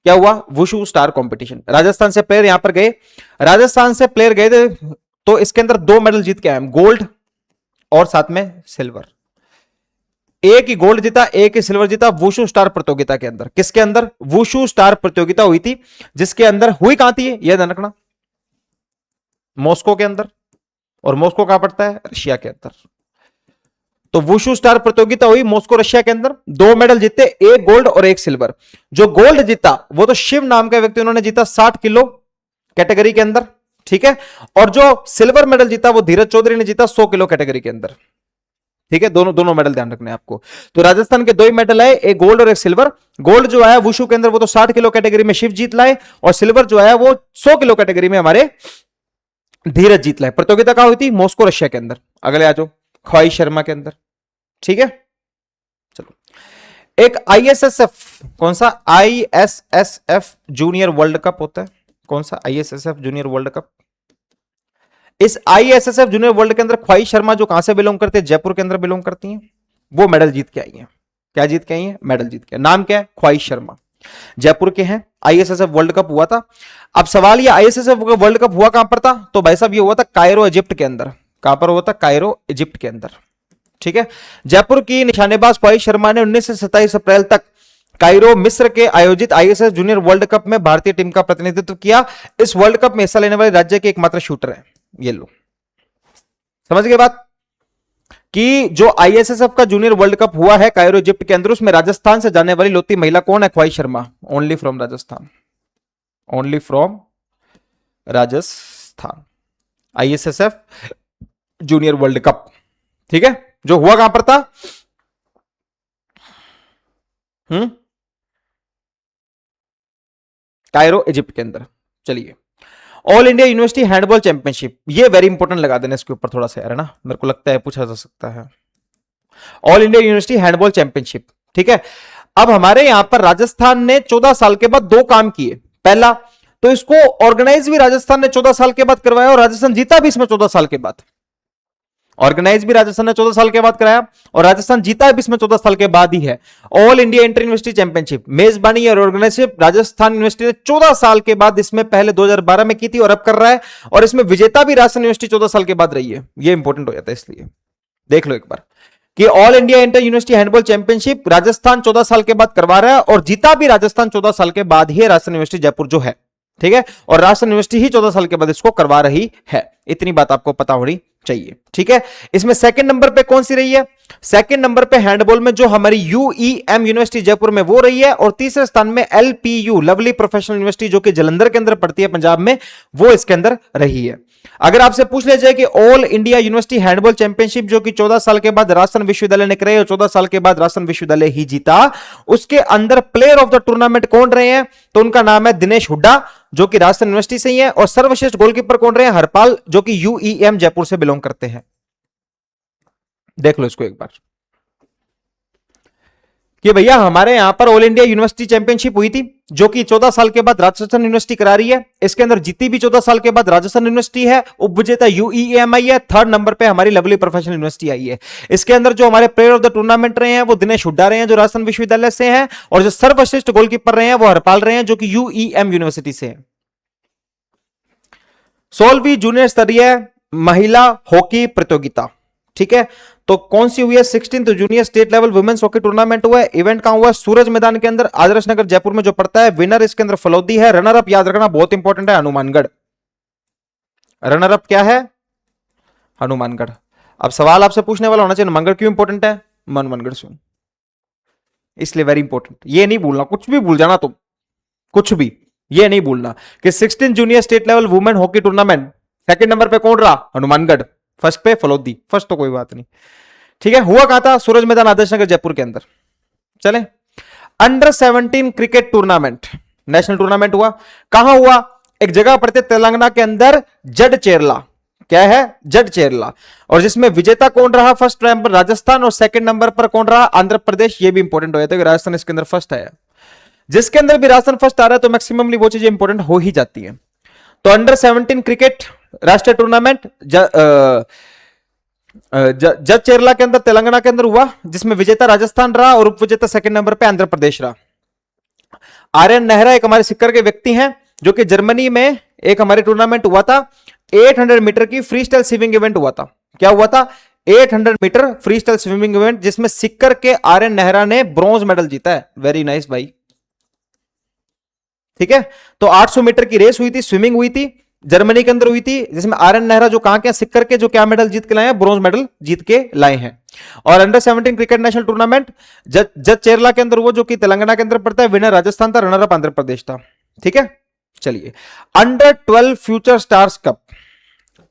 क्या हुआ? Wushu star competition. राजस्थान से प्लेयर यहां पर गए, राजस्थान से प्लेयर गए थे, तो इसके अंदर 2 मेडल जीत के आए, गोल्ड और साथ में सिल्वर। एक ही गोल्ड जीता, एक ही सिल्वर जीता वुशु स्टार प्रतियोगिता के अंदर। किसके अंदर? वुशु स्टार प्रतियोगिता हुई थी, जिसके अंदर हुई कहां थी? यह ध्यान रखना, मॉस्को के अंदर। और मॉस्को कहां पड़ता है? रशिया के अंदर। तो वुशु स्टार प्रतियोगिता हुई मॉस्को रशिया के अंदर, 2 मेडल जीते, एक गोल्ड और एक सिल्वर। जो गोल्ड जीता वो तो शिव नाम का व्यक्ति, उन्होंने जीता 60 किलो कैटेगरी के अंदर, ठीक है। और जो सिल्वर मेडल जीता वो धीरज चौधरी ने जीता 100 किलो कैटेगरी के अंदर, ठीक है। दोनों मेडल ध्यान रखने आपको। तो राजस्थान के 2 ही मेडल आए, एक गोल्ड और एक सिल्वर। गोल्ड जो आया वुशु के अंदर वो तो 60 किलो कैटेगरी में शिव जीत लाए, और सिल्वर जो आया वो 100 किलो कैटेगरी में हमारे धीरज जीत लाए। प्रतियोगिता कहां हुई थी? मॉस्को रशिया के अंदर। अगले आ जाओ, ख्वाई शर्मा के अंदर, ठीक है। चलो, एक आईएसएसएफ, कौन सा? आईएसएसएफ जूनियर वर्ल्ड कप होता है। कौन सा? ISSF junior world cup. इस आईएसएसएफ जूनियर वर्ल्ड के अंदर ख्वाई शर्मा जो कहां से बिलोंग करते हैं? जयपुर के अंदर बिलोंग करती हैं। वो मेडल जीत के आई हैं। क्या जीत के आई हैं? मेडल जीत के। नाम क्या है? ख्वाई शर्मा, जयपुर के हैं। आईएसएसएफ वर्ल्ड कप हुआ था। अब सवाल ये, आईएसएसएफ वर्ल्ड कप हुआ कहां पर था? तो भाई साहब ये हुआ था कायरो इजिप्ट के अंदर। कहां पर हुआ था? कायरो इजिप्ट के अंदर, ठीक है। जयपुर की निशानेबाज ख्वाई शर्मा ने 19 से 27 अप्रैल तक कायरो मिस्र के आयोजित आईएसएस जूनियर वर्ल्ड कप में भारतीय टीम का प्रतिनिधित्व किया। इस वर्ल्ड कप में हिस्सा लेने वाले राज्य के एकमात्र शूटर है। ये लो, समझ गए बात कि जो आईएसएसएफ का जूनियर वर्ल्ड कप हुआ है कायरो इजिप्ट के अंदर, उसमें राजस्थान से जाने वाली लौती महिला कौन है? Khwai Sharma. Only from Rajasthan, only from Rajasthan. ISSF junior world cup, ठीक है, जो हुआ कहां पर था? कायरो इजिप्ट के अंदर। चलिए, all India university handball championship, ये वेरी इंपॉर्टेंट लगा देना इसके ऊपर थोड़ा सा यार, है ना, मेरे को लगता है पूछा जा सकता है। All India university handball championship, ठीक है। अब हमारे यहां पर राजस्थान ने 14 साल के बाद 2 काम किए। पहला तो इसको ऑर्गेनाइज भी राजस्थान ने 14 साल के बाद करवाया, और राजस्थान जीता भी इसमें 14 साल के बाद। ऑर्गेनाइज भी राजस्थान ने 14 साल के बाद कराया, और राजस्थान जीता भी इसमें 14 साल के बाद ही है। All India inter university championship, मेजबानी और ऑर्गेनाइजरशिप राजस्थान यूनिवर्सिटी ने 14 साल के बाद इसमें पहले 2012 में की थी और अब कर रहा है, और इसमें विजेता भी राजस्थान यूनिवर्सिटी 14 साल के बाद रही है। यह इंपॉर्टेंट हो जाता है, इसलिए देख लो एक बार कि all India inter university handball championship Rajasthan 14 साल के बाद करवा रहा है, और जीता भी राजस्थान 14 साल के बाद ही राजस्थान यूनिवर्सिटी जयपुर जो है, ठीक है। और राजस्थान यूनिवर्सिटी ही 14 साल के बाद इसको करवा रही है। इतनी बात आपको पता होनी चाहिए, ठीक है। इसमें सेकंड नंबर पे कौन सी रही है? सेकंड नंबर पे हैंडबॉल में जो हमारी यूईएम यूनिवर्सिटी जयपुर में वो रही है, और तीसरे स्थान में एलपीयू लवली प्रोफेशनल यूनिवर्सिटी जो कि जलंधर के अंदर पड़ती है पंजाब में, वो इसके अंदर रही है। अगर आपसे पूछ लिया जाए कि all India university handball championship जो कि 14 साल के बाद राजस्थान विश्वविद्यालय ने कराई और 14 साल के बाद राजस्थान विश्वविद्यालय ही जीता, उसके अंदर प्लेयर ऑफ द टूर्नामेंट कौन रहे हैं? तो उनका नाम है दिनेश हुड्डा जो कि राजस्थान यूनिवर्सिटी से ही है, और सर्वश्रेष्ठ गोलकीपर कौन रहे हैं? हरपाल जो कि यूईएम जयपुर से बिलोंग करते हैं। देख लो इसको एक बार कि भैया हमारे यहां पर ऑल इंडिया यूनिवर्सिटी चैंपियनशिप हुई थी जो कि 14 साल के बाद राजस्थान यूनिवर्सिटी करा रही है। इसके अंदर जीती भी 14 साल के बाद राजस्थान यूनिवर्सिटी है, उपविजेता यूईएम आई है, थर्ड नंबर पे हमारी लवली प्रोफेशनल यूनिवर्सिटी आई है। इसके अंदर जो हमारे प्लेयर ऑफ द टूर्नामेंट रहे हैं वो दिनेश हुड्डा रहे हैं जो राजस्थान विश्वविद्यालय से हैं, और जो सर्वश्रेष्ठ गोलकीपर रहे हैं वो हरपाल रहे हैं जो कि यूईएम यूनिवर्सिटी से है। 16वीं जूनियर स्तरीय महिला हॉकी प्रतियोगिता, ठीक है, तो कौन सी हुई है? 16th junior state level women's hockey tournament हुआ है। इवेंट कहां हुआ है? सूरज मैदान के अंदर, आदर्श नगर जयपुर में जो पड़ता है। विनर इसके अंदर फलौदी है, रनर अप याद रखना बहुत इंपॉर्टेंट है, हनुमानगढ़। रनर अप क्या है? हनुमानगढ़। अब सवाल आपसे पूछने वाला होना चाहिए हनुमानगढ़ क्यों इंपॉर्टेंट है? हनुमानगढ़ से इसलिए वेरी इंपॉर्टेंट। ये नहीं भूलना, कुछ भी भूल जाना तुम, कुछ भी ये नहीं भूलना कि 16 junior state level women hockey tournament second number पे कौन रहा? हनुमानगढ़। फर्स्ट पे फलौदी। फर्स्ट तो कोई बात नहीं, ठीक है। हुआ कहां था? सूरज मैदान, आदर्श नगर जयपुर के अंदर। चले, under 17 cricket tournament national tournament हुआ। कहां हुआ? एक जगह पड़ते तेलंगाना के अंदर, जडचेरला। क्या है? जडचेरला। और जिसमें विजेता कौन रहा? फर्स्ट नंबर राजस्थान, और सेकंड नंबर पर कौन रहा? आंध्र प्रदेश। ये भी इंपॉर्टेंट हो जाता है कि राजस्थान इसके अंदर फर्स्ट आया। जिसके अंदर भी राजस्थान फर्स्ट आ रहा है तो मैक्सिममली वो चीजें इंपॉर्टेंट हो ही जाती है। तो अंडर 17 क्रिकेट राष्ट्रीय टूर्नामेंट जज चेरला के अंदर तेलंगाना के अंदर हुआ, जिसमें विजेता राजस्थान रहा और उपविजेता सेकंड नंबर पे आंध्र प्रदेश रहा। आर्यन नेहरा एक हमारे सिक्कर के व्यक्ति हैं जो कि जर्मनी में एक हमारे टूर्नामेंट हुआ था, 800 मीटर की फ्री स्टाइल स्विमिंग इवेंट हुआ था। क्या हुआ था? 800 metre free style swimming event, जिसमें सिक्कर के आर्यन नेहरा ने ब्रॉन्ज मेडल जीता है। वेरी नाइस भाई, ठीक है। तो 800 मीटर की रेस हुई थी, स्विमिंग हुई थी, जर्मनी के अंदर हुई थी, जिसमें आर एन नेहरा जो कहां के सिक्कर के जो क्या मेडल जीत के लाए हैं, ब्रॉन्ज मेडल जीत के लाए हैं। और अंडर 17 क्रिकेट नेशनल टूर्नामेंट जज चेरला के अंदर, वो जो कि तेलंगाना के अंदर पड़ता है, विनर राजस्थान था, रनर अप आंध्र प्रदेश था। ठीक है, चलिए under 12 future stars cup,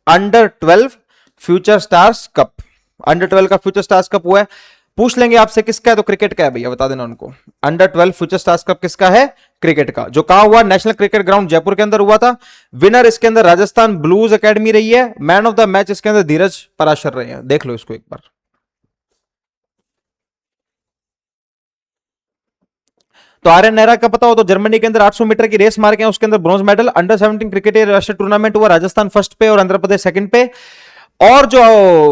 under 12 future stars cup, under 12 का फ्यूचर स्टार्स कप हुआ है। पूछ लेंगे आपसे किसका है, तो क्रिकेट का है भैया, बता देना उनको। अंडर 12 फ्यूचर स्टार्स कप किसका है, क्रिकेट का, जो कहा हुआ नेशनल क्रिकेट ग्राउंड जयपुर के अंदर हुआ था। विनर इसके अंदर राजस्थान ब्लूज एकेडमी रही है। मैन ऑफ द मैच इसके अंदर धीरज पराशर रहे हैं, देख लो इसको एक बार। तो आर एन नेहरा का पता हो तो जर्मनी के अंदर 800 मीटर की रेस मार के उसके अंदर ब्रॉन्ज मेडल। अंडर 17 क्रिकेट राष्ट्रीय टूर्नामेंट हुआ, राजस्थान फर्स्ट पे और आंध्र प्रदेश सेकंड पे। और जो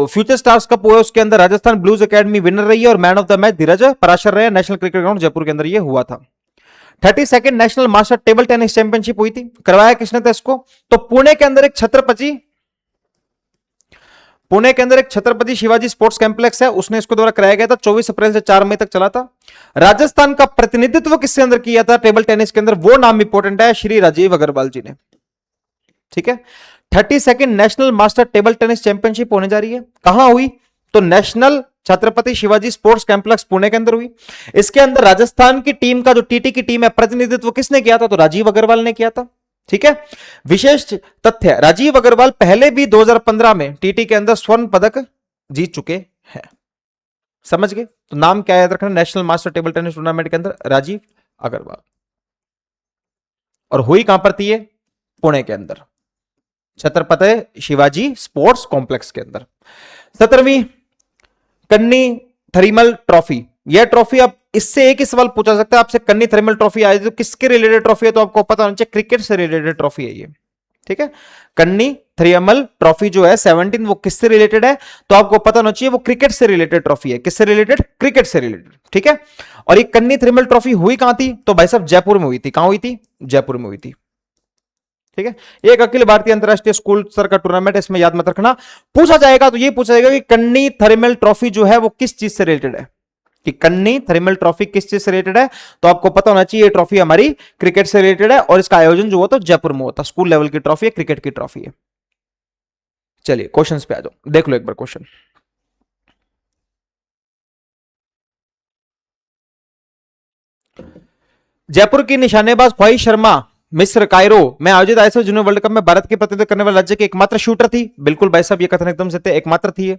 फ्यूचर स्टार्स कप हुआ उसके अंदर राजस्थान ब्लूज एकेडमी विनर रही है और मैन ऑफ द मैच धीरज पराशर रहे। नेशनल क्रिकेट ग्राउंड जयपुर के अंदर ये हुआ था। 32nd national master table tennis championship हुई थी, करवाया किसने था इसको, तो पुणे के अंदर एक छत्रपति शिवाजी स्पोर्ट्स कॉम्प्लेक्स है, उसने इसको द्वारा कराया गया था। 24 अप्रैल से 4 मई तक चला था। राजस्थान का प्रतिनिधित्व किसके अंदर किया था टेबल टेनिस के अंदर, वो नाम इंपॉर्टेंट है, श्री राजीव अग्रवाल जी ने। ठीक है, 32nd national master table tennis championship होने जा रही है। कहां हुई, तो national Chhatrapati Shivaji sports complex Pune के अंदर हुई। इसके अंदर राजस्थान की टीम का जो टीटी की टीम है, प्रतिनिधित्व किसने किया था, तो राजीव अग्रवाल ने किया था। ठीक है, विशेष तथ्य, राजीव अग्रवाल पहले भी 2015 में टीटी के अंदर स्वर्ण पदक जीत चुके हैं। समझ गए, तो नाम क्या याद रखना, national master table tennis tournament के अंदर राजीव अग्रवाल। और हुई कहां पर थी ये, पुणे के अंदर, छत्रपति शिवाजी स्पोर्ट्स कॉम्प्लेक्स के अंदर। 17वीं कन्नी थर्मल ट्रॉफी, यह ट्रॉफी, अब इससे एक ही सवाल पूछा सकता है आपसे, कन्नी थर्मल ट्रॉफी आई तो किसके रिलेटेड ट्रॉफी है, तो आपको पता होना चाहिए क्रिकेट से रिलेटेड ट्रॉफी है ये। ठीक है, कन्नी थर्मल ट्रॉफी जो है 17 वो किससे रिलेटेड है, तो आपको पता होना चाहिए वो क्रिकेट से रिलेटेड ट्रॉफी है। किससे रिलेटेड, क्रिकेट से रिलेटेड। ठीक है, और ये कन्नी थर्मल ट्रॉफी हुई कहां थी, तो भाई साहब जयपुर में हुई थी। कहां हुई थी, जयपुर में हुई थी। ठीक है, एक अखिल भारतीय अंतरराष्ट्रीय स्कूल स्तर का टूर्नामेंट, इसमें याद मत रखना। पूछा जाएगा तो ये पूछा जाएगा कि कन्नी थर्मल ट्रॉफी जो है वो किस चीज से रिलेटेड है, कि कन्नी थर्मल ट्रॉफी किस चीज से रिलेटेड है, तो आपको पता होना चाहिए ये ट्रॉफी हमारी क्रिकेट से रिलेटेड है और इसका आयोजन जो होता है जयपुर में होता, स्कूल लेवल की ट्रॉफी है, क्रिकेट की ट्रॉफी है। चलिए क्वेश्चंस पे आ जाओ, देख लो एक बार क्वेश्चन। जयपुर की निशानेबाज ख्वाहिश शर्मा मिस्र कायरो में आयोजित आईसीसी जूनियर वर्ल्ड कप में भारत की प्रतिनिधित्व करने वाले राज्य की एकमात्र शूटर थी। बिल्कुल भाई साहब, ये कथन एकदम सत्य, एकमात्र थी ये।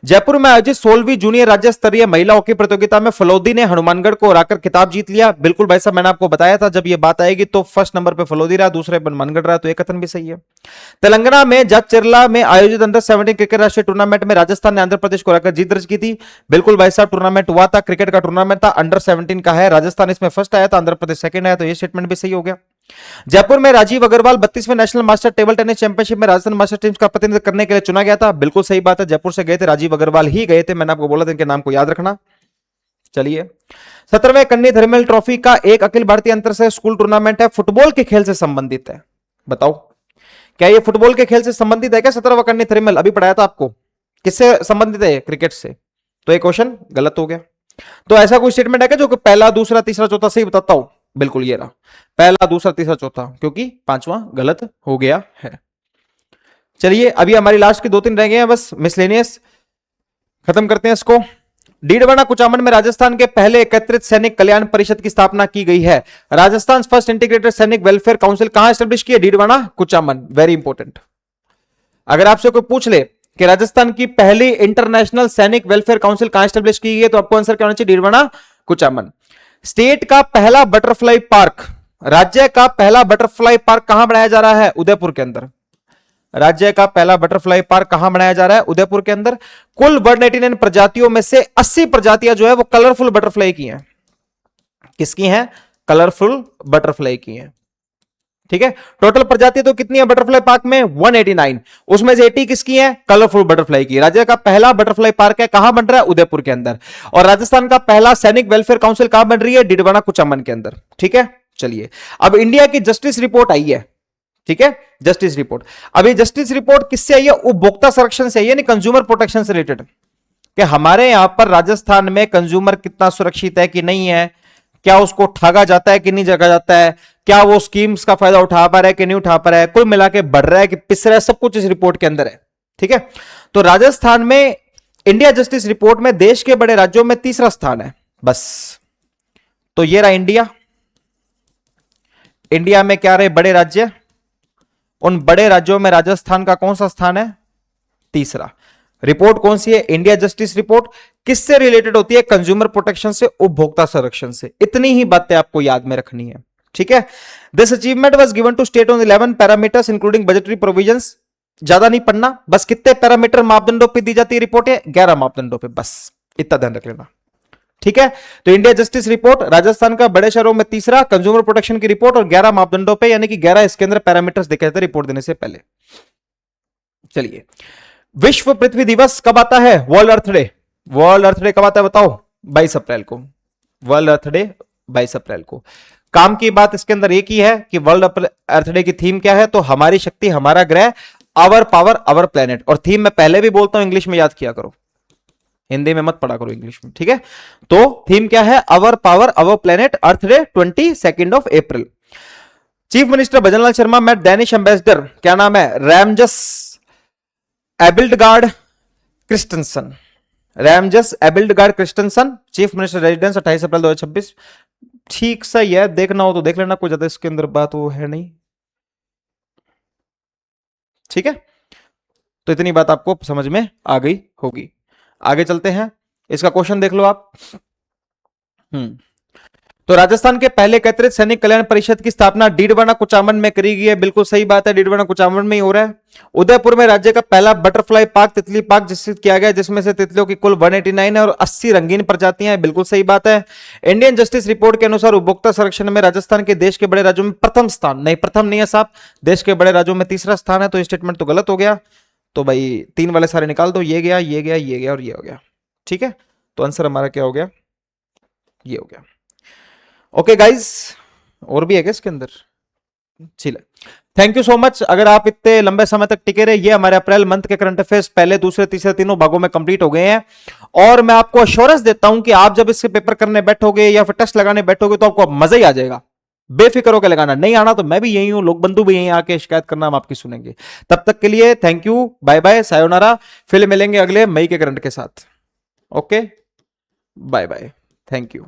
जयपुर में आयोजित 16वीं जूनियर राज्य स्तरीय महिला हॉकी प्रतियोगिता में फलोदी ने हनुमानगढ़ को हराकर खिताब जीत लिया। बिल्कुल भाई साहब, मैंने आपको बताया था जब ये बात आएगी तो फर्स्ट नंबर पे फलोदी रहा, दूसरे पर हनुमानगढ़ रहा, तो ये कथन भी सही है। तेलंगाना में जज चेरला में आयोजित अंडर 17 क्रिकेट राष्ट्रीय टूर्नामेंट में राजस्थान ने आंध्र प्रदेश को हराकर जीत दर्ज की थी। बिल्कुल भाई साहब, टूर्नामेंट हुआ था, क्रिकेट का टूर्नामेंट था, अंडर 17 का है, राजस्थान इसमें फर्स्ट आया था, आंध्र प्रदेश सेकंड आया, तो ये स्टेटमेंट भी सही हो गया। जयपुर में राजीव अग्रवाल 32वें national master table tennis championship में राजस्थान मास्टर टीम्स का प्रतिनिधित्व करने के लिए चुना गया था। बिल्कुल सही बात है, जयपुर से गए थे, राजीव अग्रवाल ही गए थे, मैंने आपको बोला था इनके नाम को याद रखना। चलिए, 17वें कन्नी थर्मल ट्रॉफी का एक अखिल भारतीय अंतर से स्कूल टूर्नामेंट है, फुटबॉल के खेल से संबंधित है। बताओ क्या ये फुटबॉल के खेल से संबंधित है क्या? 17वां कन्नी थर्मल अभी पढ़ाया था आपको, किससे संबंधित है? क्रिकेट से। तो ये क्वेश्चन गलत हो गया। तो ऐसा कोई स्टेटमेंट है क्या जो पहला दूसरा तीसरा चौथा सही बताता हूं? बिल्कुल ये रहा, पहला दूसरा तीसरा चौथा, क्योंकि पांचवा गलत हो गया है। चलिए अभी हमारी लास्ट के 2-3 रह गए हैं बस, मिसलेनियस खत्म करते हैं इसको। डीडवाना कुचामन में राजस्थान के पहले एकत्रित सैनिक कल्याण परिषद की स्थापना की गई है। Rajasthan first integrated sainik welfare council कहां एस्टेब्लिश की है? डीडवाना कुचामन। Very important. अगर आपसे कोई पूछ ले कि राजस्थान की पहली इंटरनेशनल सैनिक वेलफेयर काउंसिल कहां एस्टेब्लिश की गई है, तो आपको आंसर क्या होना चाहिए? डीडवाना कुचामन। स्टेट का पहला बटरफ्लाई पार्क, राज्य का पहला बटरफ्लाई पार्क कहां बनाया जा रहा है? उदयपुर के अंदर। राज्य का पहला बटरफ्लाई पार्क कहां बनाया जा रहा है? उदयपुर के अंदर। कुल 189 प्रजातियों में से 80 प्रजातियां जो है वो कलरफुल बटरफ्लाई की हैं। किसकी हैं? कलरफुल बटरफ्लाई की हैं। ठीक है, टोटल प्रजातियां तो कितनी है बटरफ्लाई पार्क में? 189, उसमें से 80 किसकी है? कलरफुल बटरफ्लाई की। राज्य का पहला बटरफ्लाई पार्क है, कहां बन रहा है? उदयपुर के अंदर। और राजस्थान का पहला सैनिक वेलफेयर काउंसिल कहां बन रही है? डीडवाना कुचामन के अंदर। ठीक है, चलिए अब इंडिया की जस्टिस रिपोर्ट आई है। ठीक है, जस्टिस रिपोर्ट। अभी जस्टिस रिपोर्ट किससे आई है? उपभोक्ता संरक्षण से आई है, यानी कंज्यूमर प्रोटेक्शन से रिलेटेड, कि हमारे यहां पर राजस्थान में कंज्यूमर कितना सुरक्षित है कि नहीं है, क्या उसको ठगा जाता है कि नहीं जगा जाता है, क्या वो स्कीम्स का फायदा उठा पा रहा है कि नहीं उठा पा रहा है, कुल मिला के बढ़ रहा है कि पिस रहा है, सब कुछ इस रिपोर्ट के अंदर है। ठीक है, तो राजस्थान में इंडिया जस्टिस रिपोर्ट में देश के बड़े राज्यों में तीसरा स्थान है बस। तो ये रहा इंडिया। इंडिया में क्या रहे बड़े राज्य, उन बड़े राज्यों में राजस्थान का कौन सा स्थान है, तीसरा। रिपोर्ट कौन सी है, इंडिया जस्टिस रिपोर्ट। किससे रिलेटेड होती है, कंज्यूमर प्रोटेक्शन से, उपभोक्ता संरक्षण से। इतनी ही बातें आपको याद में रखनी है। ठीक है, this achievement was given to state on 11 parameters including budgetary provisions. ज्यादा नहीं पढ़ना, बस कितने पैरामीटर मापदंडों पे दी जाती है रिपोर्ट है, 11 मापदंडों पे, बस इतना ध्यान रख लेना। ठीक है, तो इंडिया जस्टिस रिपोर्ट राजस्थान का बड़े शहरों में तीसरा, कंज्यूमर प्रोटेक्शन की रिपोर्ट और 11 मापदंडों पे, यानी कि 11 इसके अंदर पैरामीटर्स देखे थे रिपोर्ट देने से पहले। चलिए, विश्व पृथ्वी दिवस कब आता है, वर्ल्ड अर्थ डे। वर्ल्ड अर्थ डे कब आता है बताओ, 22 अप्रैल को। वर्ल्ड अर्थ डे 22 अप्रैल को। काम की बात इसके अंदर एक ही है कि वर्ल्ड अर्थ डे की थीम क्या है, तो हमारी शक्ति हमारा ग्रह, आवर पावर आवर प्लेनेट। और थीम मैं पहले भी बोलता हूं, इंग्लिश में याद किया करो, हिंदी में मत पढ़ा करो, इंग्लिश में। ठीक है, तो थीम क्या है, our power our planet, earth day 22 April. Chief minister Bhajanlal Sharma met Danish ambassador, क्या नाम है, Rasmus Abildgaard Kristensen. Rasmus Abildgaard Kristensen, chief minister residence 28 April 2026। ठीक सही है, देखना हो तो देख लेना, कोई ज्यादा इसके अंदर बात वो है नहीं। ठीक है, तो इतनी बात आपको समझ में आ गई होगी। आगे चलते हैं, इसका क्वेश्चन देख लो आप। तो राजस्थान के पहले एकत्रित सैनिक कल्याण परिषद की स्थापना डीडवाना कुचामन में करी गई है। बिल्कुल सही बात है, डीडवाना कुचामन में ही हो रहा है। उदयपुर में राज्य का पहला बटरफ्लाई पार्क, तितली पार्क विकसित किया गया, जिसमें से तितलियों की कुल 189 है और 80 रंगीन प्रजातियां हैं। बिल्कुल सही बात है। इंडियन जस्टिस रिपोर्ट के अनुसार उपभोक्ता संरक्षण में राजस्थान के देश के बड़े राज्यों में प्रथम स्थान, नहीं प्रथम नहीं है साहब, देश के बड़े राज्यों में तीसरा स्थान है। तो स्टेटमेंट तो गलत हो गया, तो भाई 3 वाले सारे निकाल दो, ये गया ये गया ये गया और ये हो गया। ठीक है, तो आंसर हमारा क्या हो गया, ये हो गया। ओके गाइज, और भी है क्या इसके अंदर, चलिए थैंक यू सो मच। अगर आप इतने लंबे समय तक टिके रहे, ये हमारे अप्रैल मंथ के करंट अफेयर्स पहले दूसरे तीसरे तीनों भागों में कंप्लीट हो गए हैं। और मैं आपको अश्योरेंस देता हूं कि आप जब इससे पेपर करने बैठोगे या फिर टेस्ट लगाने बैठोगे तो आपको मजा ही आ जाएगा। बेफिक्र होकर लगाना, नहीं आना तो मैं भी यही हूं, लोक बंधु भी यहीं आके शिकायत करना, हम आपकी सुनेंगे। तब तक के लिए थैंक यू, बाय बाय, सायोनारा। फिर मिलेंगे अगले मई के करंट के साथ। Okay, bye bye, thank you.